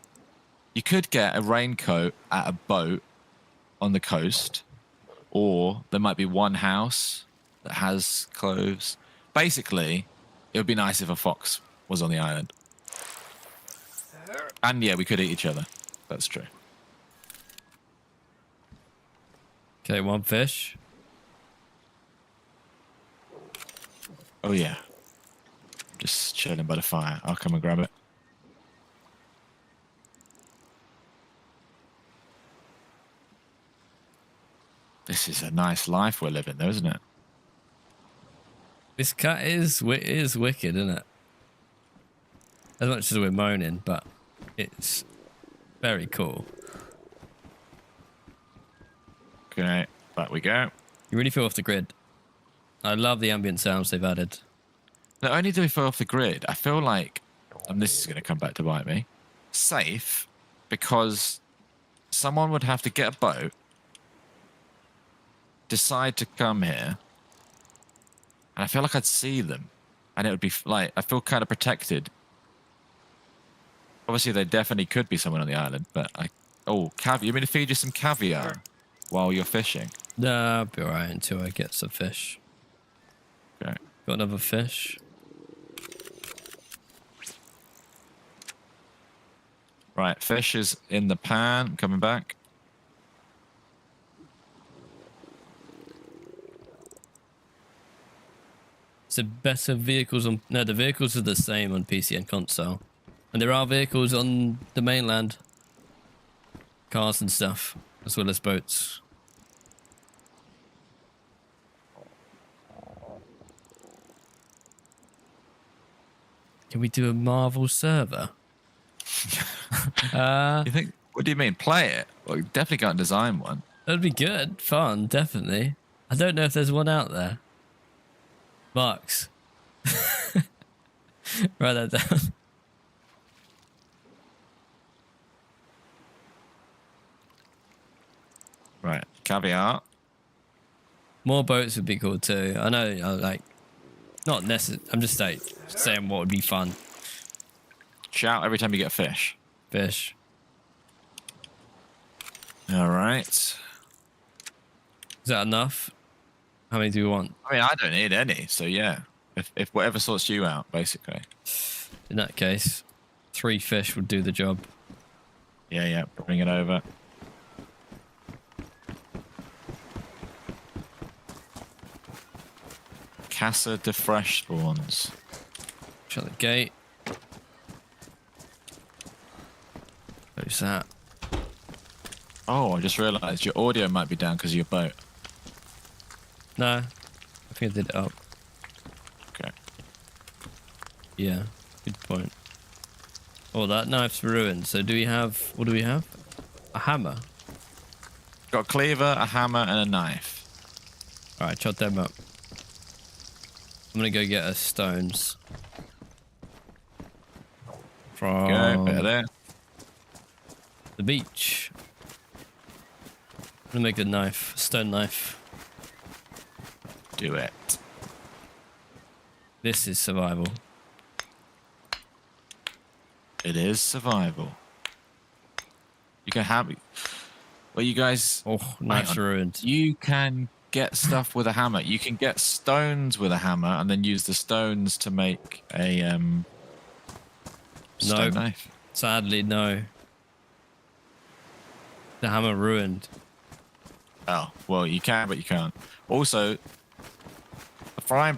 You could get a raincoat at a boat on the coast, or there might be one house that has cloves. Basically, it would be nice if a fox was on the island. And yeah, we could eat each other. That's true. Okay, one fish. Oh yeah. Just chilling by the fire. I'll come and grab it. This is a nice life we're living though, isn't it? This cat is wicked, isn't it? As much as we're moaning, but it's very cool. Okay, back we go. You really feel off the grid. I love the ambient sounds they've added. Not only do we feel off the grid, I feel like, and this is going to come back to bite me, safe, because someone would have to get a boat, decide to come here, and I feel like I'd see them, and it would be like I feel kind of protected. Obviously, there definitely could be someone on the island, but caviar. You mean to feed you some caviar while you're fishing? Nah, I'll be alright until I get some fish. Okay. Got another fish. Right, fish is in the pan. Coming back. So better vehicles on... No, the vehicles are the same on PC and console. And there are vehicles on the mainland. Cars and stuff, as well as boats. Can we do a Marvel server? You think? What do you mean? Play it? Well, you definitely can't design one. That'd be good. Fun, definitely. I don't know if there's one out there. Marks. Write that down. Right, caviar. More boats would be cool too. I know, like, not necessary. I'm just like saying what would be fun. Shout every time you get a fish. Fish. All right. Is that enough? How many do we want? I mean, I don't need any, so yeah. If whatever sorts you out, basically. In that case, 3 fish would do the job. Yeah, bring it over. Casa de fresh spawns. Shut the gate. Who's that? Oh, I just realised your audio might be down because of your boat. No, I think I did it up. Okay. Yeah, good point. Oh, that knife's ruined. So do we have... What do we have? A hammer. Got a cleaver, a hammer, and a knife. Alright, chop them up. I'm gonna go get us stones. From Go, bit of there. the beach. I'm gonna make a knife, a stone knife. Do it. This is survival. It is survival. You can have... Well, you guys... Oh, knife's ruined. You can get stuff with a hammer. You can get stones with a hammer and then use the stones to make a stone knife. Sadly, no. The hammer ruined. Oh, well, you can, but you can't. Also, the frying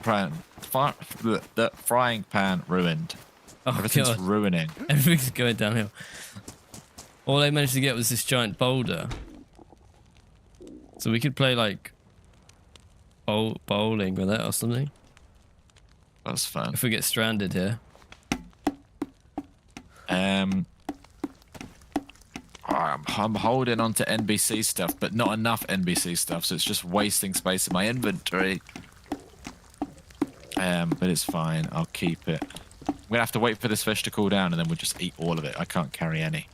pan ruined. Oh, Everything's God. ruining. Everything's going downhill. All I managed to get was this giant boulder. So we could play like bowling with it or something. That's fun. If we get stranded here. I'm holding on to NBC stuff, but not enough NBC stuff, so it's just wasting space in my inventory. But it's fine. I'll keep it. I'm gonna have to wait for this fish to cool down, and then we'll just eat all of it. I can't carry any.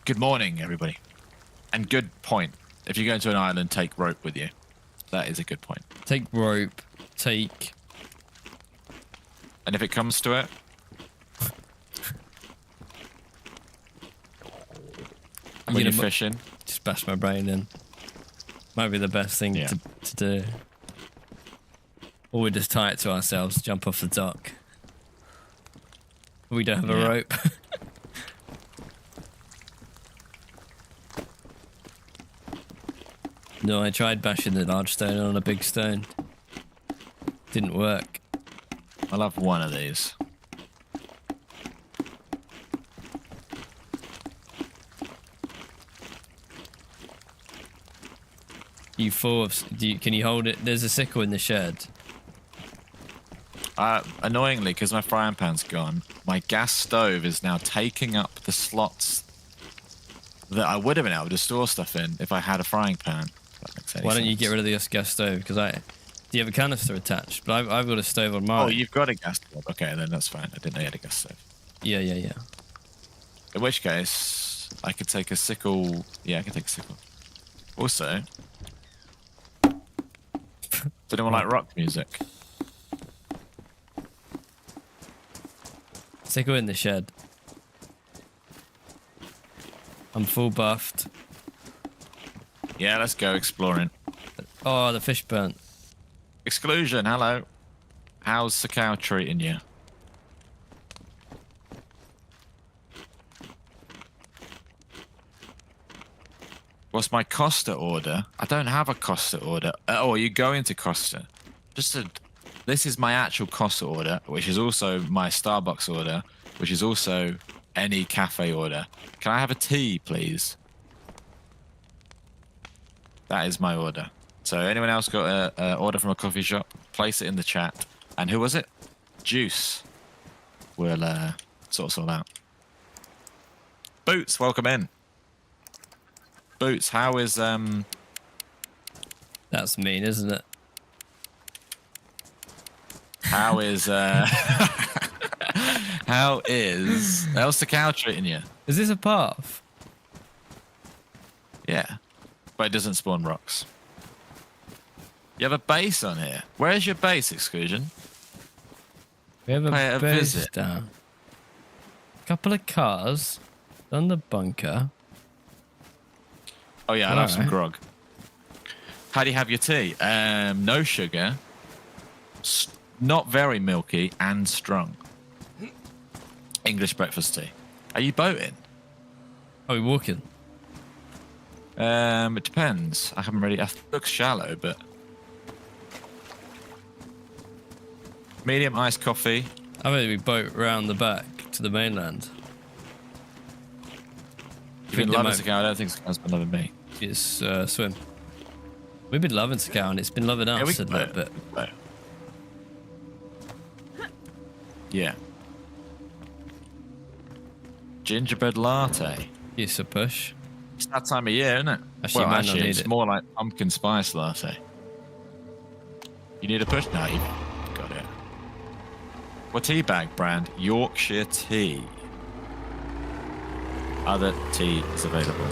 Good morning, everybody. And good point. If you go into an island, take rope with you. That is a good point. Take rope. Take... And if it comes to it, when you're fishing, Just bash my brain in. Might be the best thing to do. Or we just tie it to ourselves, jump off the dock. We don't have a rope. No, I tried bashing the large stone on a big stone. Didn't work. I'll have one of these. You full of... can you hold it? There's a sickle in the shed. Annoyingly, because my frying pan's gone, my gas stove is now taking up the slots that I would have been able to store stuff in if I had a frying pan. Why don't you get rid of the gas stove? Because do you have a canister attached? But I've got a stove on mine. Oh, you've got a gas stove. Okay, then that's fine. I didn't know you had a gas stove. Yeah. In which case, I could take a sickle. Yeah, I could take a sickle. Also, Does anyone like rock music? Let's go in the shed. I'm full buffed. Yeah, let's go exploring. Oh, the fish burnt. Exclusion, hello. How's Sakhal treating you? What's my Costa order? I don't have a Costa order. Oh, are you going to Costa? This is my actual Costa order, which is also my Starbucks order, which is also any cafe order. Can I have a tea, please? That is my order. So anyone else got an order from a coffee shop? Place it in the chat. And who was it? Juice. We'll sort all out. Boots, welcome in. Boots, how is That's mean, isn't it? how's the cow treating you? Is this a path? Yeah. But it doesn't spawn rocks. You have a base on here. Where's your base, Exclusion? We have Pay it a a base visit. down. Couple of cars. Done the bunker. Oh yeah, I'll have some Alright. grog. How do you have your tea? No sugar. Not very milky and strong. English breakfast tea. Are you boating? Are we walking? It depends. I haven't really. It looks shallow, but medium iced coffee. I bet we boat round the back to the mainland. You've been loving Sakhal. I don't think Sakhal's been loving me. Just swim. We've been loving Sakhal and it's been loving Yeah, us a can little bit. boat. Yeah. Gingerbread latte. Use a push. It's that time of year, isn't it? Actually, you might not need it's it. more like pumpkin spice latte. You need a push? No, you've got it. What tea bag brand? Yorkshire tea. Other tea is available.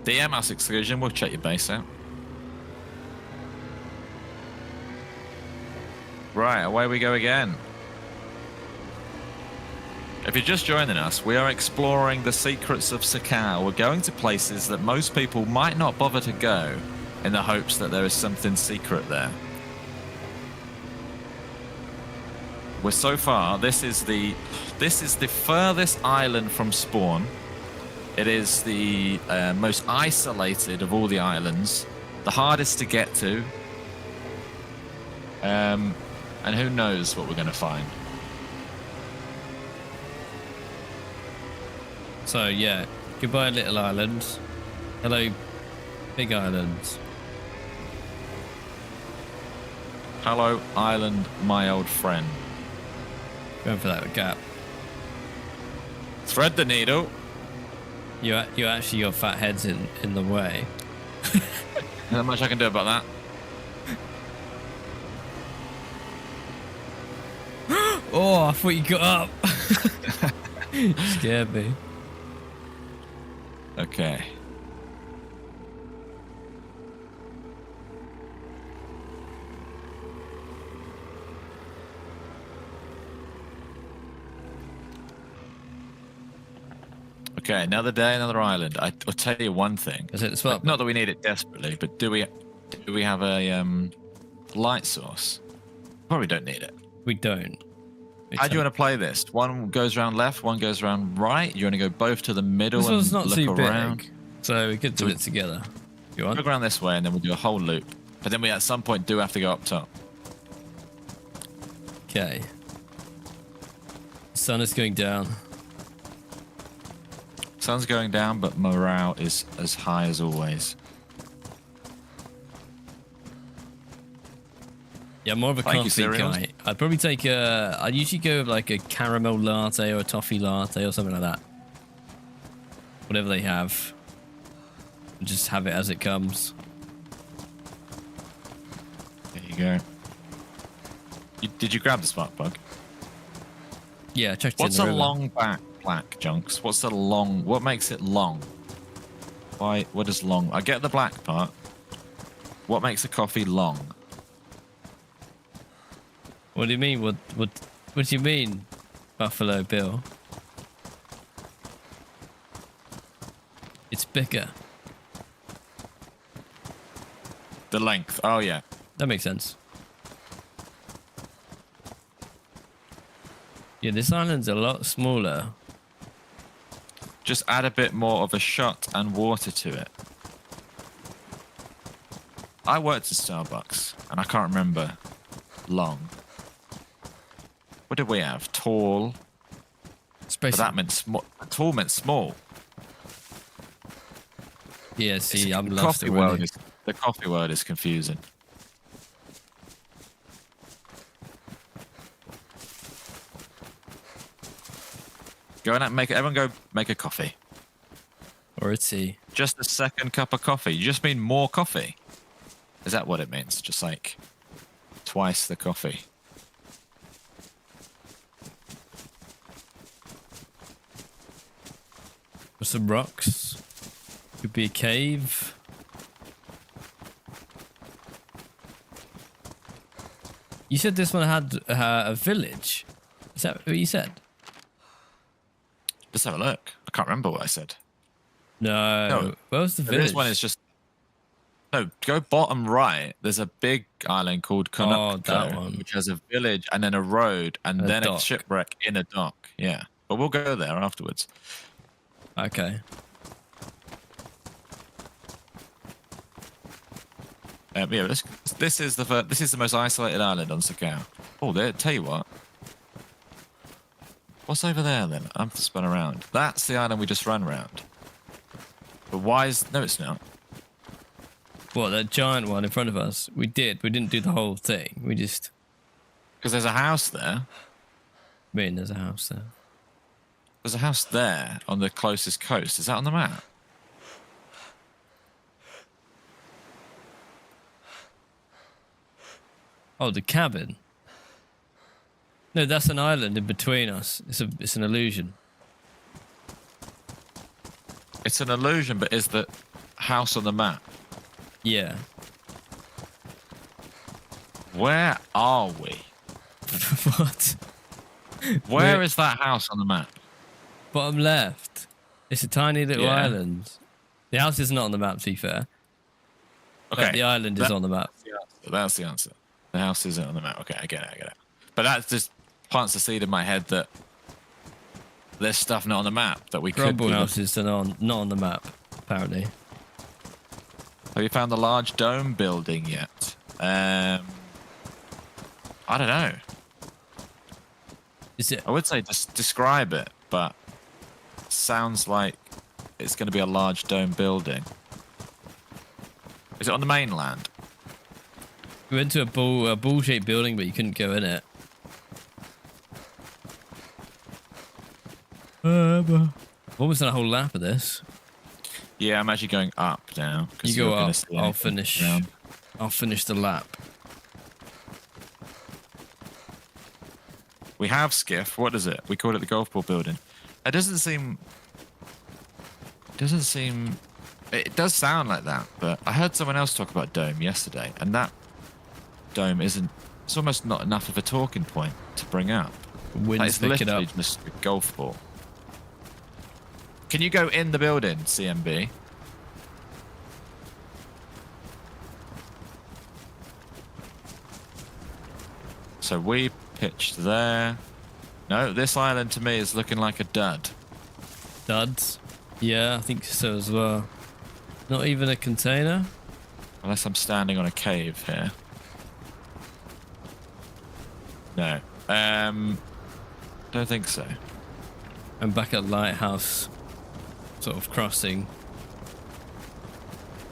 DM us, Exclusion. We'll check your base out. Right, away we go again. If you're just joining us, we are exploring the secrets of Sakhal. We're going to places that most people might not bother to go in the hopes that there is something secret there. We're so far, this is the furthest island from spawn. It is the most isolated of all the islands, the hardest to get to, and who knows what we're going to find. So yeah, goodbye little island. Hello, big islands. Hello, island, my old friend. Going for that gap. Thread the needle. You actually your fat head's in the way. Not much I can do about that. Oh, I thought you got up. Scared me. Okay. Okay, another day, another island. I'll tell you one thing. Is it the spot? Not that we need it desperately, but do we have a light source? Probably don't need it. We don't. How do you want to play this? One goes around left, one goes around right. You want to go both to the middle This and one's not look too around? big, so we could do it together. You want? Look around this way, and then we'll do a whole loop. But then we at some point do have to go up top. Okay. Sun is going down. Sun's going down, but morale is as high as always. Yeah, I'm more of a Thank you, coffee cereals. guy. I'd probably take a. I'd usually go with like a caramel latte or a toffee latte or something like that. Whatever they have. Just have it as it comes. There you go. Did you grab the spark plug? Yeah, I checked What's in a the river. long black, Junks? What's the long? What makes it long? Why? What is long? I get the black part. What makes a coffee long? What do you mean? What do you mean, Buffalo Bill? It's bigger. The length. Oh yeah. That makes sense. Yeah, this island's a lot smaller. Just add a bit more of a shot and water to it. I worked at Starbucks and I can't remember long. What did we have? Tall. Space. But that meant small. Tall meant small. Yeah, see, I'm the lost coffee already. world is the coffee world is confusing. Go and everyone go make a coffee. Or a tea. Just a second cup of coffee. You just mean more coffee? Is that what it means? Just like twice the coffee. With some rocks. Could be a cave. You said this one had a village. Is that what you said? Let's have a look. I can't remember what I said. No. Where's the village? This one is just... No, go bottom right. There's a big island called Konopko, that one. which has a village and then a road and then a dock. shipwreck in a dock. Yeah. But we'll go there afterwards. Okay. Yeah, this is the most isolated island on Sakhal. Oh, there. Tell you what. What's over there then? I'm spun around. That's the island we just ran around. But why is... No, it's not. What, that giant one in front of us? We did. We didn't do the whole thing. We just... Because there's a house there. I mean, there's a house there. There's a house there on the closest coast. Is that on the map? Oh, the cabin. No, that's an island in between us. It's an illusion. It's an illusion, but is the house on the map? Yeah. Where are we? What? Where is that house on the map? Bottom left. It's a tiny little Yeah. island. The house is not on the map, to be fair. Okay. But the island is on the map. That's the answer. The house isn't on the map. Okay, I get it. But that just plants the seed in my head that there's stuff not on the map that we Grumble could... House is not on the map, apparently. Have you found the large dome building yet? I don't know. Is it? I would say just describe it, but sounds like it's going to be a large dome building. Is it on the mainland? We went to a ball-shaped building, but you couldn't go in it. Almost done a whole lap of this. Yeah, I'm actually going up now. 'cause You go you're gonna up. see I'll anything finish. around. I'll finish the lap. We have Skiff. What is it? We called it the golf ball building. It doesn't seem... It does sound like that, but I heard someone else talk about dome yesterday, and that dome isn't... It's almost not enough of a talking point to bring up. Winds Like, it's pick it literally up. just a golf ball. Can you go in the building, CMB? So we pitched there. No, this island to me is looking like a dud. Duds. Yeah, I think so as well. Not even a container. Unless I'm standing on a cave here. No. Don't think so. I'm back at lighthouse, sort of crossing.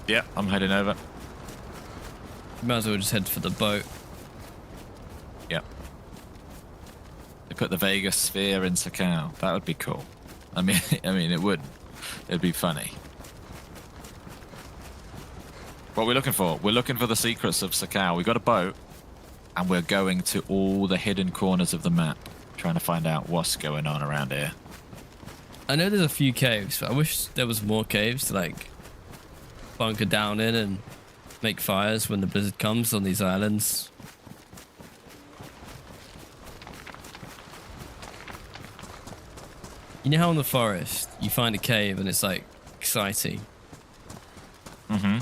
Yeah, I'm heading over. Might as well just head for the boat. Yeah. They put the Vegas sphere in Sakhal. That would be cool. I mean, it would. It'd be funny. What are we looking for? We're looking for the secrets of Sakhal. We got a boat. and we're going to all the hidden corners of the map, trying to find out what's going on around here. I know there's a few caves, but I wish there was more caves to like bunker down in and make fires when the blizzard comes on these islands. You know how in the forest you find a cave and it's like exciting? Mm-hmm.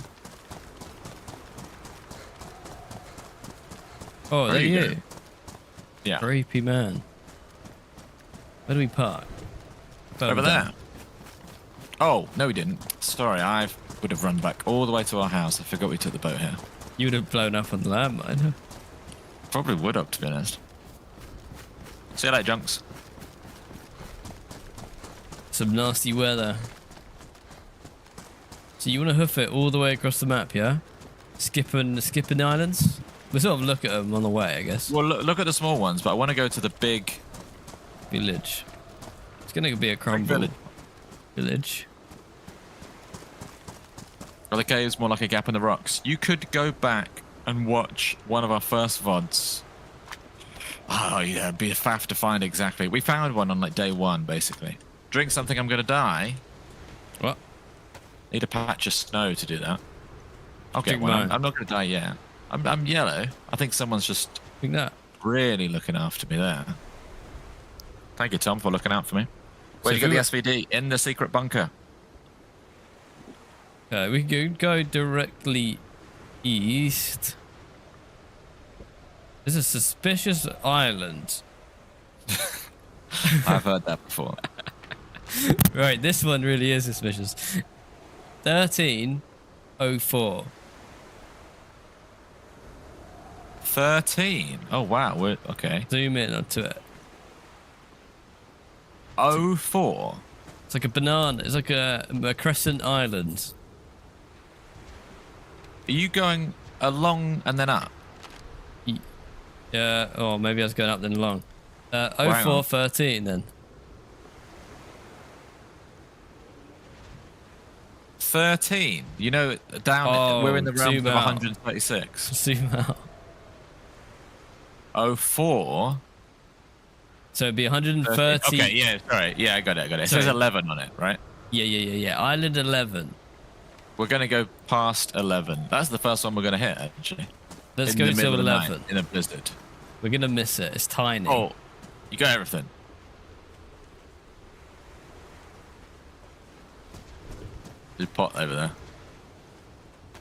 Oh, there you go. Yeah. Creepy man. Where do we park? Over there. Oh, no we didn't. Sorry, I would have run back all the way to our house. I forgot we took the boat here. You would have blown up on the landmine. Probably would have, to be honest. See you later, junks. Some nasty weather. So you want to hoof it all the way across the map, yeah? Skipping the islands? We'll sort of look at them on the way, I guess. Well, look at the small ones, but I want to go to the big village. It's going to be a crumble village. Well, the cave's more like a gap in the rocks. You could go back and watch one of our first VODs. Oh, yeah, it'd be a faff to find exactly. We found one on like day one, basically. Drink something, I'm going to die. What? Need a patch of snow to do that. I'll get Drink one. mine. I'm not going to die yet. I'm yellow. I think someone's just Drink that. really looking after me there. Thank you, Tom, for looking out for me. Where So do you if get the SVD? In the secret bunker. We could go directly east. There's a suspicious island. I've heard that before. Right, this one really is suspicious. 1304. 13. Oh, wow. We're okay. Zoom in onto it. 04. It's like a banana. It's like a crescent island. Are you going along and then up? Yeah. Oh, maybe I was going up then along. hang on. 0413 then. 13. You know, down. Oh, we're in the realm zoom of out. 136. Zoom out. 04. So it'd be 130. Okay, yeah, sorry. Yeah, I got it. It Sorry. says 11 on it, right? Yeah. Island 11. We're going to go past 11. That's the first one we're going to hit, actually. Let's In go the to middle of the night, 11. in a blizzard. We're gonna miss it. It's tiny. Oh, you got everything. There's a pot over there.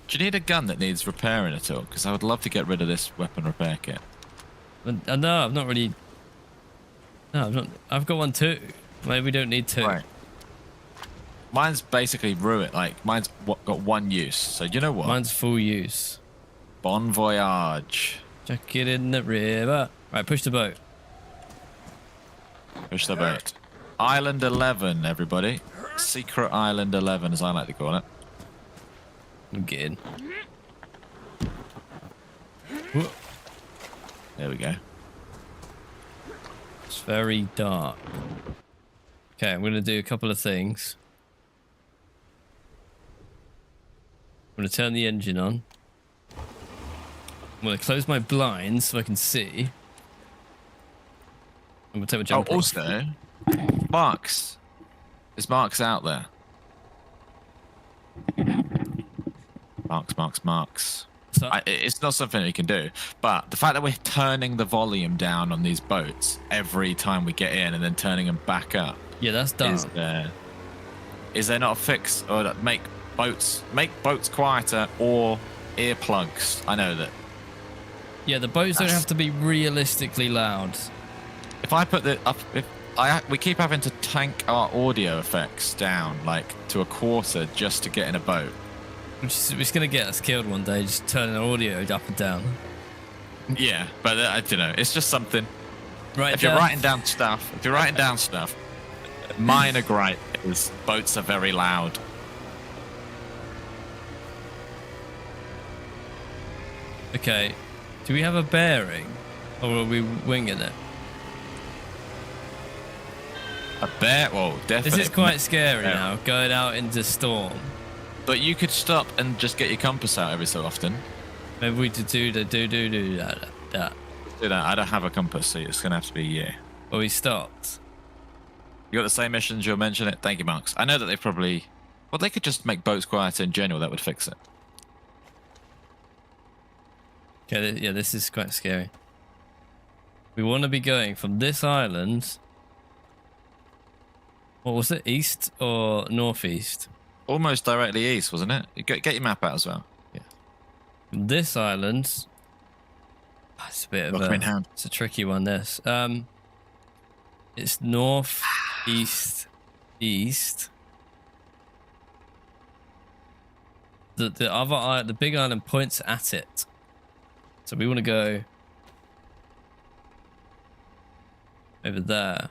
Do you need a gun that needs repairing at all? Because I would love to get rid of this weapon repair kit. No, I'm not really. No, I'm not. I've got one too. Maybe we don't need two. Right. Mine's basically ruined. Like, mine's got one use. So, you know what? Mine's full use. Bon voyage. Chuck it in the river. Right, push the boat. Push the boat. Island 11, everybody. Secret Island 11, as I like to call it. I'm getting. There we go. It's very dark. Okay, I'm gonna do a couple of things. I'm gonna turn the engine on. I'm gonna close my blinds so I can see. I'm gonna take my jumper off. Also, Marks. Is Marks out there? Marks. So, It's not something we can do, but the fact that we're turning the volume down on these boats every time we get in and then turning them back up yeah, that's dumb. is there not a fix or that make boats quieter or earplugs? I know that Yeah, the boats don't have to be realistically loud. if I put we keep having to tank our audio effects down like to a quarter just to get in a boat. It's gonna get us killed one day, just turning our audio up and down. Yeah, but I don't know. It's just something. Right. If you're writing down stuff, minor gripe is boats are very loud. Okay. Do we have a bearing, or are we winging it? A bear? Well, definitely. This is quite scary Yeah. now, going out into storm. But you could stop and just get your compass out every so often. Maybe we could do that. do that. I don't have a compass, so it's gonna have to be you. Oh, we stopped. You got the same missions you'll mention it? Thank you, Marks. I know that they probably... Well, they could just make boats quieter in general. That would fix it. Okay, yeah, this is quite scary. We want to be going from this island... What was it? East or northeast? Almost directly east, wasn't it? Get your map out as well. Yeah. From this island... It's a bit of a... It's a tricky one, this. It's north, east, east. The big island points at it. So we want to go over there.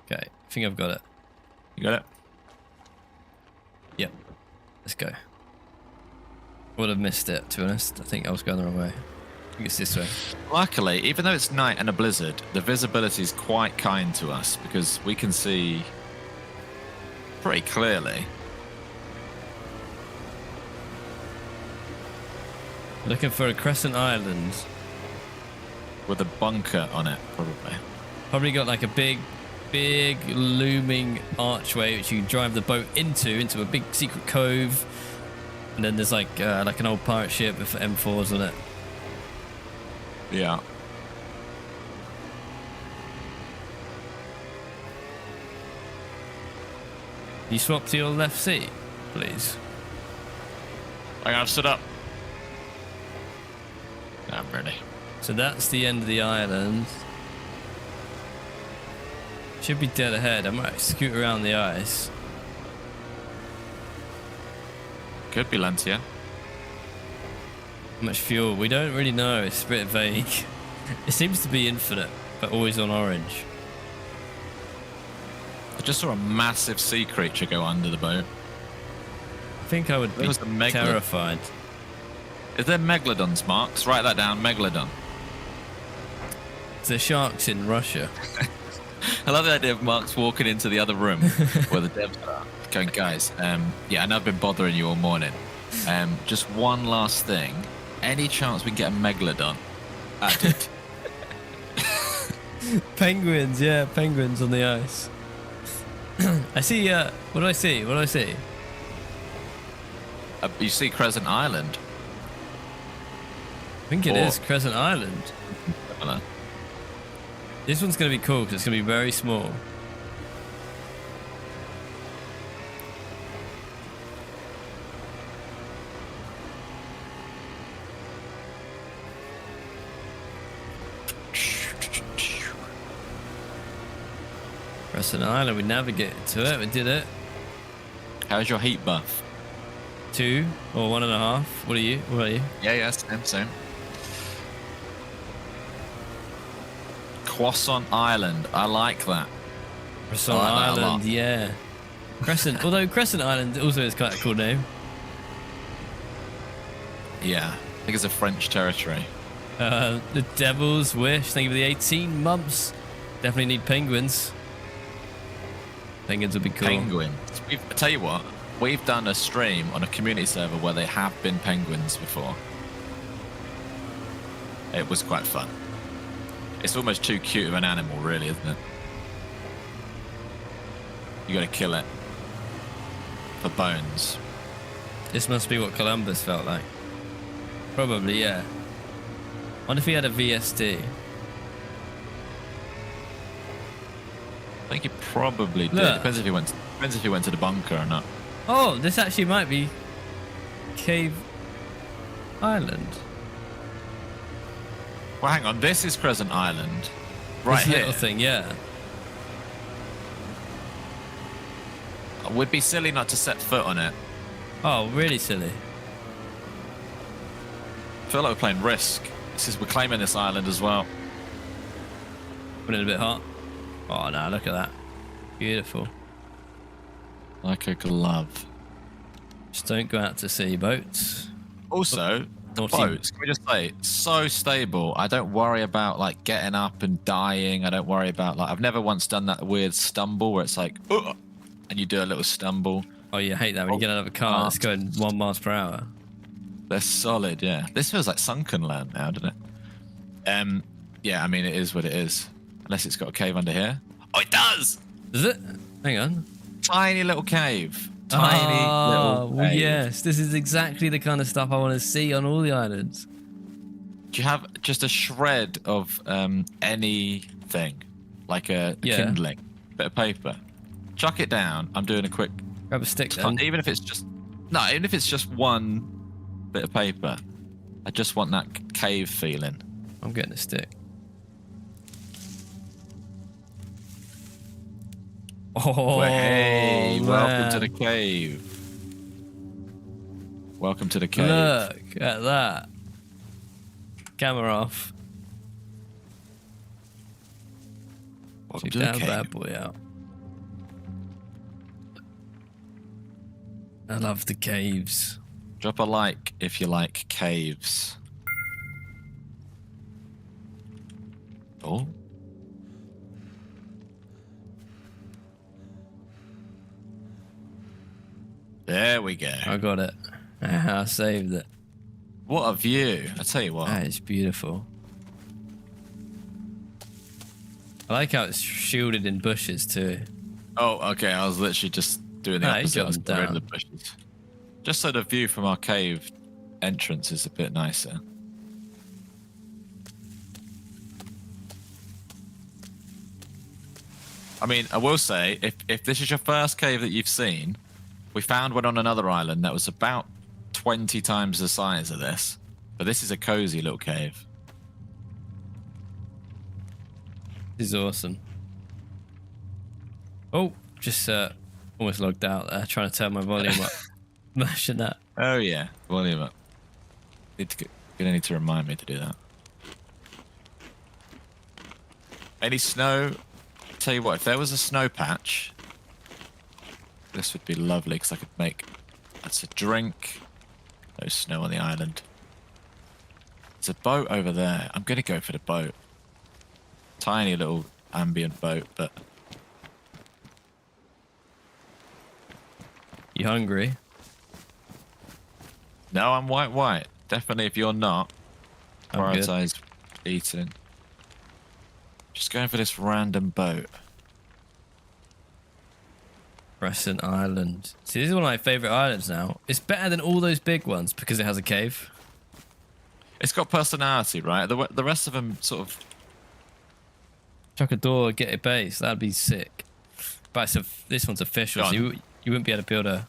Okay, I think I've got it. You got it? Yep. Let's go. Would have missed it, to be honest. I think I was going the wrong way. I think it's this way. Luckily, even though it's night and a blizzard, the visibility is quite kind to us because we can see pretty clearly. Looking for a crescent island. With a bunker on it, probably. Probably got like a big looming archway which you can drive the boat into a big secret cove. And then there's like an old pirate ship with M4s on it. Yeah. You swap to your left seat, please. Hang on, I've stood up. I'm ready. So that's the end of the island. Should be dead ahead. I might scoot around the ice. Could be Lantia. How much fuel? We don't really know. It's a bit vague. It seems to be infinite, but always on orange. I just saw a massive sea creature go under the boat. I think I would be terrified. Is there megalodons, Marks? Write that down, megalodon. There's sharks in Russia. I love the idea of Marks walking into the other room where the devs are. Going, guys, yeah, I know I've been bothering you all morning. Just one last thing. Any chance we can get a megalodon added? Penguins, yeah, penguins on the ice. I see, what do I see? What do I see? You see Crescent Island. I think it is Crescent Island. This one's going to be cool because it's going to be very small. Crescent Island, we navigated to it, we did it. How's your heat buff? 2 or 1.5. What are you? What are you? Yeah, same. Croissant Island, I like that. Crescent Island, yeah. Crescent, although Crescent Island also is quite a cool name. Yeah, I think it's a French territory. The Devil's Wish, thank you for the 18 months. Definitely need penguins. Penguins would be cool. Penguins. I tell you what, we've done a stream on a community server where they have been penguins before. It was quite fun. It's almost too cute of an animal, really, isn't it? You gotta kill it for bones. This must be what Columbus felt like. Probably, yeah. I wonder if he had a VSD. I think he probably did. Look. Depends if he went to the bunker or not. Oh, this actually might be Cave Island. Well, hang on. This is Crescent Island, right This here. little thing, yeah. Would be silly not to set foot on it. Oh, really silly. I feel like we're playing Risk. We're claiming this island as well. Put it a bit hot. Oh no, look at that. Beautiful. Like a glove. Just don't go out to sea, boats. Also, the Naughty. boats, can we just say, so stable. I don't worry about like getting up and dying. I don't worry about like, I've never once done that weird stumble where it's like, ugh, and you do a little stumble. Oh, you hate that when you get out of a car that's going 1 mile per hour. They're solid, yeah. This feels like sunken land now, doesn't it? Yeah, I mean, it is what it is. Unless it's got a cave under here. Oh, it does! Does it? Hang on. Tiny little cave. Tiny little well, cave. yes. This is exactly the kind of stuff I want to see on all the islands. Do you have just a shred of anything? Like a kindling? Bit of paper? Chuck it down. I'm doing a quick... Grab a stick then. Even if it's just... No, even if it's just one bit of paper. I just want that cave feeling. I'm getting a stick. Oh, Well, hey, man. welcome to the cave. Welcome to the cave. Look at that. Camera off. Welcome Check to the that cave. bad boy out. I love the caves. Drop a like if you like caves. Oh. There we go. I got it. I saved it. What a view. I tell you what. That is beautiful. I like how it's shielded in bushes too. Oh, okay. I was literally just doing the No, you opposite. I was jumped getting rid down. of the bushes. Just so the view from our cave entrance is a bit nicer. I mean, I will say, if this is your first cave that you've seen, we found one on another island that was about 20 times the size of this. But this is a cozy little cave. This is awesome. Oh, just almost logged out there, trying to turn my volume up. Mashing that. Oh, yeah. Volume up. You're going to need to remind me to do that. Any snow? Tell you what, if there was a snow patch, this would be lovely because I could make that's a drink. No snow on the island. There's a boat over there. I'm going to go for the boat. Tiny little ambient boat, but You hungry? no, I'm white. Definitely, if you're not, I'm good. prioritize eating. Just going for this random boat. Crescent Island. See, this is one of my favourite islands now. It's better than all those big ones because it has a cave. It's got personality, right? The rest of them sort of. Chuck a door, get a base. That'd be sick. But it's this one's official, Go so on. you wouldn't be able to build a...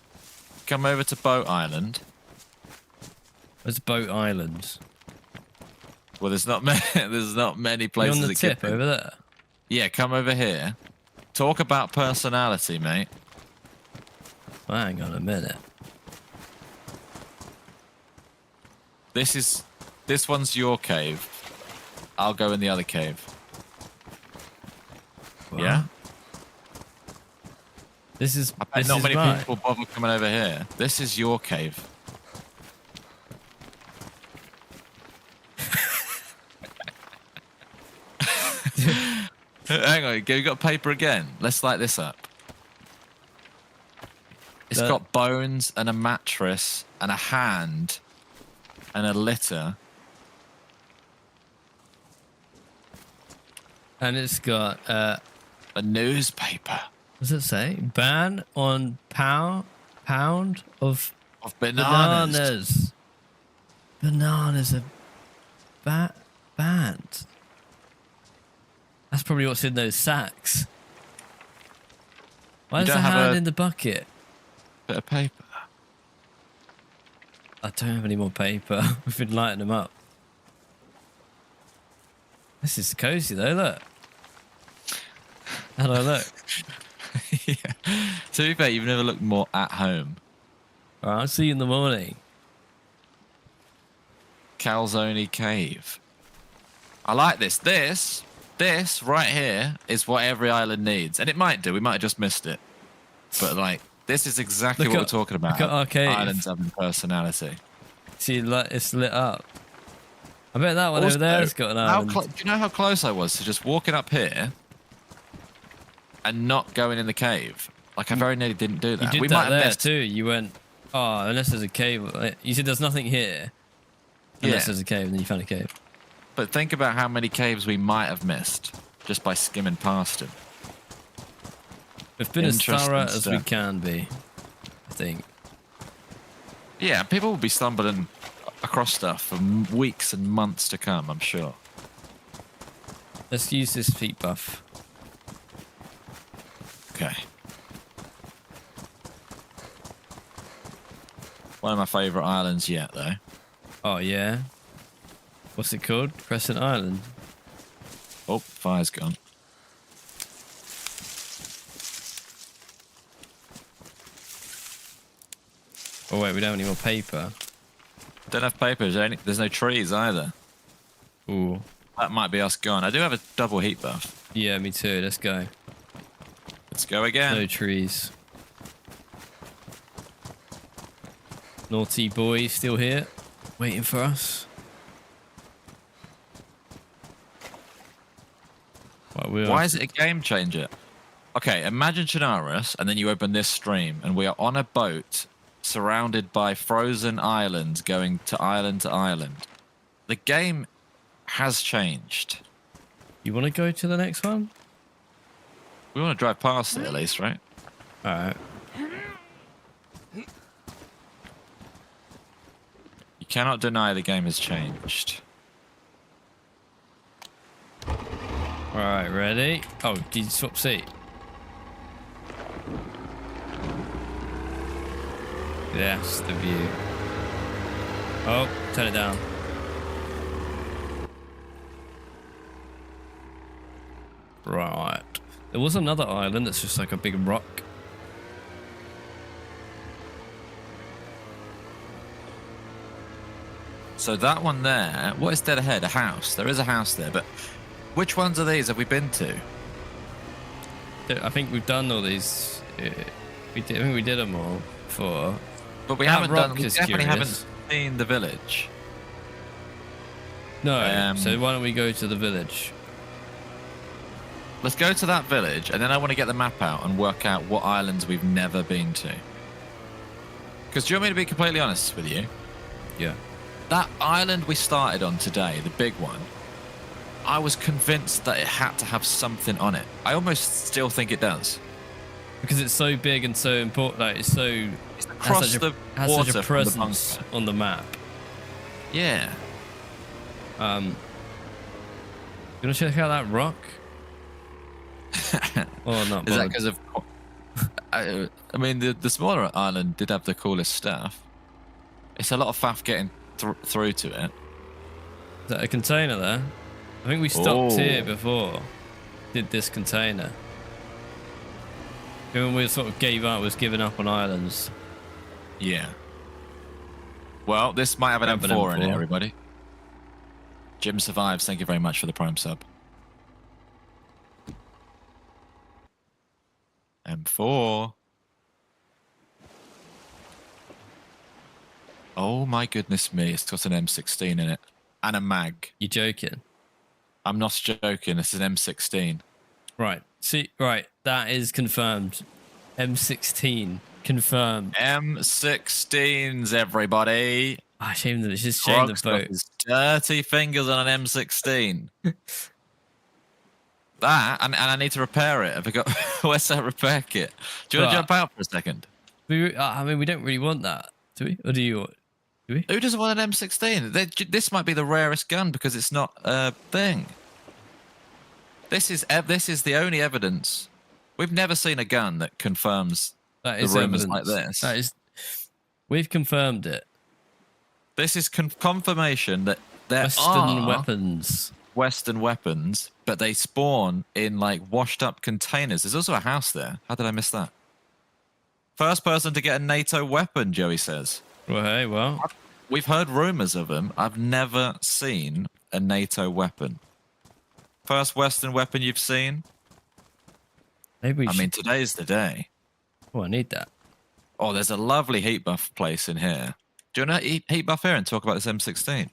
Come over to Boat Island. Where's Boat Island? Well, there's not many. There's not many You places. on the it could tip be. over there? Yeah, come over here. Talk about personality, mate. Well, hang on a minute. This one's your cave. I'll go in the other cave. What? Yeah. This is I bet this not is many mine. people bother coming over here. This is your cave. Hang on, you got paper again? Let's light this up. It's That- got bones and a mattress and a hand and a litter. And it's got A newspaper what does it say? Ban on pound of of bananas. Bananas are banned. That's probably what's in those sacks. Why You is don't the have hand a- in the bucket? Bit of paper. I don't have any more paper. We've been lighting them up. This is cozy though, look. How do I look? Yeah. To be fair, you've never looked more at home. All right, I'll see you in the morning. Calzone Cave. I like this. This right here is what every island needs. And it might do. We might have just missed it. But like, this is exactly Look what at- we're talking about. look at our cave. Islands having personality. See, it's lit up. I bet that one Also, over there has got an island. do you know how close I was to just walking up here and not going in the cave? Like, I very nearly didn't do You that. did we that might have there missed. too. You went Oh, unless there's a cave. You said there's nothing here. Unless Yeah. there's a cave, and then you found a cave. But think about how many caves we might have missed just by skimming past them. We've been as Interesting thorough as we stuff. can be, I think. Yeah, people will be stumbling across stuff for weeks and months to come, I'm sure. Let's use this feet buff. Okay. One of my favourite islands yet, though. Oh, yeah. What's it called? Crescent Island. Oh, fire's gone. Oh, wait, we don't have any more paper. Don't have paper. There's no trees either. Ooh. That might be us gone. I do have a double heat buff. Yeah, me too. Let's go. Let's go again. No trees. Naughty boy still here, waiting for us. Right, Why is it a game changer? Okay, imagine Chinaris, and then you open this stream, and we are on a boat surrounded by frozen islands going to island. The game has changed. You want to go to the next one? We want to drive past it at least, right? All right. You cannot deny the game has changed. All right, ready? Oh, did you swap seat? Yes, the view. Oh, turn it down. Right. There was another island that's just like a big rock. So that one there, what is dead ahead? A house. There is a house there, but which ones of these have we been to? I think we've done all these. I think we did them all before. But we That haven't rock done. We is definitely curious. haven't seen the village. No. So why don't we go to the village? Let's go to that village, and then I want to get the map out and work out what islands we've never been to. Because do you want me to be completely honest with you? Yeah. That island we started on today, the big one, I was convinced that it had to have something on it. I almost still think it does. Because it's so big and so important. Like it's so. It's across the has water such a from the presence bunker. on the map. Yeah. You want to check out that rock? Oh, not. Is that bothered. because of... I mean, the smaller island did have the coolest stuff. It's a lot of faff getting through to it. Is that a container there? I think we stopped Oh. here before. Did this container. When we sort of gave up, was giving up on islands. Yeah. Well, this might have an Grab an M4 in it, M4. everybody. Jim survives. Thank you very much for the Prime sub. M4. Oh my goodness me, it's got an M16 in it. And a mag. You joking? I'm not joking, this is an M16. Right. See, right. That is confirmed. M16 confirmed. M16s, everybody. I shame that it's just shame the Rock's got boat. his dirty fingers on an M16. That, and I need to repair it. Have I got... Where's that repair kit? Do you want to Right. jump out for a second? I mean, we don't really want that, do we? Or do you? Do we? Who doesn't want an M16? This might be the rarest gun because it's not a thing. This is the only evidence. We've never seen a gun that confirms That the is rumors evidence. like this. That is. We've confirmed it. This is confirmation that there Western are weapons. Western weapons, but they spawn in like washed up containers. There's also a house there. How did I miss that? First person to get a NATO weapon, Joey says. Well, hey, well, We've heard rumors of them. I've never seen a NATO weapon. First Western weapon you've seen? maybe we I should. mean, today's the day. Oh, I need that. Oh, there's a lovely heat buff place in here. Do you want to heat buff here and talk about this M16?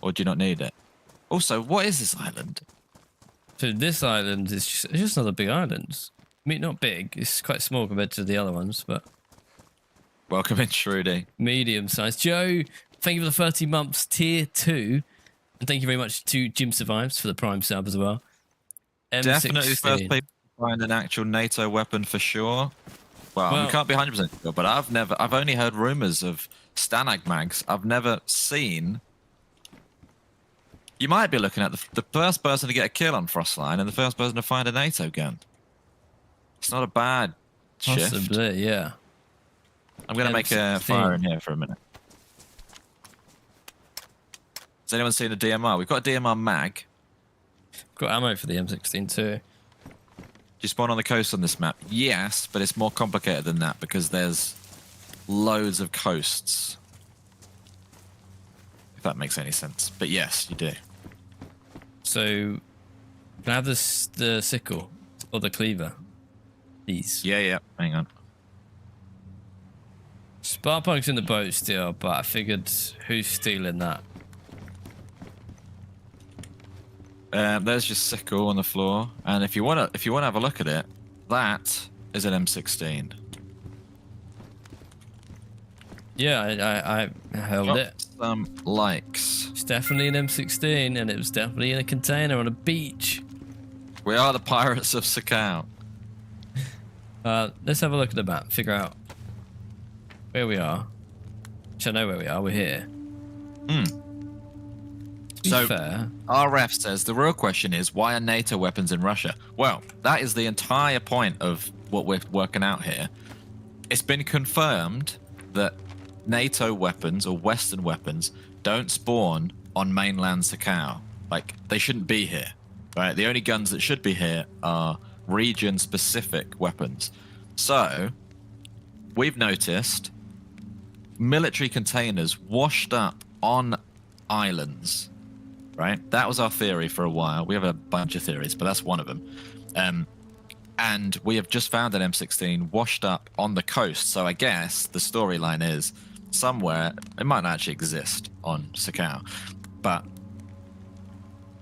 Or do you not need it? Also, what is this island? So this island is just another big island. I mean, not big. It's quite small compared to the other ones, but Welcome in, Shrudy. Medium size. Joe, thank you for the 30 months tier 2. And thank you very much to Jim Survives for the Prime sub as well. M16. Definitely first people to find an actual NATO weapon for sure. Well, we can't be 100% sure, but I've only heard rumors of Stanag mags. I've never seen. You might be looking at the first person to get a kill on Frostline and the first person to find a NATO gun. It's not a bad shift. Possibly, yeah. I'm going to make a fire in here for a minute. Has anyone seen a DMR? We've got a DMR mag. Got ammo for the M16 too. Do you spawn on the coast on this map? Yes, but it's more complicated than that because there's loads of coasts. If that makes any sense. But yes, you do. So, can I have the sickle or the cleaver? Please. Yeah. Hang on. Sparkpunk's in the boat still, but I figured who's stealing that? There's your sickle on the floor, and if you wanna have a look at it, that is an M16. Yeah, I held it. Some likes. It's definitely an M16, and it was definitely in a container on a beach. We are the pirates of Sakhal. Let's have a look at the map, figure out where we are. Which I know where we are. We're here. So, fair. RF says the real question is, why are NATO weapons in Russia? Well, that is the entire point of what we're working out here. It's been confirmed that NATO weapons or Western weapons don't spawn on mainland Sakhal. Like, they shouldn't be here, right? The only guns that should be here are region-specific weapons. So, we've noticed military containers washed up on islands. Right, that was our theory for a while. We have a bunch of theories, but that's one of them. And we have just found an M16 washed up on the coast. So I guess the storyline is somewhere it might not actually exist on Sakhal, but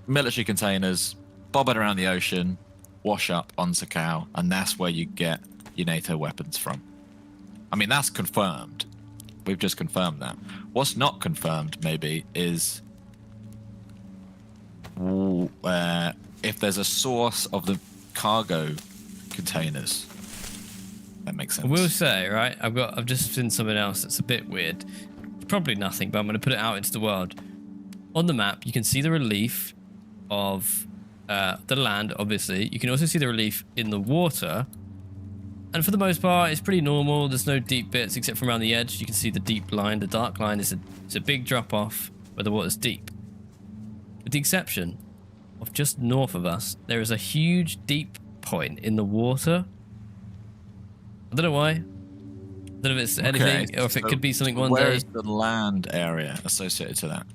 military containers bobbing around the ocean, wash up on Sakhal, and that's where you get your NATO weapons from. I mean, that's confirmed. We've just confirmed that. What's not confirmed, maybe, is if there's a source of the cargo containers. That makes sense. I will say, right, I've just seen something else that's a bit weird. It's probably nothing, but I'm going to put it out into the world. On the map, you can see the relief of the land, obviously. You can also see the relief in the water. And for the most part, it's pretty normal. There's no deep bits except from around the edge. You can see the deep line. The dark line is a big drop off where the water's deep. With the exception of just north of us, there is a huge deep point in the water. I don't know why. I don't know if it's anything or if it could be something one day. Where is the land area associated to that?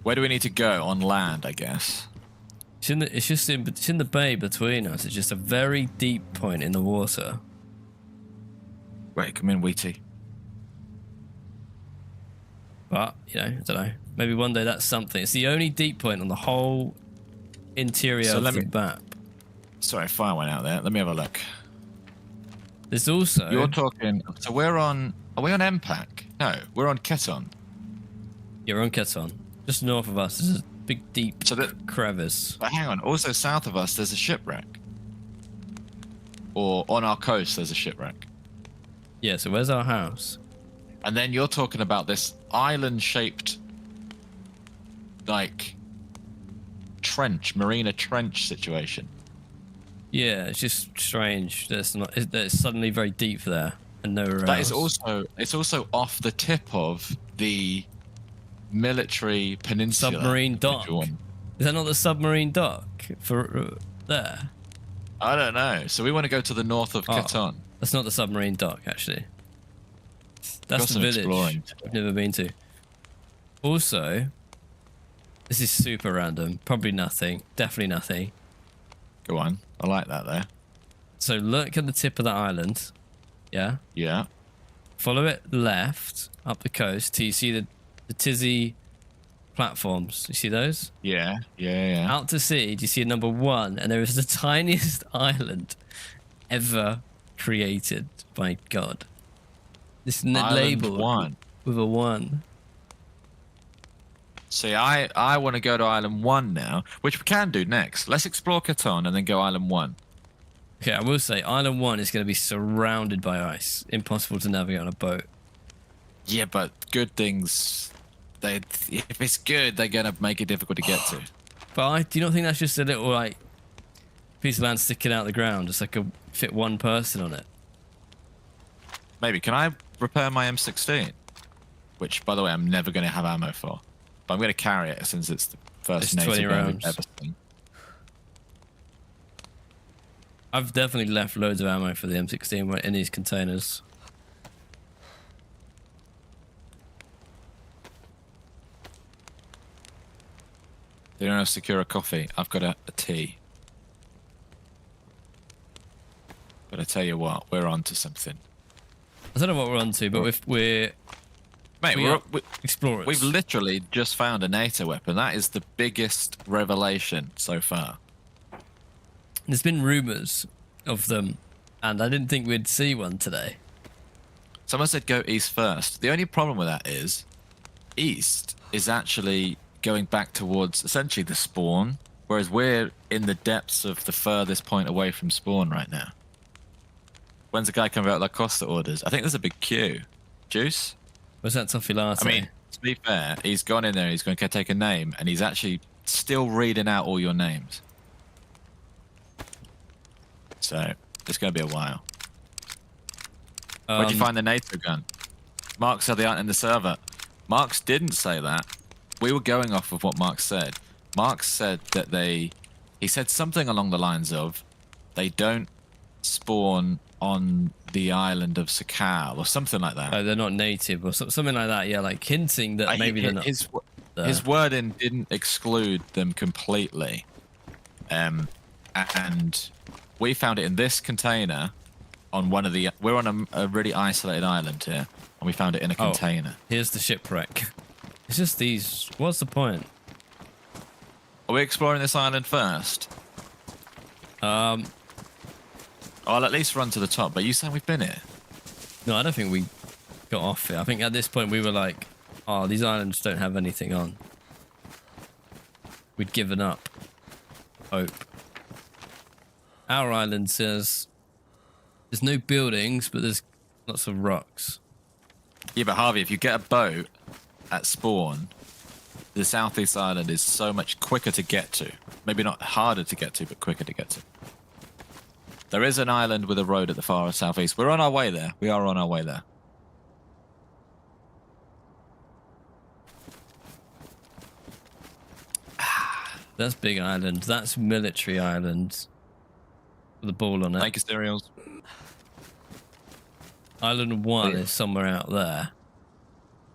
Where do we need to go on land, I guess? It's in the bay between us. It's just a very deep point in the water. Wait, come in, Wheaty. But, you know, I don't know. Maybe one day that's something. It's the only deep point on the whole interior of the map. Sorry, fire went out there. Let me have a look. There's also... You're talking... So we're on... Are we on MPAC? No, we're on Keton. Yeah, we're on Keton. Just north of us. There's a big, deep crevice. But hang on. Also south of us, there's a shipwreck. Or on our coast, there's a shipwreck. Yeah, so where's our house? And then you're talking about this island-shaped, like, marina trench situation. Yeah, it's just strange that it's suddenly very deep there and nowhere else. That is also, it's also off the tip of the military peninsula. Submarine dock. Is that not the submarine dock for there? I don't know. So we want to go to the north of Keton. That's not the submarine dock, actually. That's the village I've never been to. Also, this is super random. Probably nothing. Definitely nothing. Go on. I like that there. So look at the tip of the island. Yeah? Yeah. Follow it left up the coast till you see the Tizzy platforms. You see those? Yeah. Out to sea, do you see a number 1? And there is the tiniest island ever created by God. This Island label 1. with a 1. See, I want to go to Island 1 now, which we can do next. Let's explore Catan and then go Island 1. Okay, I will say Island 1 is going to be surrounded by ice. Impossible to navigate on a boat. Yeah, but good things, if it's good, they're going to make it difficult to get to. But do you not think that's just a little, like, piece of land sticking out the ground? Just like fit one person on it. Maybe. Can I repair my M16? Which, by the way, I'm never going to have ammo for. But I'm going to carry it since it's the first It's 20 native gun we've rounds. ever seen. I've definitely left loads of ammo for the M16 in these containers. They don't have Secura coffee. I've got a tea. But I tell you what, we're on to something. I don't know what we're on to, but we're Mate, we we're, are explorers. we've literally just found a NATO weapon. That is the biggest revelation so far. There's been rumours of them, and I didn't think we'd see one today. Someone said go east first. The only problem with that is east is actually going back towards essentially the spawn, whereas we're in the depths of the furthest point away from spawn right now. When's the guy coming out with La Costa orders? I think there's a big queue. Juice? Was that Toffee Latte? I mean, to be fair, he's gone in there, he's going to take a name, and he's actually still reading out all your names. So, it's going to be a while. Where'd you find the NATO gun? Mark said they aren't in the server. Marks didn't say that. We were going off of what Mark said. Mark said that he said something along the lines of, they don't spawn on the island of Sakhal or something like that. Oh, they're not native or something like that. Yeah, like hinting that maybe they're not. His wording didn't exclude them completely. And we found it in this container on one of the... We're on a really isolated island here, and we found it in a container. Here's the shipwreck. It's just these... What's the point? Are we exploring this island first? I'll at least run to the top, but you saying we've been here? No, I don't think we got off it. I think at this point we were like, oh, these islands don't have anything on. We'd given up hope. Our island says there's no buildings, but there's lots of rocks. Yeah, but Harvey, if you get a boat at spawn, the southeast island is so much quicker to get to. Maybe not harder to get to, but quicker to get to. There is an island with a road at the far southeast. We're on our way there. We are on our way there. That's Big Island. That's Military Island. With a ball on it. Thank you, cereals. Island 1 is somewhere out there.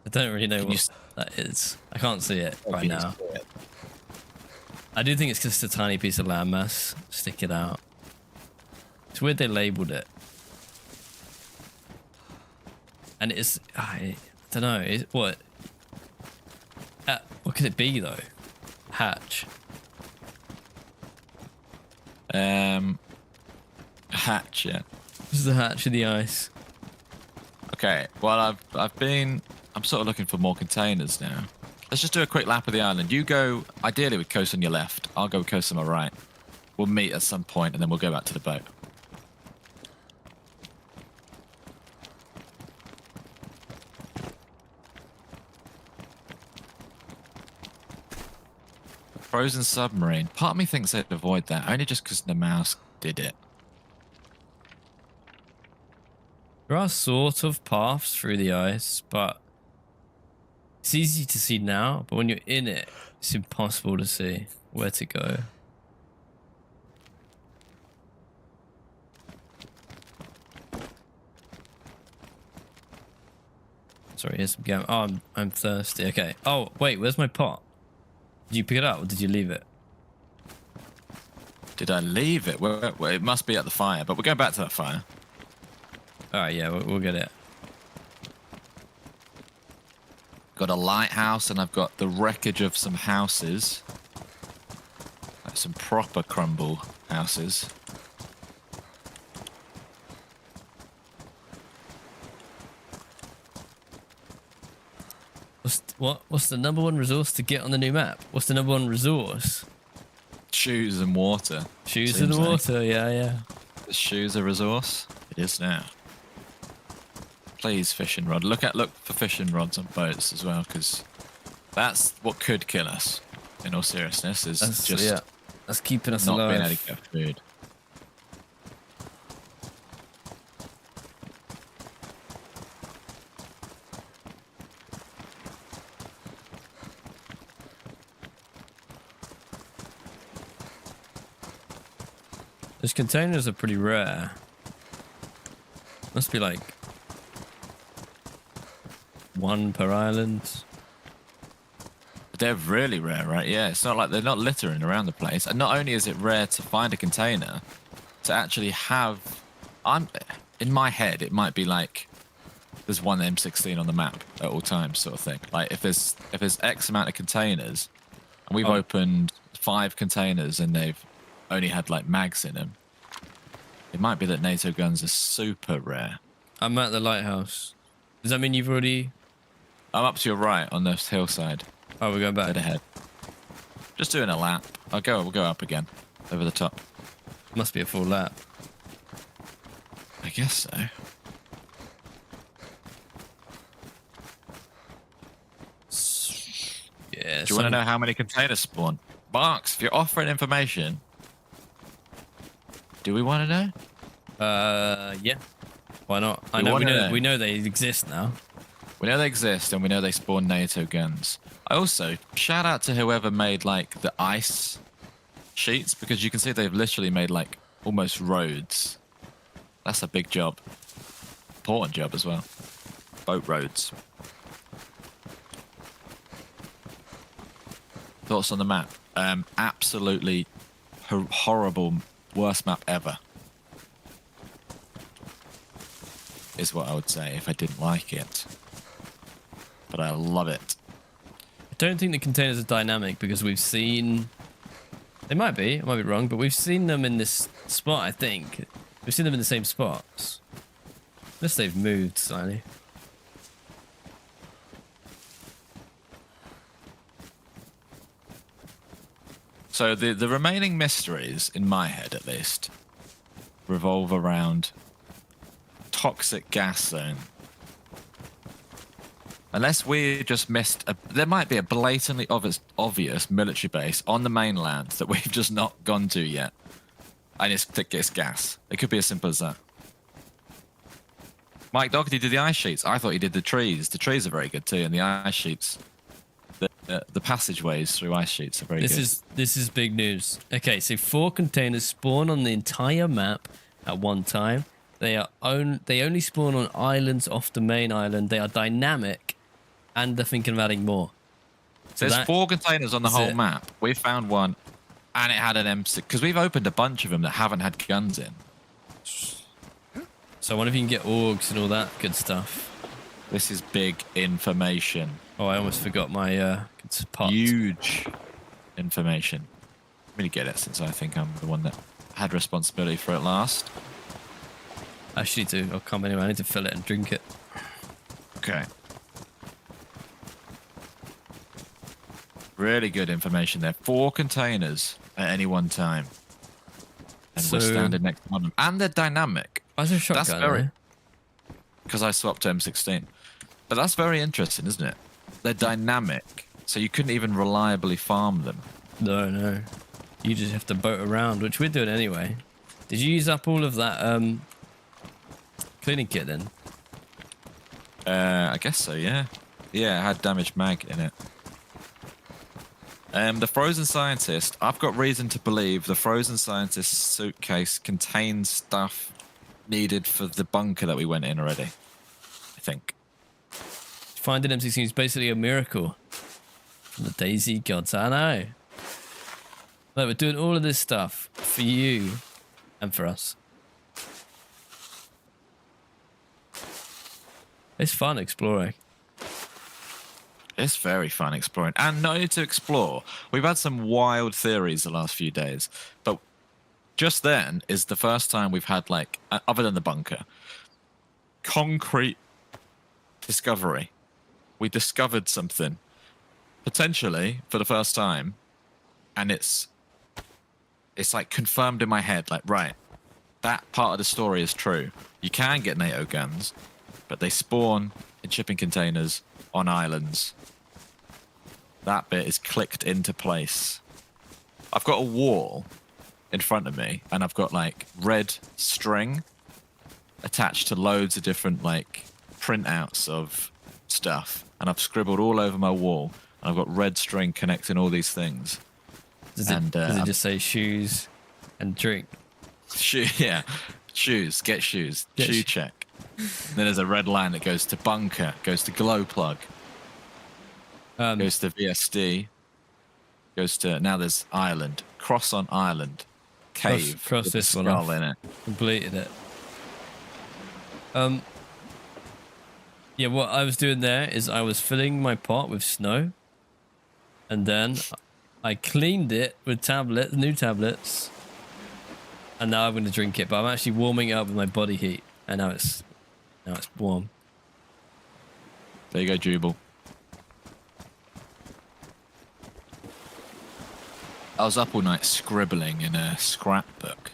I don't really know what that is. I can't see it right now. I do think it's just a tiny piece of landmass. Stick it out. It's weird they labelled it. And it's... I don't know. What could it be, though? Hatch. Hatch, yeah. This is the hatch in the ice. Okay, well, I'm sort of looking for more containers now. Let's just do a quick lap of the island. You go, ideally, with coast on your left. I'll go with coast on my right. We'll meet at some point, and then we'll go back to the boat. Frozen submarine. Part of me thinks they'd avoid that, only just because the mouse did it. There are sort of paths through the ice, but it's easy to see now, but when you're in it, it's impossible to see where to go. Sorry, here's some game. Oh, I'm thirsty. Okay. Oh, wait, where's my pot? Did you pick it up or did you leave it? Did I leave it? Well, it must be at the fire, but we're going back to that fire. Alright, yeah, we'll get it. Got a lighthouse, and I've got the wreckage of some houses. Like some proper crumble houses. What's the number one resource to get on the new map? What's the number one resource? Shoes and water. Shoes in the water. Yeah, yeah. Is shoes a resource? It is now. Please, fishing rod. Look for fishing rods on boats as well, because that's what could kill us. In all seriousness, is that's keeping us not alive. being able to get food. Those containers are pretty rare. Must be like one per island. They're really rare, right? Yeah, it's not like they're not littering around the place. And not only is it rare to find a container, to actually have... in my head, it might be like there's one M16 on the map at all times, sort of thing. Like if there's X amount of containers, and we've opened 5 containers and they've only had like mags in them, it might be that NATO guns are super rare. I'm at the lighthouse. Does that mean you've already... I'm up to your right on this hillside. Oh, we're going back. Dead ahead. Just doing a lap. We'll go up again. Over the top. Must be a full lap. I guess so. Yeah. Do you want to know how many containers spawn? Marks, if you're offering information, do we want to know? Yeah. Why not? We know they exist now. We know they exist, and we know they spawn NATO guns. I also shout out to whoever made like the ice sheets, because you can see they've literally made like almost roads. That's a big job. Important job as well. Boat roads. Thoughts on the map? Absolutely horrible, worst map ever. Is what I would say if I didn't like it. But I love it. I don't think the containers are dynamic because we've seen... They might be, I might be wrong, but we've seen them in this spot, I think. We've seen them in the same spots. Unless they've moved slightly. So the remaining mysteries, in my head at least, revolve around toxic gas zone. Unless we just missed there might be a blatantly obvious military base on the mainland that we've just not gone to yet. And it's gas. It could be as simple as that. Mike Doherty did the ice sheets. I thought he did the trees. The trees are very good too, and the ice sheets, the passageways through ice sheets are very good. This is big news. Okay, so 4 containers spawn on the entire map at one time. They only spawn on islands off the main island. They are dynamic, and they're thinking of adding more. So there's 4 containers on the whole map. We found one, and it had an M6 because we've opened a bunch of them that haven't had guns in. So I wonder if you can get orgs and all that good stuff. This is big information. Oh, I almost forgot my pot. Huge information. I'm going to get it since I think I'm the one that had responsibility for it last. Actually, I'll come anyway. I need to fill it and drink it. Okay. Really good information there. 4 containers at any one time. And we're standing next to one of them. And they're dynamic. Why is there a shotgun? That's very... Because I swapped to M16. But that's very interesting, isn't it? They're dynamic. So you couldn't even reliably farm them. No. You just have to boat around, which we're doing anyway. Did you use up all of that cleaning kit then? I guess so, yeah. Yeah, it had damaged mag in it. The Frozen Scientist, I've got reason to believe the Frozen Scientist suitcase contains stuff needed for the bunker that we went in already. I think. Finding M16 is basically a miracle from the DayZ gods. I know. Like, we're doing all of this stuff for you and for us. It's fun exploring. It's very fun exploring. And not only to explore, we've had some wild theories the last few days. But just then is the first time we've had, like, other than the bunker, concrete discovery we discovered something, potentially for the first time, and it's like confirmed in my head, like, right, that part of the story is true. You can get NATO guns, but they spawn in shipping containers on islands. That bit is clicked into place. I've got a wall in front of me, and I've got like red string attached to loads of different like printouts of stuff, and I've scribbled all over my wall, and I've got red string connecting all these things. Does it just say shoes and drink? Yeah, shoes, get shoes, shoe check. Then there's a red line that goes to bunker, goes to glow plug, goes to VSD, goes to, now there's island, cross on island, cave, cross this one off. In it. Completed it. Yeah, what I was doing there is I was filling my pot with snow, and then I cleaned it with new tablets, and now I'm going to drink it. But I'm actually warming it up with my body heat, and now it's warm. There you go, Jubal. I was up all night scribbling in a scrapbook.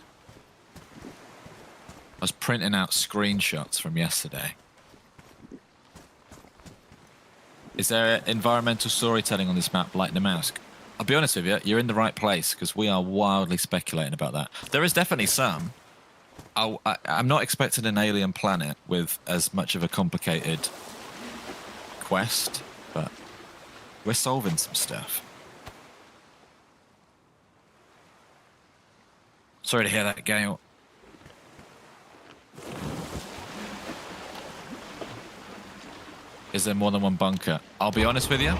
I was printing out screenshots from yesterday. Is there environmental storytelling on this map like the mouse? I'll be honest with you, you're in the right place because we are wildly speculating about that. There is definitely some. I'm not expecting an alien planet with as much of a complicated quest, but we're solving some stuff. Sorry to hear that, Gale. Is there more than one bunker? I'll be honest with you.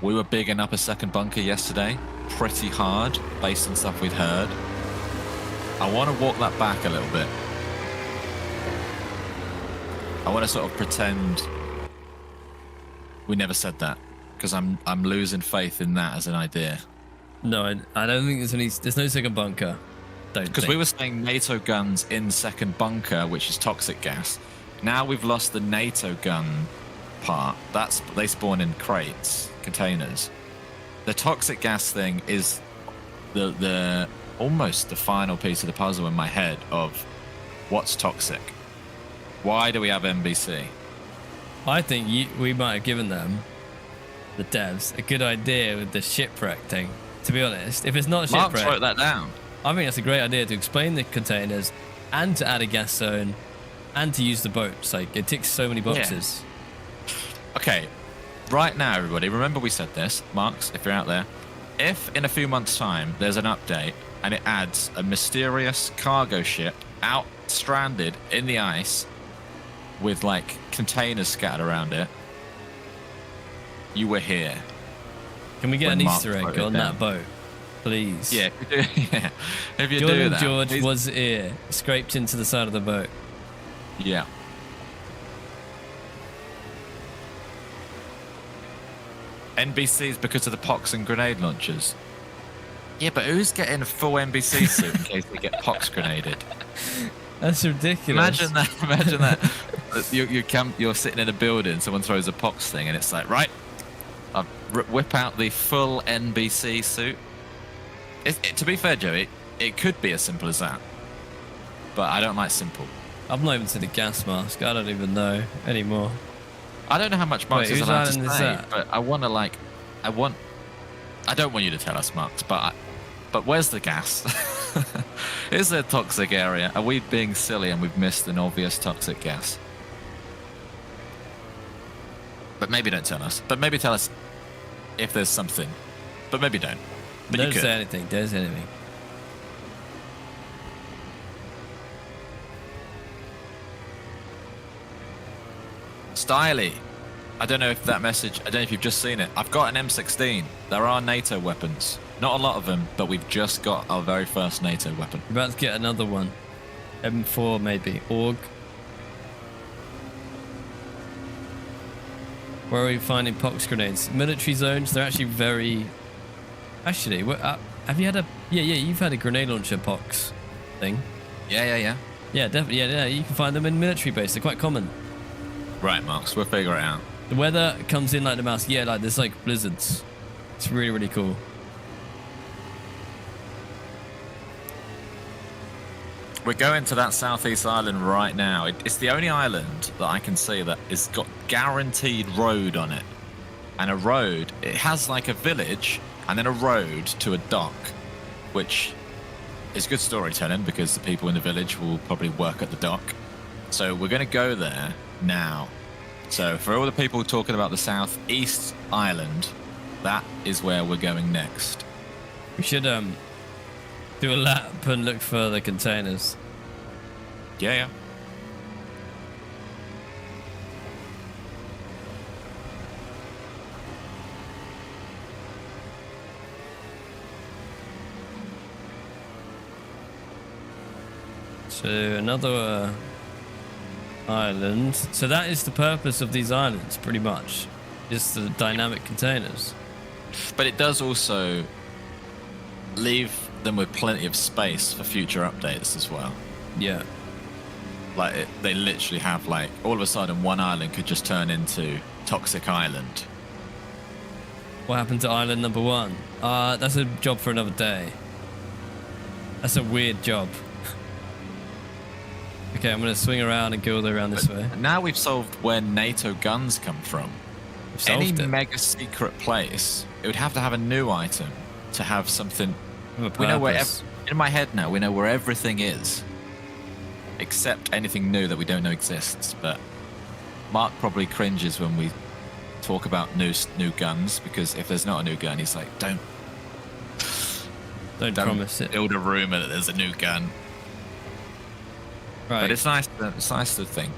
We were bigging up a second bunker yesterday, pretty hard, based on stuff we'd heard. I want to walk that back a little bit. I want to sort of pretend we never said that, because I'm losing faith in that as an idea. No, I don't think there's no second bunker. Because we were saying NATO guns in second bunker, which is toxic gas. Now we've lost the NATO gun part. They spawn in crates, containers. The toxic gas thing is the almost the final piece of the puzzle in my head of what's toxic. Why do we have NBC? I think we might have given them, the devs, a good idea with the shipwreck thing. To be honest, if it's not shipwreck, Mark wrote that down. I think that's a great idea to explain the containers and to add a gas zone and to use the boats. Like, it ticks so many boxes. Yeah. Okay, right now, everybody, remember we said this, Marks, if you're out there. If in a few months' time there's an update and it adds a mysterious cargo ship out stranded in the ice with like containers scattered around it, you were here. Can we get an Easter egg on that boat, please? Yeah, if you do, yeah. If you Jordan do that, George please. was here, scraped into the side of the boat. Yeah. NBCs because of the pox and grenade launchers. Yeah, but who's getting a full NBC suit in case they get pox grenaded? That's ridiculous. Imagine that. You're sitting in a building, someone throws a pox thing, and it's like, right, I'll whip out the full NBC suit. To be fair, Joey, it could be as simple as that. But I don't like simple. I've not even seen a gas mask. I don't even know anymore. I don't know how much Marks is allowed to say, that? but I don't want you to tell us, Marks, but where's the gas? Is there a toxic area? Are we being silly and we've missed an obvious toxic gas? But maybe don't tell us. But maybe tell us if there's something. But maybe don't. But Don't say anything. Don't say anything. Styly. I don't know if that message, I don't know if you've just seen it. I've got an M16. There are NATO weapons. Not a lot of them, but we've just got our very first NATO weapon. We're about to get another one. M4 maybe. AUG. Where are we finding pox grenades? Military zones, they're actually very... Actually, have you had a... Yeah, you've had a grenade launcher pox thing. Yeah. Yeah, definitely. Yeah, you can find them in military base. They're quite common. Right, Marks, we'll figure it out. The weather comes in like the mouse. Yeah, like there's like blizzards. It's really, really cool. We're going to that southeast island right now. It's the only island that I can see that has got guaranteed road on it. And a road, it has like a village and then a road to a dock, which is good storytelling because the people in the village will probably work at the dock. So we're going to go there now. So for all the people talking about the southeast island, that is where we're going next. We should do a lap and look for the containers. Yeah. So another island. So that is the purpose of these islands, pretty much. Just the dynamic containers. But it does also leave them with plenty of space for future updates as well. Yeah. Like they literally have like all of a sudden one island could just turn into Toxic Island. What happened to island number 1? That's a job for another day. That's a weird job. Okay, I'm gonna swing around and go all the way around this way. Now we've solved where NATO guns come from. Any mega secret place, it would have to have a new item to have something. We know where. In my head now, we know where everything is, except anything new that we don't know exists. But Mark probably cringes when we talk about new guns because if there's not a new gun, he's like, don't promise it. Build a rumor that there's a new gun. Right. But it's nice to think.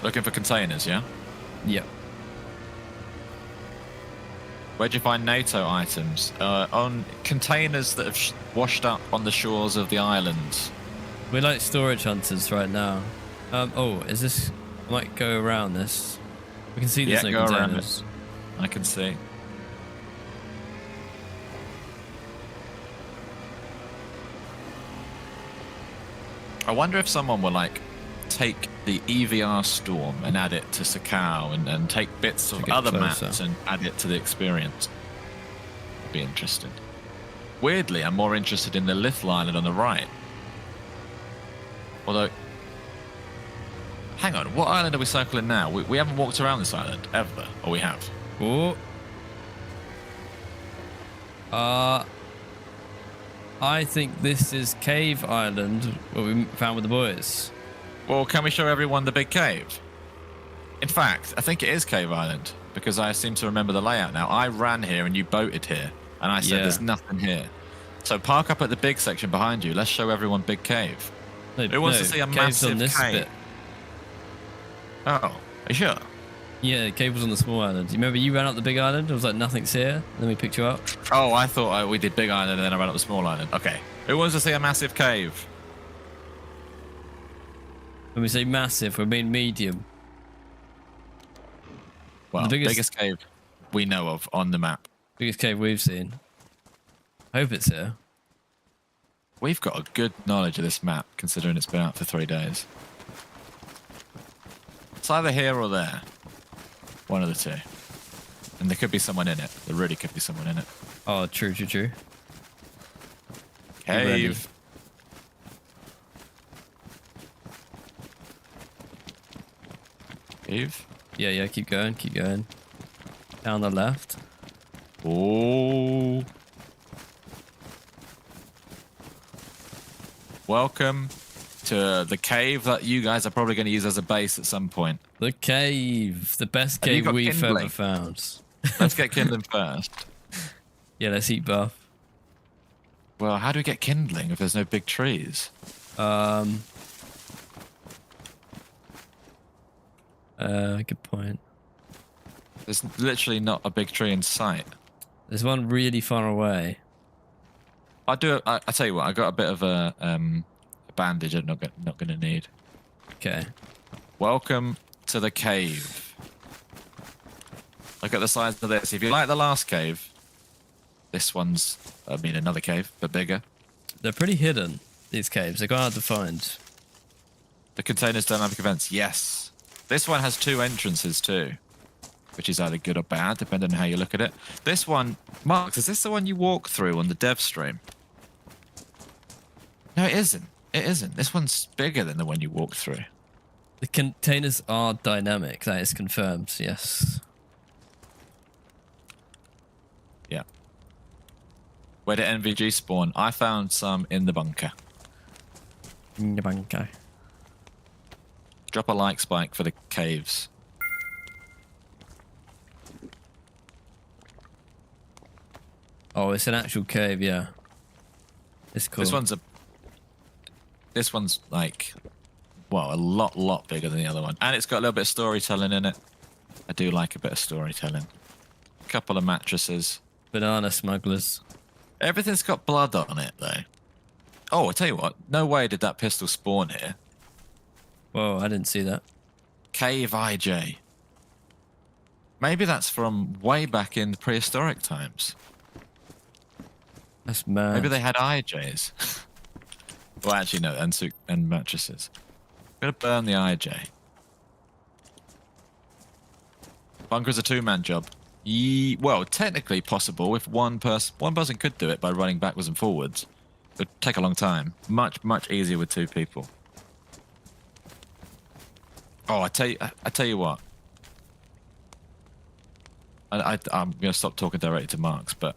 Looking for containers, yeah? Yep. Where'd you find NATO items? On containers that have washed up on the shores of the island. We're like storage hunters right now. Oh, is this... I might go around this. We can see there's no containers. I can see. I wonder if someone will like take the EVR Storm and add it to Sakhal and take bits of other maps and add it to the experience. Be interesting. Weirdly, I'm more interested in the little island on the right. Although, hang on, what island are we circling now? We haven't walked around this island ever, or we have? Oh. I think this is Cave Island, what we found with the boys. Well, can we show everyone the big cave? In fact, I think it is Cave Island, because I seem to remember the layout now. I ran here and you boated here, and I said there's nothing here. So park up at the big section behind you. Let's show everyone Big Cave. Who wants to see a massive cave? Bit. Oh, are you sure? Yeah, the cave was on the small island. You remember you ran up the big island? It was like, nothing's here. And then we picked you up. Oh, I thought we did big island and then I ran up the small island. Okay. Who wants to see a massive cave? When we say massive, we mean medium. Well, the biggest cave we know of on the map. Biggest cave we've seen. I hope it's here. We've got a good knowledge of this map, considering it's been out for 3 days. It's either here or there. One of the two. And there could be someone in it. There really could be someone in it. Oh, true. Cave. Cave? Yeah, keep going. Down the left. Oh. Welcome to the cave that you guys are probably going to use as a base at some point. The cave. The best cave we've ever found. Let's get kindling first. Yeah, let's eat buff. Well, how do we get kindling if there's no big trees? Good point. There's literally not a big tree in sight. There's one really far away. I tell you what, I got a bit of a bandage I'm not going to need. Okay. Welcome to the cave. Look at the size of this. If you like the last cave, this one's, another cave, but bigger. They're pretty hidden, these caves. They're quite hard to find. The container's dynamic events. Yes. This one has 2 entrances too, which is either good or bad, depending on how you look at it. This one, Mark, is this the one you walk through on the dev stream? No, it isn't. It isn't. This one's bigger than the one you walked through. The containers are dynamic. That is confirmed. Yes. Yeah. Where did NVG spawn? I found some in the bunker. In the bunker. Drop a like spike for the caves. Oh, it's an actual cave. Yeah. It's cool. This one's like, well, a lot bigger than the other one, and it's got a little bit of storytelling in it. I do like a bit of storytelling. A couple of mattresses. Banana smugglers. Everything's got blood on it though. Oh, I tell you what, no way did that pistol spawn here. Whoa, I didn't see that. Cave IJ. Maybe that's from way back in prehistoric times. That's mad. Maybe they had IJs. Well, actually, no, and mattresses. I'm gonna burn the IJ. Bunker's a 2-man job. Well, technically possible if one person could do it by running backwards and forwards. It would take a long time. Much easier with 2 people. Oh, I tell you what. I'm gonna stop talking directly to Marks, but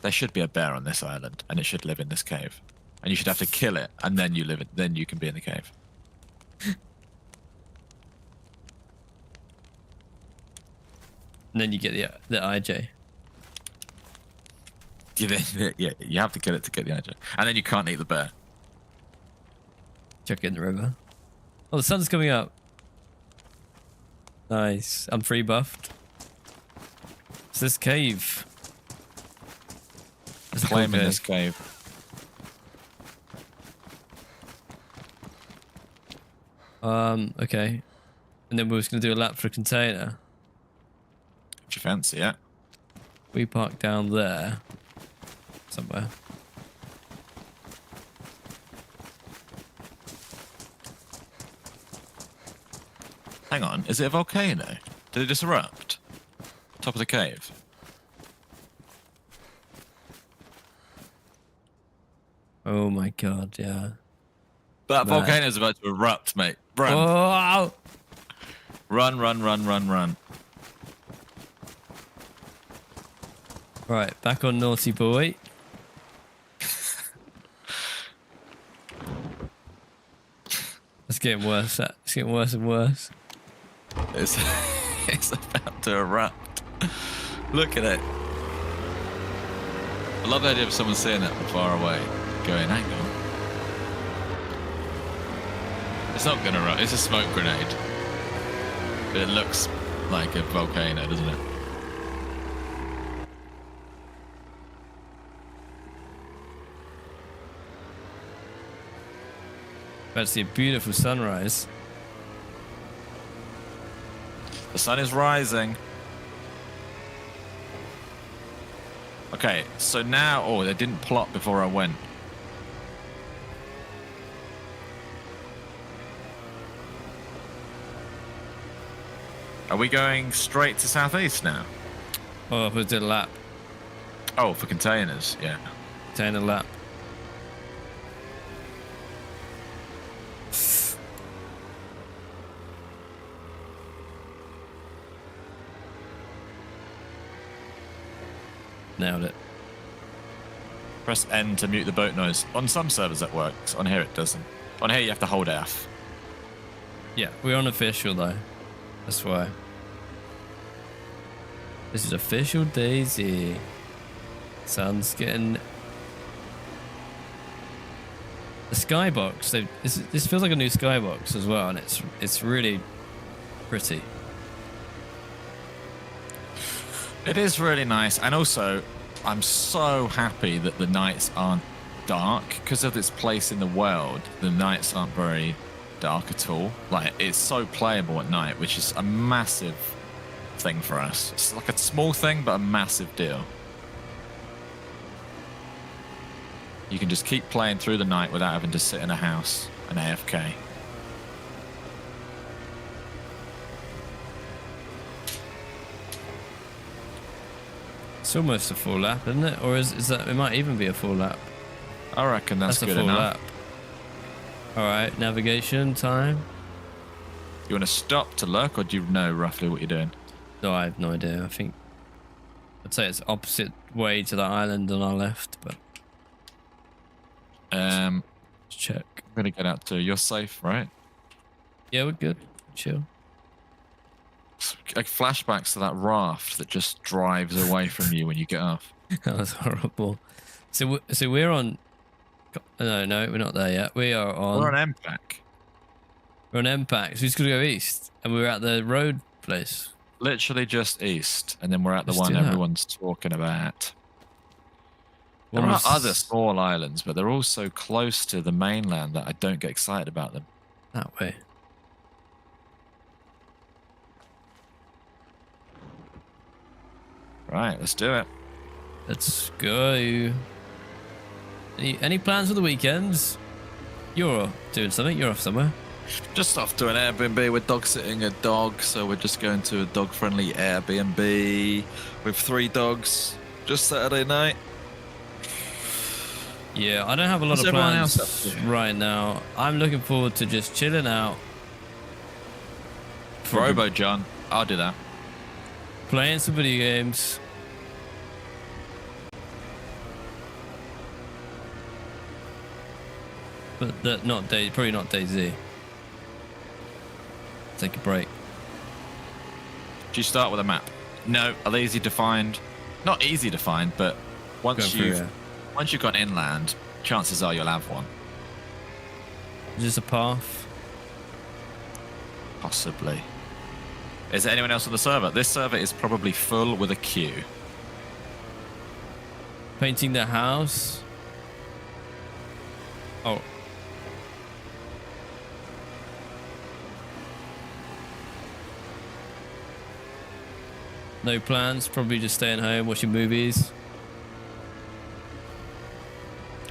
there should be a bear on this island, and it should live in this cave. And you should have to kill it, and then then you can be in the cave. And then you get the IJ. Yeah, you have to kill it to get the IJ. And then you can't eat the bear. Chuck it in the river. Oh, the sun's coming up. Nice. I'm free buffed. It's this cave. It's a cool Claiming cave. this cave. Okay. And then we're just going to do a lap for a container. If you fancy it. We park down there. Somewhere. Hang on, is it a volcano? Did it just erupt? Top of the cave? Oh my god, yeah. That Mad. volcano's about to erupt, mate. Run. Oh! Run. Right, back on Naughty Boy. It's getting worse. It's getting worse and worse. It's, it's about to erupt. Look at it. I love the idea of someone seeing that from far away, going, hang on. It's not gonna erupt, it's a smoke grenade. But it looks like a volcano, doesn't it? About to see a beautiful sunrise. The sun is rising. Okay, so now... Oh, they didn't plot before I went. Are we going straight to southeast now? Oh, we'll do a lap. Oh, for containers, yeah. Container lap. Nailed it. Press N to mute the boat noise. On some servers that works. On here it doesn't. On here you have to hold F. Yeah, we're unofficial though. That's why. This is official DayZ. Sun's getting... The skybox. This feels like a new skybox as well, and it's really pretty. It is really nice, and also I'm so happy that the nights aren't dark because of its place in the world. The nights aren't very dark at all. Like, it's so playable at night, which is a massive thing for us. It's like a small thing, but a massive deal. You can just keep playing through the night without having to sit in a house and AFK. It's almost a full lap, isn't it? Or is that? It might even be a full lap. I reckon that's a good full enough. lap. All right, navigation time. You want to stop to look, or do you know roughly what you're doing? No, I have no idea. I think I'd say it's opposite way to the island on our left, but Let's check. I'm gonna get out too. You're safe, right? Yeah, we're good. Chill. Like flashbacks to that raft that just drives away from you when you get off. That was horrible. So we're on. No, we're not there yet. We are on. We're on MPAC. We're on MPAC. So we just got to go east, and we're at the road place. Literally just east, and then we're at the Let's one do that. everyone's talking about. What There are was- other small islands, but they're all so close to the mainland that I don't get excited about them. That way. Right, let's do it. Let's go. Any plans for the weekends? You're doing something. You're off somewhere. Just off to an Airbnb. We're dog sitting a dog, so we're just going to a dog-friendly Airbnb with 3 dogs. Just Saturday night. Yeah, I don't have a lot What's of everyone plans else up to? right now. I'm looking forward to just chilling out, Robo John, I'll do that. playing some video games. But probably not DayZ. Take a break. Do you start with a map? No, are they easy to find? Not easy to find, but once Going through, once you've gone inland, chances are you'll have one. Just a path. Possibly. Is there anyone else on the server? This server is probably full with a queue. Painting the house. Oh. No plans. Probably just staying home, watching movies.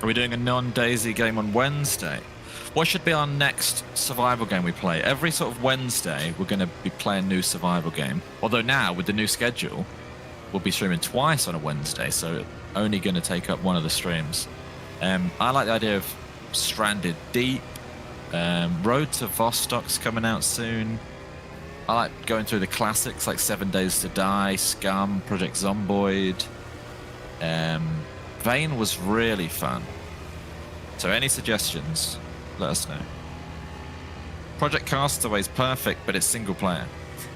Are we doing a non-DayZ game on Wednesday? What should be our next survival game we play? Every sort of Wednesday, we're going to be playing a new survival game. Although now, with the new schedule, we'll be streaming twice on a Wednesday, so only going to take up one of the streams. I like the idea of Stranded Deep. Road to Vostok's coming out soon. I like going through the classics like 7 Days to Die, Scum, Project Zomboid. Vane was really fun. So any suggestions, let us know. Project Castaway is perfect, but it's single player.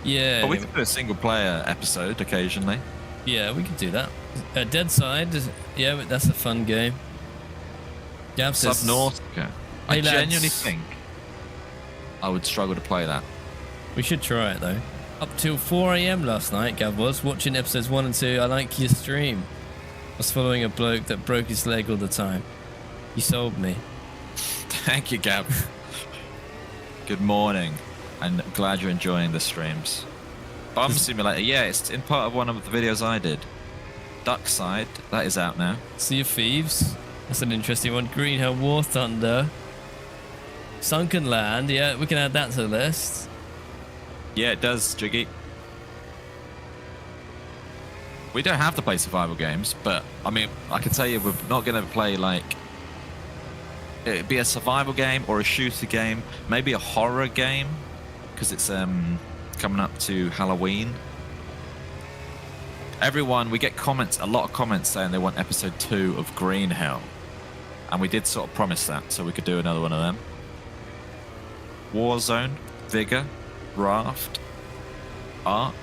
Yeah. But we could do a single player episode occasionally. Yeah, we could do that. Deadside. Yeah, but that's a fun game. Gav says- Subnautica. I Hey, lads. genuinely think I would struggle to play that. We should try it though. Up till 4 a.m. last night, Gav was watching episodes 1 and 2. I like your stream. I was following a bloke that broke his leg all the time. He sold me. Thank you, Gab. Good morning, and I'm glad you're enjoying the streams. Bum Simulator, yeah, it's in part of one of the videos I did. Deadside, that is out now. Sea of Thieves. That's an interesting one. Green Hell War Thunder. Sunken Land. Yeah, we can add that to the list. Yeah, it does, Jiggy. We don't have to play survival games, but I mean, I can tell you we're not going to play like... It'd be a survival game or a shooter game, maybe a horror game, because it's coming up to Halloween. Everyone, we get comments, a lot of comments saying they want episode 2 of Green Hell. And we did sort of promise that, so we could do another one of them. Warzone, Vigor, Raft, Ark,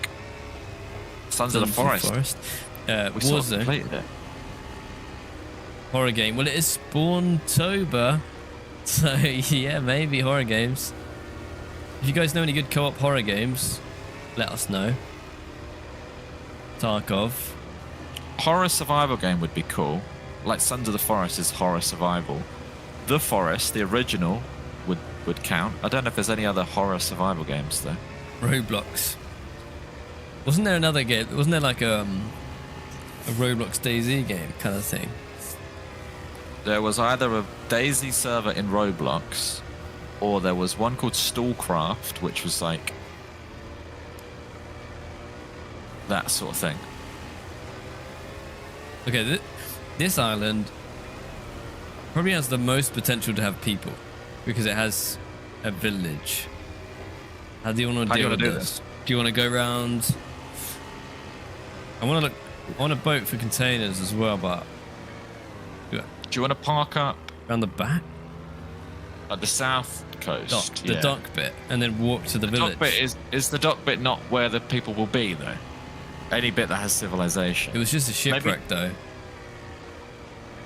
Sons of the Forest. We sort of Warzone. completed it. Horror game. Well, it is Spawntober. So, yeah, maybe horror games. If you guys know any good co-op horror games, let us know. Tarkov. Horror survival game would be cool. Like Sons of the Forest is horror survival. The Forest, the original, would count. I don't know if there's any other horror survival games though. Roblox. Wasn't there another game? Wasn't there like a Roblox DayZ game kind of thing? There was either a DayZ server in Roblox, or there was one called Stallcraft, which was like that sort of thing. Okay, this island probably has the most potential to have people because it has a village. How do you want to deal with this? Do you want to go around? I want to look. I want a boat for containers as well, but do you want to park up around the back at the south coast? The dock bit, and then walk to the village. Dock bit is the dock bit not where the people will be though? Any bit that has civilization. It was just a shipwreck though.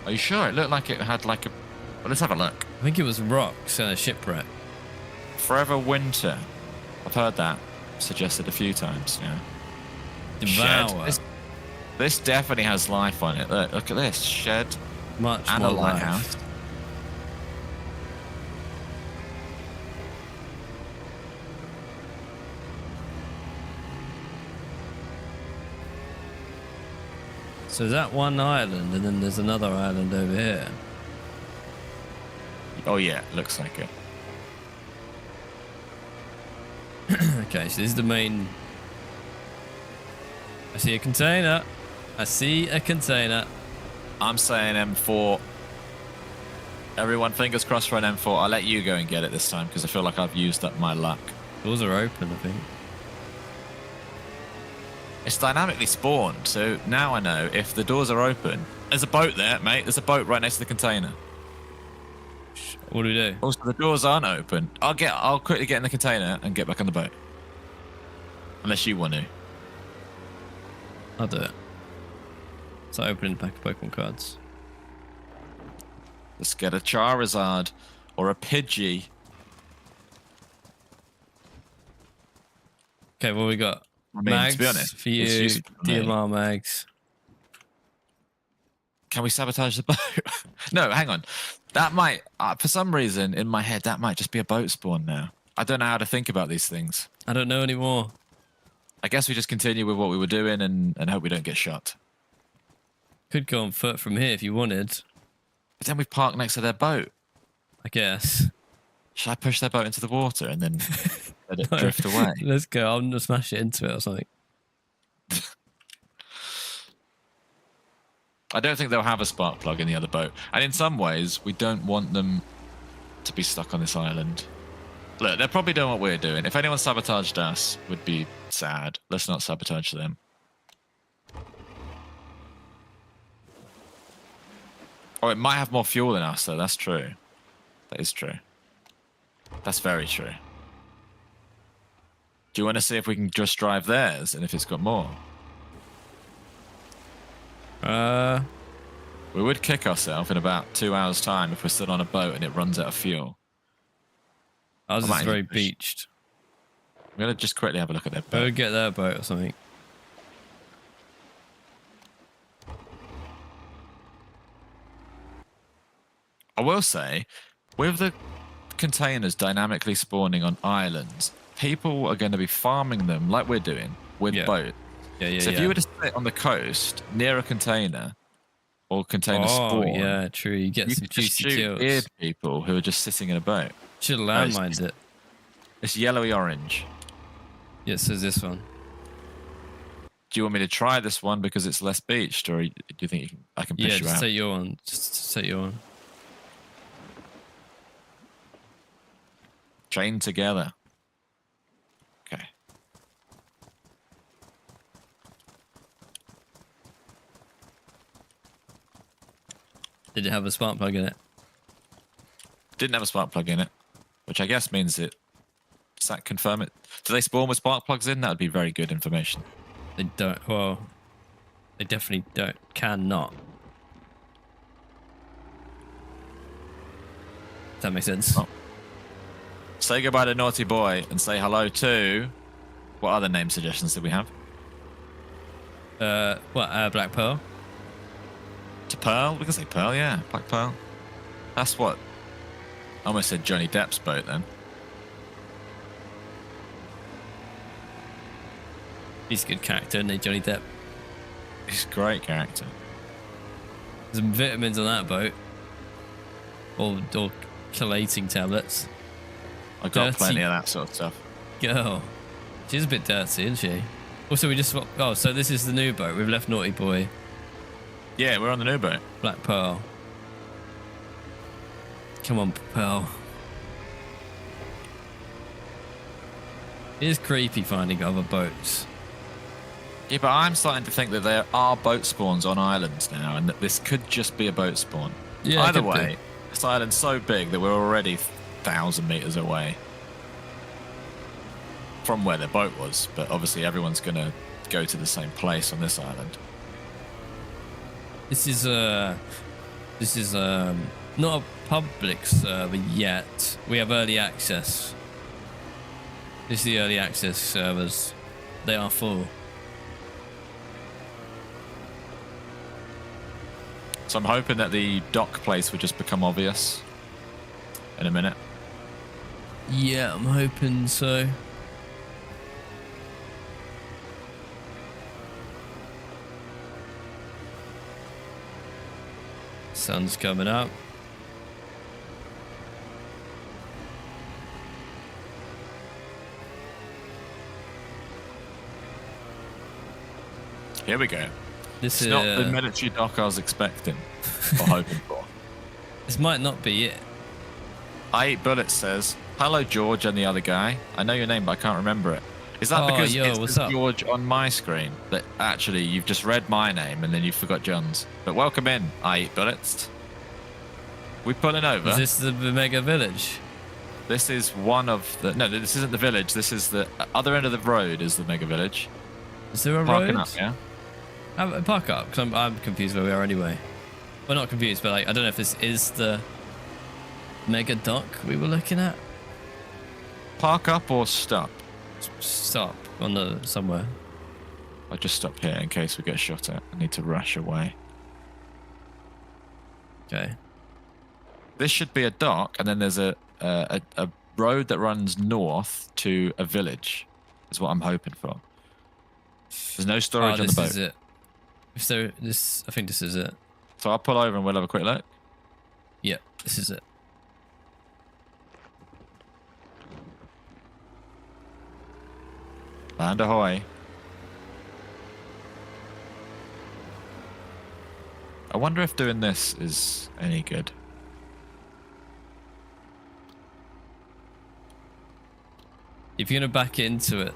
Are you sure? It looked like it had like a. Well, let's have a look. I think it was rocks and a shipwreck. Forever Winter. I've heard that suggested a few times. Yeah. Devour. This definitely has life on it. Look at this shed. Much and more a lighthouse. life. So is that one island, and then there's another island over here? Oh yeah, looks like it. Okay, so this is the main. I see a container. I see a container. I'm saying M4. Everyone, fingers crossed for an M4. I'll let you go and get it this time because I feel like I've used up my luck. Doors are open, I think. It's dynamically spawned, so now I know if the doors are open. There's a boat there, mate. There's a boat right next to the container. What do we do? Also, the doors aren't open. I'll quickly get in the container and get back on the boat. Unless you want to. I'll do it. So opening a pack of Pokemon cards. Let's get a Charizard or a Pidgey. Okay, what we got? I mean, mags to be honest, for you, DMR mags. Can we sabotage the boat? No, hang on. That might, for some reason in my head, that might just be a boat spawn now. I don't know how to think about these things. I don't know anymore. I guess we just continue with what we were doing and hope we don't get shot. Could go on foot from here if you wanted. But then we park next to their boat. I guess. Should I push their boat into the water and then let it drift away? Let's go. I'm gonna smash it into it or something. I don't think they'll have a spark plug in the other boat. And in some ways, we don't want them to be stuck on this island. Look, they're probably doing what we're doing. If anyone sabotaged us, would be sad. Let's not sabotage them. Oh, it might have more fuel than us, though. That's true. That is true. That's very true. Do you want to see if we can just drive theirs and if it's got more? We would kick ourselves in about 2 hours' time if we're still on a boat and it runs out of fuel. Ours is very beached. I'm going to just quickly have a look at their boat. Go get their boat or something. I will say, with the containers dynamically spawning on islands, people are going to be farming them like we're doing with boats. So if you were to sit on the coast near a container or container spawn, yeah, true. You get some juicy kills. Weird people who are just sitting in a boat. Should have landmined it. It's yellowy orange. Yeah, so this one. Do you want me to try this one because it's less beached, or do you think I can push you out? Yeah, just take your one. Just take your one. Chain together. Okay. Did it have a spark plug in it? Didn't have a spark plug in it, which I guess means it. Does that confirm it? Do they spawn with spark plugs in? That would be very good information. They don't. Well, they definitely don't. Cannot. Does that make sense? Oh. Say goodbye to Naughty Boy and say hello to... What other name suggestions did we have? Black Pearl? To Pearl? We can say Pearl, yeah. Black Pearl. That's what... I almost said Johnny Depp's boat then. He's a good character, isn't he, Johnny Depp? He's a great character. There's some vitamins on that boat. Or chelating tablets. I got plenty of that sort of stuff. Girl. She's a bit dirty, isn't she? Also, we just swapped... Oh, so this is the new boat. We've left Naughty Boy. Yeah, we're on the new boat. Black Pearl. Come on, Pearl. It is creepy finding other boats. Yeah, but I'm starting to think that there are boat spawns on islands now, and that this could just be a boat spawn. Yeah, Either way, this island's so big that we're already 1,000 meters away from where the boat was. But obviously, everyone's gonna go to the same place on this island. This is not a public server yet. We have early access. This is the early access servers. They are full. So I'm hoping that the dock place would just become obvious in a minute. Yeah, I'm hoping so. Sun's coming up. Here we go. This It's is not the military dock I was expecting or hoping for. This might not be it. I Eat Bullets says, "Hello, George," and the other guy. I know your name, but I can't remember it. Is that because yo, it's what's up? George on my screen that actually you've just read my name and then you forgot John's? But welcome in, I Eat Bullets. We pulling over. Is this the mega village? This is one of the... No, this isn't the village. This is the other end of the road is the mega village. Is there a Parking road? up, yeah? Park up, because I'm confused where we are anyway. Well, not confused, but like I don't know if this is the mega dock we were looking at. Park up or stop? Stop on the somewhere. I'll just stop here in case we get shot at. I need to rush away. Okay. This should be a dock, and then there's a road that runs north to a village. Is what I'm hoping for. There's no storage on the boat. This is it. If so, this I think this is it. So I'll pull over and we'll have a quick look. Yep, this is it. Land ahoy. I wonder if doing this is any good. If you're gonna back into it,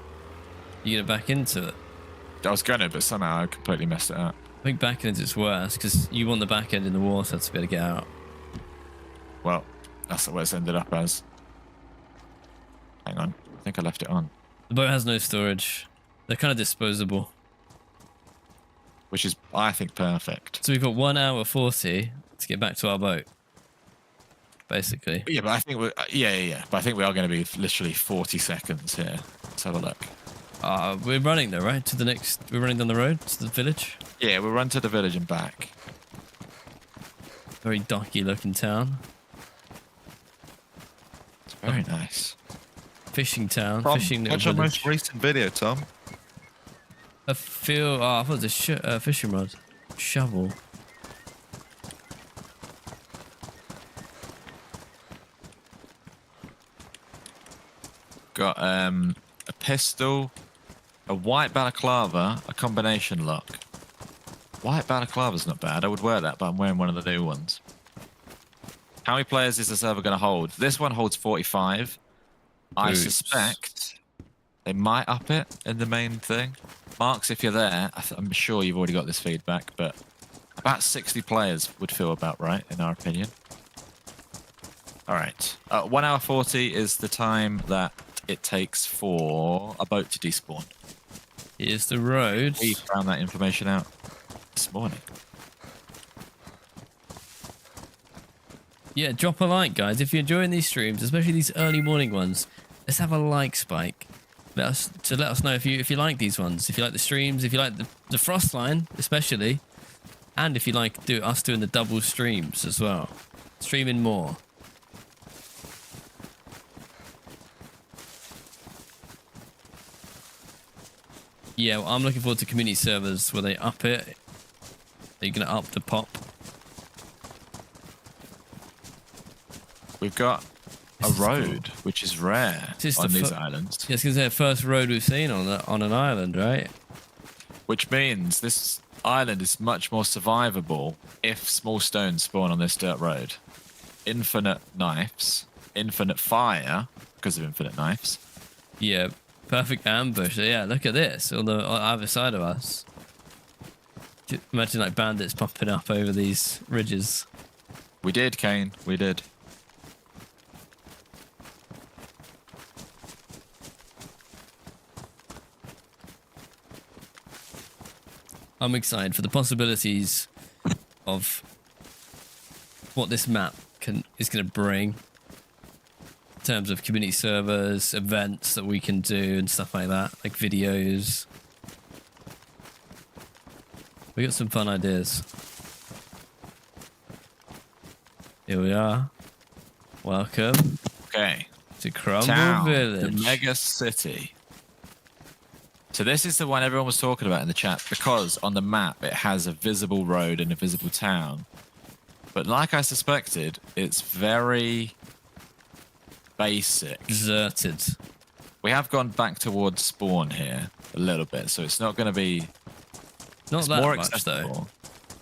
you're gonna back into it. I was gonna, but somehow I completely messed it up. I think back end is worse because you want the back end in the water to be able to get out. Well, that's what it's ended up as. Hang on. I think I left it on. The boat has no storage. They're kind of disposable. Which is, I think, perfect. So we've got 1 hour 40 to get back to our boat. Basically. Yeah, but I think we're... Yeah. But I think we are going to be literally 40 seconds here. Let's have a look. We're running though, right? To the next... We're running down the road to the village. Yeah, we'll run to the village and back. Very docky looking town. It's very nice. Fishing town. Tom, Fishing what's your little most village. recent video, Tom? I feel... Oh, I thought it was a fishing rod. Shovel. Got a pistol, a white balaclava, a combination lock. White balaclava's not bad. I would wear that, but I'm wearing one of the new ones. How many players is the server going to hold? This one holds 45. I Oops. suspect they might up it in the main thing. Marks, if you're there, I'm sure you've already got this feedback, but about 60 players would feel about right, in our opinion. All right. 1 hour 40 is the time that it takes for a boat to despawn. Here's the road. We found that information out this morning. Yeah, drop a like, guys. If you're enjoying these streams, especially these early morning ones, let's have a like spike. Let us know if you like these ones, if you like the streams, if you like the Frostline, especially, and if you like us doing the double streams as well. Streaming more. Yeah, well, I'm looking forward to community servers where they up it. They're gonna up the pop. We've got a This is road, which is rare This is on the these islands. Yeah, it's gonna say the first road we've seen on an island, right? Which means this island is much more survivable if small stones spawn on this dirt road. Infinite knives, infinite fire because of infinite knives. Yeah, perfect ambush. Yeah, look at this on the other side of us. Imagine like bandits popping up over these ridges. We did, Kane. We did. I'm excited for the possibilities of what this map is going to bring in terms of community servers, events that we can do and stuff like that, like videos. We got some fun ideas. Here we are. Welcome. Okay. To Crumble Town, Village. the mega city. So this is the one everyone was talking about in the chat because on the map it has a visible road and a visible town. But like I suspected, it's very basic. Deserted. We have gone back towards spawn here a little bit, so it's not going to be Not that more much accessible.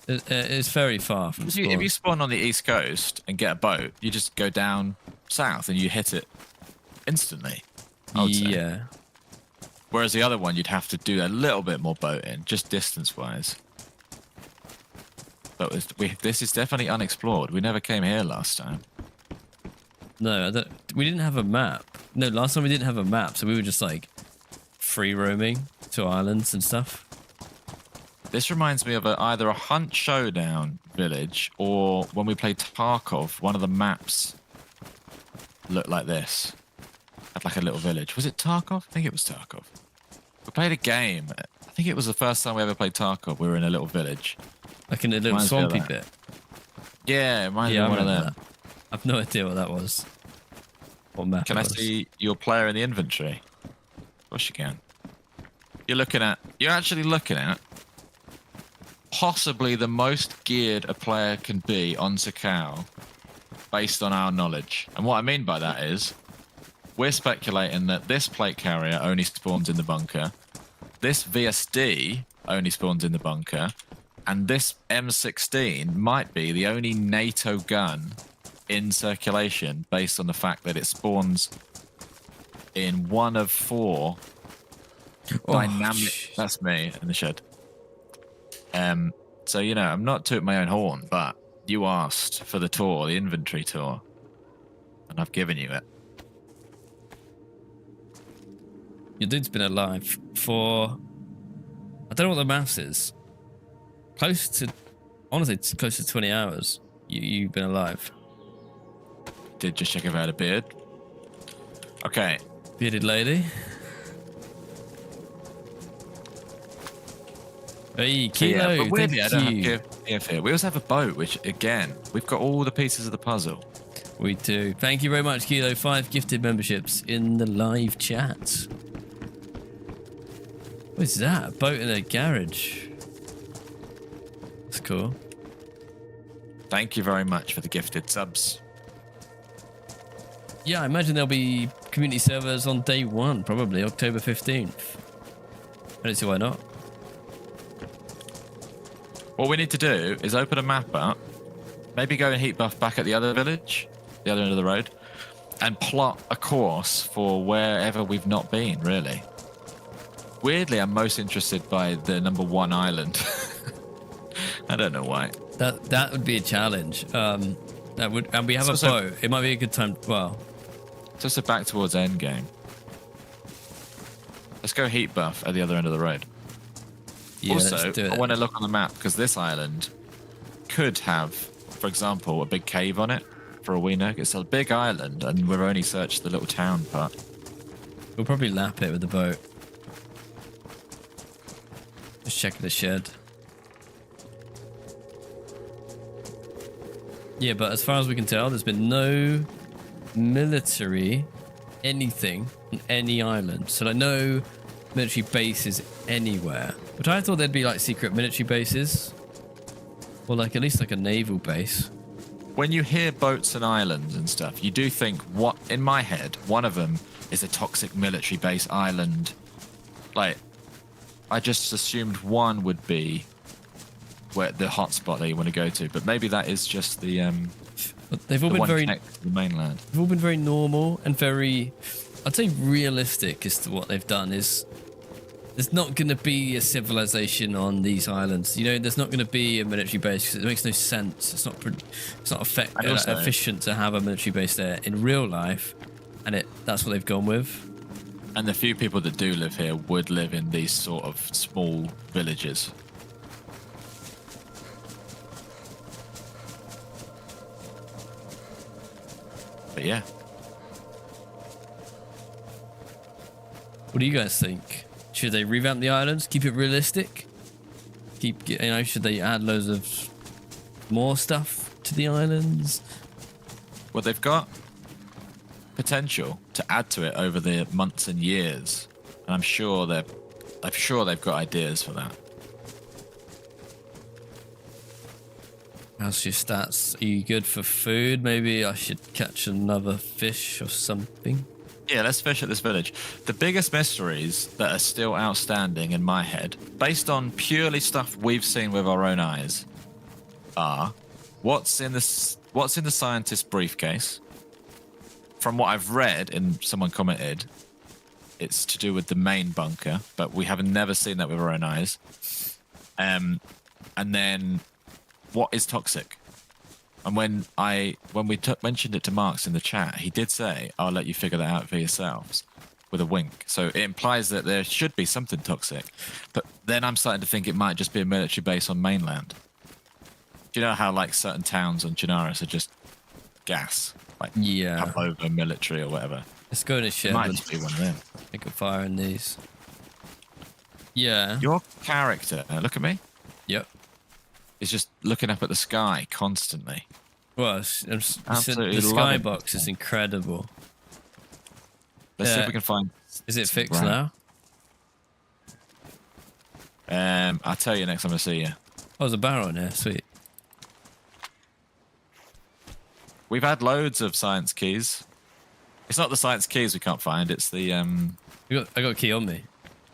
though. It's very far from If spawn. you spawn on the east coast and get a boat, you just go down south and you hit it instantly. I would say. Yeah. Whereas the other one, you'd have to do a little bit more boating, just distance-wise. But this is definitely unexplored. We never came here last time. No, we didn't have a map. No, last time we didn't have a map, so we were just like free roaming to islands and stuff. This reminds me of either a Hunt Showdown village or when we played Tarkov, one of the maps looked like this. Had like a little village. Was it Tarkov? I think it was Tarkov. We played a game. I think it was the first time we ever played Tarkov. We were in a little village. Like in a little Reminds me of swampy that. bit. Yeah, it reminds me Yeah, I of one of remember them. that. I've no idea what that was. What map Can it I was. see your player in the inventory? Of course you can. You're actually looking at possibly the most geared a player can be on Sakhal based on our knowledge. And what I mean by that is we're speculating that this plate carrier only spawns in the bunker, this VSD only spawns in the bunker, and this M16 might be the only NATO gun in circulation based on the fact that it spawns in one of 4 dynamic. That's me in the shed. So you know, I'm not tooting my own horn, but you asked for the tour, the inventory tour, and I've given you it. Your dude's been alive for... I don't know what the maths is. Close to... Honestly, it's close to 20 hours. You've been alive. Did just check if I had a beard. Okay. Bearded lady. Hey, Kilo, but weirdly, I thank don't you. have GF here. We also have a boat, which, again, we've got all the pieces of the puzzle. We do. Thank you very much, Kilo. 5 gifted memberships in the live chat. What is that? A boat in a garage. That's cool. Thank you very much for the gifted subs. Yeah, I imagine there'll be community servers on day 1, probably October 15th. I don't see why not. What we need to do is open a map up, maybe go and heat buff back at the other village, the other end of the road, and plot a course for wherever we've not been, really. Weirdly, I'm most interested by the number 1 island. I don't know why. That would be a challenge. That would, and we have a So- boat. It might be a good time. Well, Just a back towards end game. Let's go heat buff at the other end of the road. yeah, Also, let's do it. I want to look on the map because this island could have, for example, a big cave on it. For all we know, it's a big island, and we've only searched the little town part. We'll probably lap it with the boat. Just checking the shed. Yeah, but as far as we can tell, there's been no military anything on any island. So like no military bases anywhere. But I thought there'd be like secret military bases. Or like at least like a naval base. When you hear boats and islands and stuff, you do think, what, in my head, one of them is a toxic military base island. Like, I just assumed one would be where the hotspot that you want to go to. But maybe that is just the But they've all the been one very, connected to the mainland. they've all been very normal and very, I'd say, realistic as to what they've done. Is there's not going to be a civilization on these islands. You know, there's not going to be a military base because it makes no sense. It's not efficient to have a military base there in real life, and that's what they've gone with. And the few people that do live here would live in these sort of small villages. But yeah. What do you guys think? Should they revamp the islands? Keep it realistic? Should they add loads of more stuff to the islands? Well, they've got potential to add to it over the months and years, and I'm sure they've got ideas for that. How's your stats? Are you good for food? Maybe I should catch another fish or something. Yeah, let's fish at this village. The biggest mysteries that are still outstanding in my head, based on purely stuff we've seen with our own eyes, are what's in the scientist's briefcase. From what I've read, and someone commented, it's to do with the main bunker, but we have never seen that with our own eyes. And then, what is toxic? And when we mentioned it to Marks in the chat, he did say, "I'll let you figure that out for yourselves," with a wink. So it implies that there should be something toxic. But then I'm starting to think it might just be a military base on mainland. Do you know how like certain towns on Chinaris are just gas? Like over military or whatever. Let's go to It ship might and just be one of them. make a fire in these. Yeah. Your character, look at me, Yep. is just looking up at the sky constantly. Well, Absolutely the love it. skybox is incredible. Let's see if we can find. Is it some fixed ground. now? I'll tell you next time I see you. Oh, there's a barrel in here. Sweet. We've had loads of science keys. It's not the science keys we can't find. It's the I got a key on me.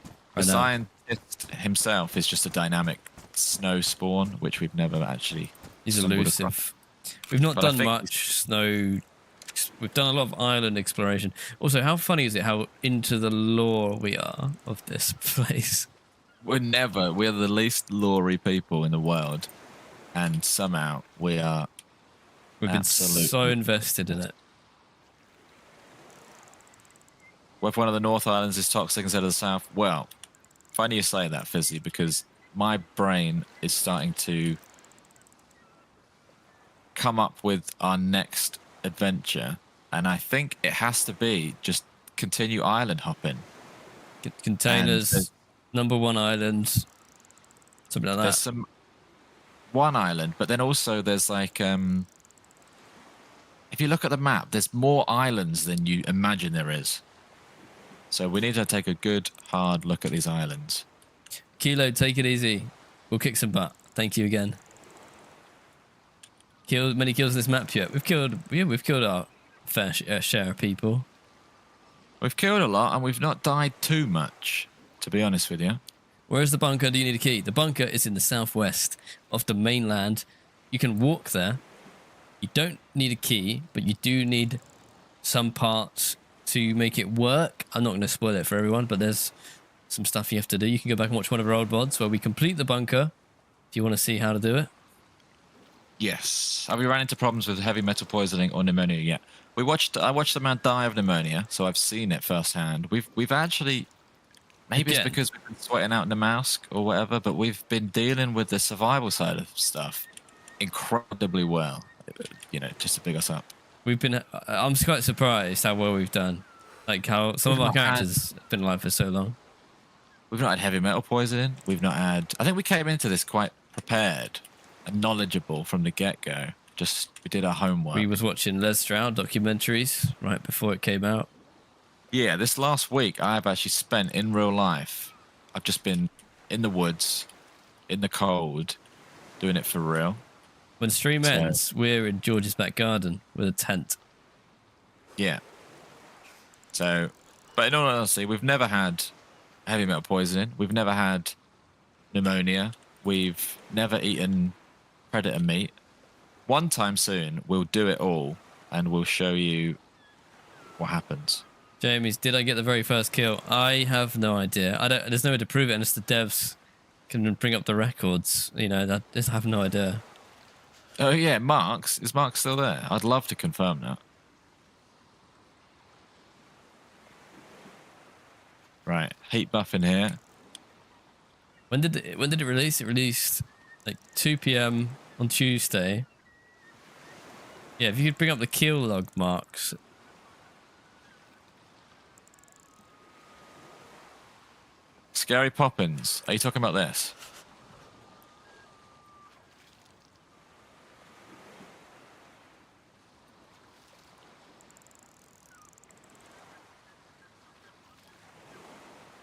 the Right now. scientist himself is just a dynamic snow spawn, which we've never actually. He's stumbled elusive. across. We've not But I done think much snow. We've done a lot of island exploration. Also, how funny is it how into the lore we are of this place? We're the least lorry people in the world, and somehow we are. We've been Absolutely. so invested in it. What if one of the North Islands is toxic instead of the South? Well, funny you say that, Fizzy, because my brain is starting to come up with our next adventure, and I think it has to be just continue island hopping. Containers, number one island, something like There's that. one island, but then also there's like if you look at the map, there's more islands than you imagine there is. So we need to take a good hard look at these islands. Kilo, take it easy. We'll kick some butt. Thank you again. Killed many kills in this map yet? We've killed our fair share of people. We've killed a lot and we've not died too much, to be honest with you. Where's the bunker? Do you need a key? The bunker is in the southwest of the mainland. You can walk there. You don't need a key, but you do need some parts to make it work. I'm not going to spoil it for everyone, but there's some stuff you have to do. You can go back and watch one of our old VODs where we complete the bunker if you want to see how to do it. Yes. Have we ran into problems with heavy metal poisoning or pneumonia yet? I watched a man die of pneumonia, so I've seen it firsthand. We've actually, maybe it's Again. because we've been sweating out in the mask or whatever, but we've been dealing with the survival side of stuff incredibly well. You know, just to big us up. I'm quite surprised how well we've done. Like how some of We've our not had- characters have been alive for so long. We've not had heavy metal poisoning. We've not had. I think we came into this quite prepared and knowledgeable from the get-go. Just we did our homework. We was watching Les Stroud documentaries right before it came out. Yeah, this last week I've actually spent in real life. I've just been in the woods, in the cold, doing it for real. When stream So- ends, we're in George's back garden with a tent. Yeah. So, but in all honesty, we've never had heavy metal poisoning. We've never had pneumonia. we've never eaten predator meat. One time soon, we'll do it all, and we'll show you what happens. Jamie's, did I get the very first kill? I have no idea. There's no way to prove it unless the devs can bring up the records. You know, I have no idea. Oh yeah, Mark's. Is Mark still there? I'd love to confirm that. Right, heat buff in here. When did it release? It released like 2 p.m. on Tuesday. Yeah, if you could bring up the kill log, Marks. Scary Poppins. Are you talking about this?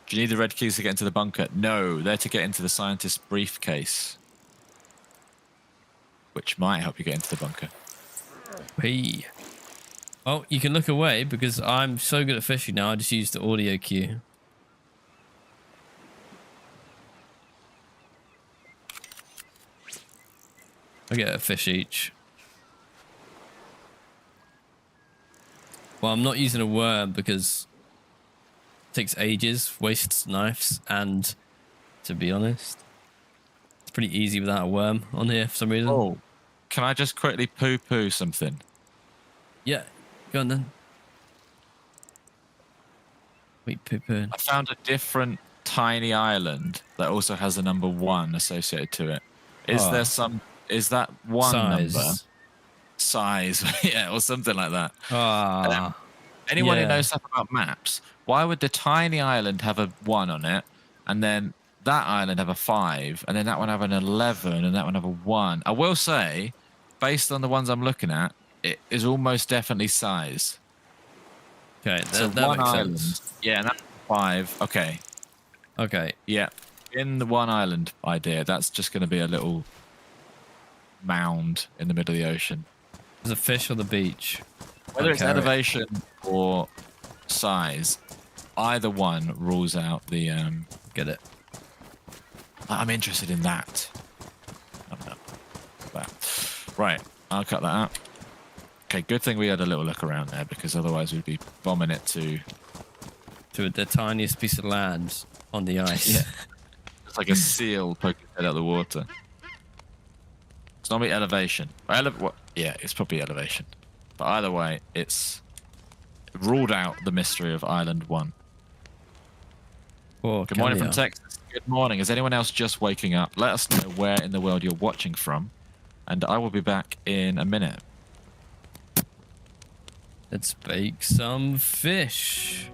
Do you need the red keys to get into the bunker? No, they're to get into the scientist's briefcase, which might help you get into the bunker. Hey. Oh, you can look away because I'm so good at fishing now. I just used the audio cue. I get a fish each. Well, I'm not using a worm because it takes ages, wastes knives, and to be honest, it's pretty easy without a worm on here for some reason. Oh, can I just quickly poo-poo something? Yeah, go on then. Wait, poo-poo. I found a different tiny island that also has a number 1 associated to it. Is that one Size. number? Size, yeah, or something like that. Anyone yeah. who knows stuff about maps, why would the tiny island have a 1 on it, and then that island have a 5, and then that one have an 11, and that one have a 1? I will say, based on the ones I'm looking at, it is almost definitely size. Okay, So that one makes island, sense. yeah, and that's 5. Okay, Okay. yeah, in the one island idea, that's just going to be a little mound in the middle of the ocean. There's a fish on the beach. Whether it's Okay. elevation or size, either one rules out the. Get it. I'm interested in that. I don't know. That. Right, I'll cut that out. Okay, good thing we had a little look around there because otherwise we'd be bombing it to the tiniest piece of land on the ice. Yeah. It's like a seal poking its head out of the water. It's normally elevation. Yeah, it's probably elevation. But either way, it's ruled out the mystery of Island 1. Oh, Good morning from Texas. Good morning. Is anyone else just waking up? Let us know where in the world you're watching from, and I will be back in a minute. Let's bake some fish.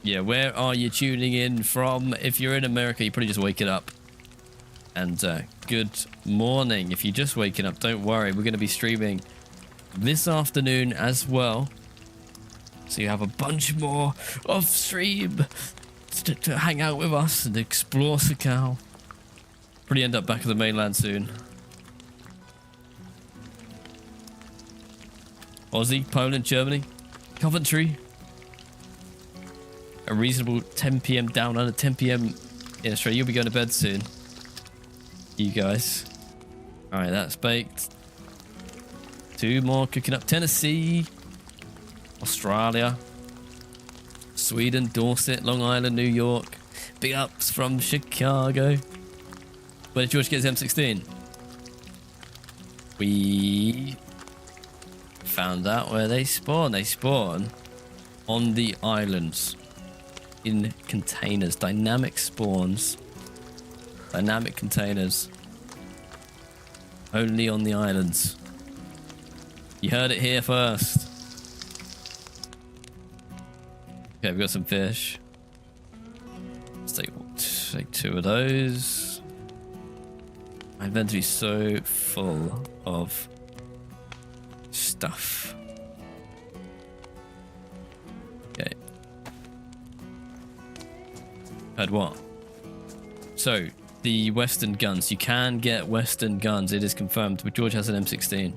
Yeah, where are you tuning in from? If you're in America, you probably just wake it up. And good morning. If you're just waking up, don't worry. We're going to be streaming this afternoon as well. So you have a bunch more of stream to hang out with us and explore Sakhal. Probably end up back at the mainland soon. Aussie, Poland, Germany, Coventry. A reasonable 10 p.m. down under, 10 p.m. in Australia. You'll be going to bed soon. You guys. All right, that's baked. 2 more cooking up. Tennessee, Australia, Sweden, Dorset, Long Island, New York. Big ups from Chicago. Where did George get his M16? We found out where they spawn. They spawn on the islands in containers. Dynamic spawns. Dynamic containers. Only on the islands. You heard it here first. Okay, we've got some fish. Let's take 2 of those. My inventory's so full of stuff. Okay. Heard what? So, the Western guns. You can get Western guns. It is confirmed. But George has an M16. And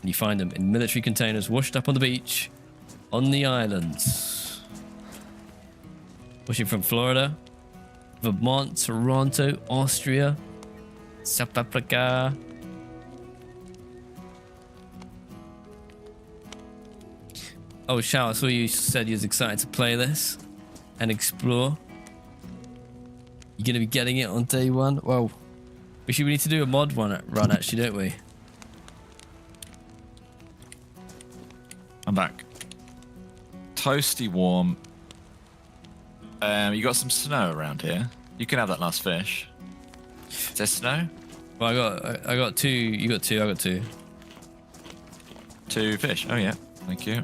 you find them in military containers washed up on the beach on the islands. Watching from Florida, Vermont, Toronto, Austria, South Africa. Oh, Shao, I saw you said you was excited to play this and explore. You're going to be getting it on day one? Well, we need to do a mod run actually, don't we? I'm back. Toasty warm. You got some snow around here. You can have that last fish. Is there snow? Well, I got two. You got two. I got two. 2 fish. Oh yeah. Thank you.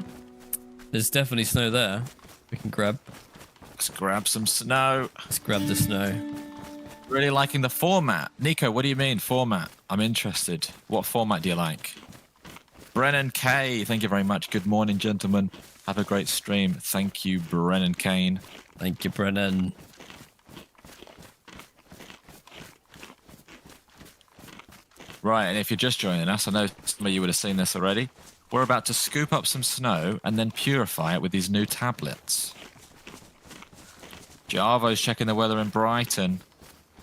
There's definitely snow there. We can grab. Let's grab some snow. Let's grab the snow. Really liking the format. Nico, what do you mean format? I'm interested. What format do you like? Brennan K, thank you very much. Good morning, gentlemen. Have a great stream. Thank you, Brennan Kane. Thank you, Brennan. Right, and if you're just joining us, I know some of you would have seen this already. We're about to scoop up some snow and then purify it with these new tablets. Jarvo's checking the weather in Brighton.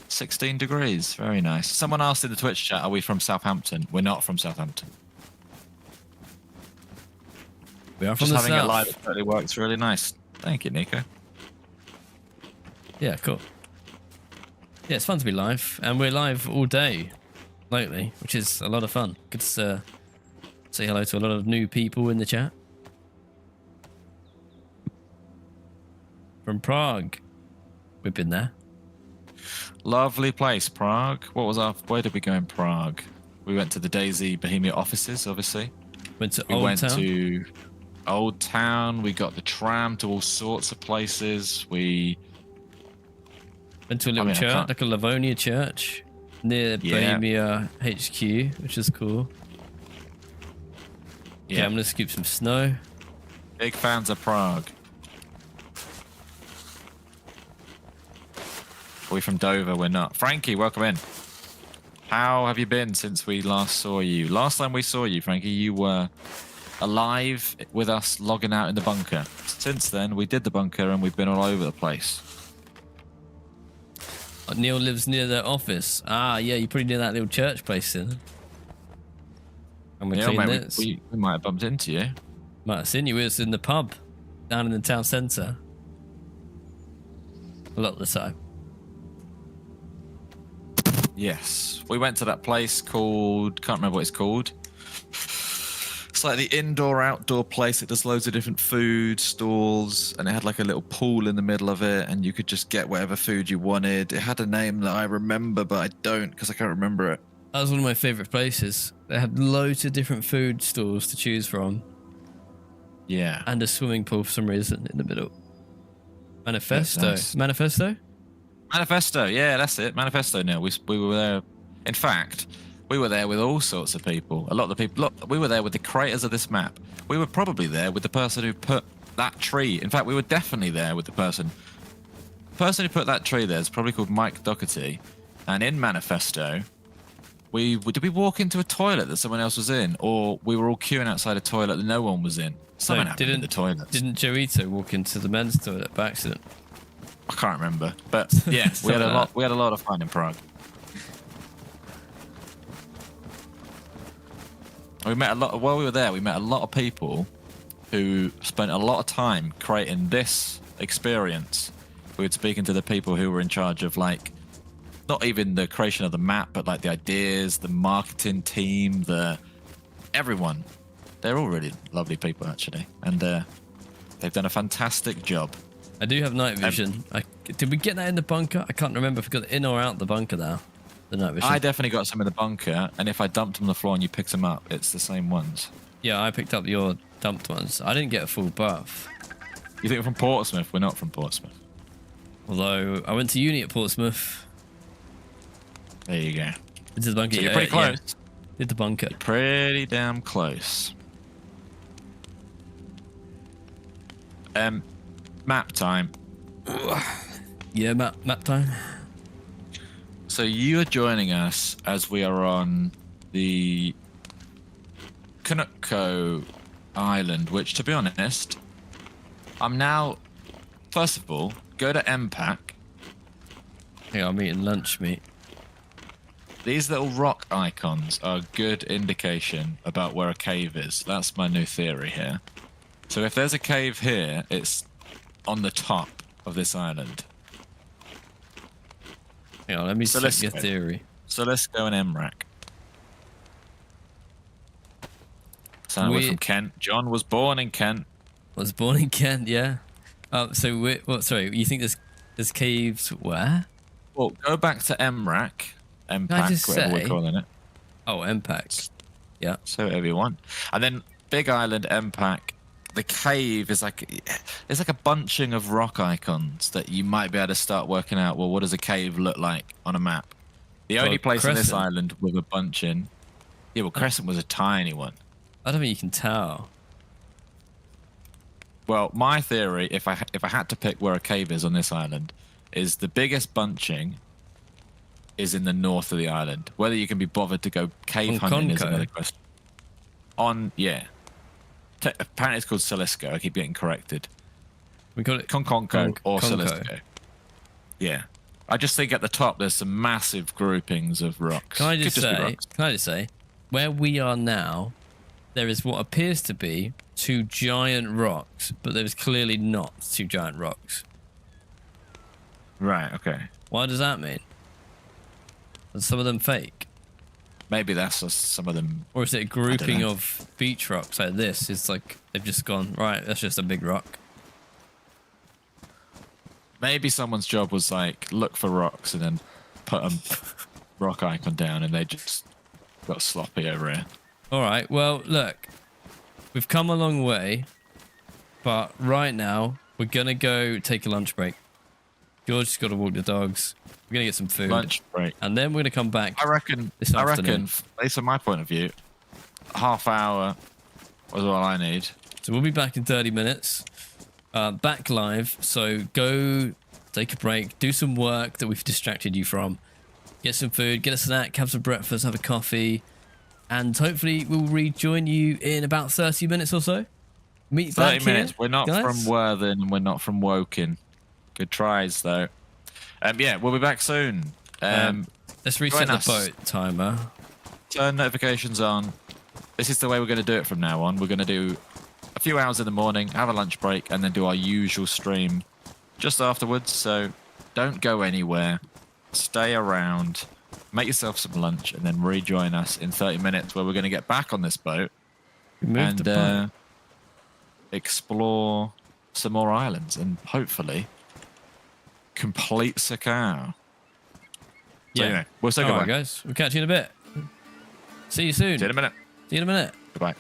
16 degrees. Very nice. Someone asked in the Twitch chat, are we from Southampton? We're not from Southampton. We are from Just the having south. it live totally works really nice. Thank you, Nico. Yeah, cool. Yeah, it's fun to be live, and we're live all day lately, which is a lot of fun. Good to say hello to a lot of new people in the chat. From Prague. We've been there. Lovely place, Prague. Where did we go in Prague? We went to the DayZ Bohemia offices, obviously. Went to We Old went Town. to Old Town. We got the tram to all sorts of places. We Went to a little I church, can't- like a Livonia church near Yeah. Bohemia HQ, which is cool. Yeah, I'm gonna scoop some snow. Big fans of Prague. Are we from Dover? We're not. Frankie, welcome in. How have you been since we last saw you? Last time we saw you, Frankie, you were alive with us logging out in the bunker. Since then, we did the bunker and we've been all over the place. Neil lives near the office. Ah, yeah, you're pretty near that little church place then. I'm gonna Yeah, clean mate, this. we might have bumped into you. Might have seen you. We was in the pub down in the town centre. A lot of the time. Yes. We went to that place called... Can't remember what it's called. It's like the indoor-outdoor place. It does loads of different food stalls. And it had like a little pool in the middle of it. And you could just get whatever food you wanted. It had a name that I remember, but I don't because I can't remember it. That was one of my favourite places. They had loads of different food stalls to choose from. Yeah. And a swimming pool for some reason in the middle. Manifesto. Nice. Manifesto? Manifesto. Yeah, that's it. Manifesto now. We were there. In fact, we were there with all sorts of people. A lot of the people. Look, we were there with the creators of this map. We were probably there with the person who put that tree. In fact, we were definitely there with the person. The person who put that tree there is probably called Mike Doherty. And in Manifesto, did we walk into a toilet that someone else was in, or we were all queuing outside a toilet that no one was in? Something happened in the toilets. Didn't Joito walk into the men's toilet by accident? I can't remember, but yeah, we had a lot. We had a lot of fun in Prague. We met a lot. While we were there, we met a lot of people who spent a lot of time creating this experience. We were speaking to the people who were in charge of not even the creation of the map, but like the ideas, the marketing team, everyone. They're all really lovely people, actually, and they've done a fantastic job. I do have night vision. Did we get that in the bunker? I can't remember if we got it in or out the bunker now. The night vision. I definitely got some in the bunker, and if I dumped them on the floor and you picked them up, it's the same ones. Yeah, I picked up your dumped ones. I didn't get a full buff. You think we're from Portsmouth? We're not from Portsmouth. Although I went to uni at Portsmouth. There you go. Into the bunker. So you're pretty close. Yeah. Did the bunker. Pretty damn close. Map time. Yeah, map time. So you are joining us as we are on the Canucko Island, which, to be honest, I'm now First of all, go to MPAC. Yeah, I'm eating lunch meat. These little rock icons are a good indication about where a cave is. That's my new theory here. So if there's a cave here, it's on the top of this island. Hang on, let me So check let's your go. theory. So let's go in MRAC. So we're from Kent. John was born in Kent. Was born in Kent, yeah. So what? Sorry, you think there's caves where? Well, go back to MRAC. I MPAC, just whatever say- we're calling it. Oh, MPAC. Yeah. So whatever you want. And then Big Island, MPAC. The cave is like, it's like a bunching of rock icons that you might be able to start working out. Well, what does a cave look like on a map? The only place on this Crescent. island with a bunching. Yeah, well, Crescent was a tiny one. I don't think you can tell. Well, my theory, if I had to pick where a cave is on this island, is the biggest bunching is in the north of the island. Whether you can be bothered to go cave On hunting is Conco. another question. Yeah. Apparently it's called Salisco. I keep getting corrected. We got it. Conco or Conco. Salisco. Yeah. I just think at the top there's some massive groupings of rocks. Can I Could just be say? rocks. Can I just say, where we are now, there is what appears to be 2 giant rocks, but there's clearly not 2 giant rocks. Right, okay. What does that mean? Are some of them fake? Maybe that's just some of them. Or is it a grouping know. of beach rocks like this? It's like they've just gone, right, that's just a big rock. Maybe someone's job was like, look for rocks and then put a rock icon down and they just got sloppy over here. All right, well, look, we've come a long way, but right now we're going to go take a lunch break. George's got to walk the dogs. We're going to get some food. Lunch break. And then we're going to come back. I reckon, This afternoon. based on my point of view, half hour was all I need. So we'll be back in 30 minutes. Back live. So go take a break, do some work that we've distracted you from. Get some food, get a snack, have some breakfast, have a coffee. And hopefully we'll rejoin you in about 30 minutes or so. Meet back 30 minutes. here, We're not guys. from Worthing and we're not from Woking. Good tries, though. Yeah, we'll be back soon. Let's reset join the us. boat timer. Turn notifications on. This is the way we're going to do it from now on. We're going to do a few hours in the morning, have a lunch break, and then do our usual stream just afterwards. So don't go anywhere. Stay around. Make yourself some lunch, and then rejoin us in 30 minutes where we're going to get back on this boat We moved the boat. and explore some more islands and hopefully complete Sakhal. So anyway, we'll say All goodbye. right, guys. We'll catch you in a bit. See you soon. See you in a minute. See you in a minute. Goodbye.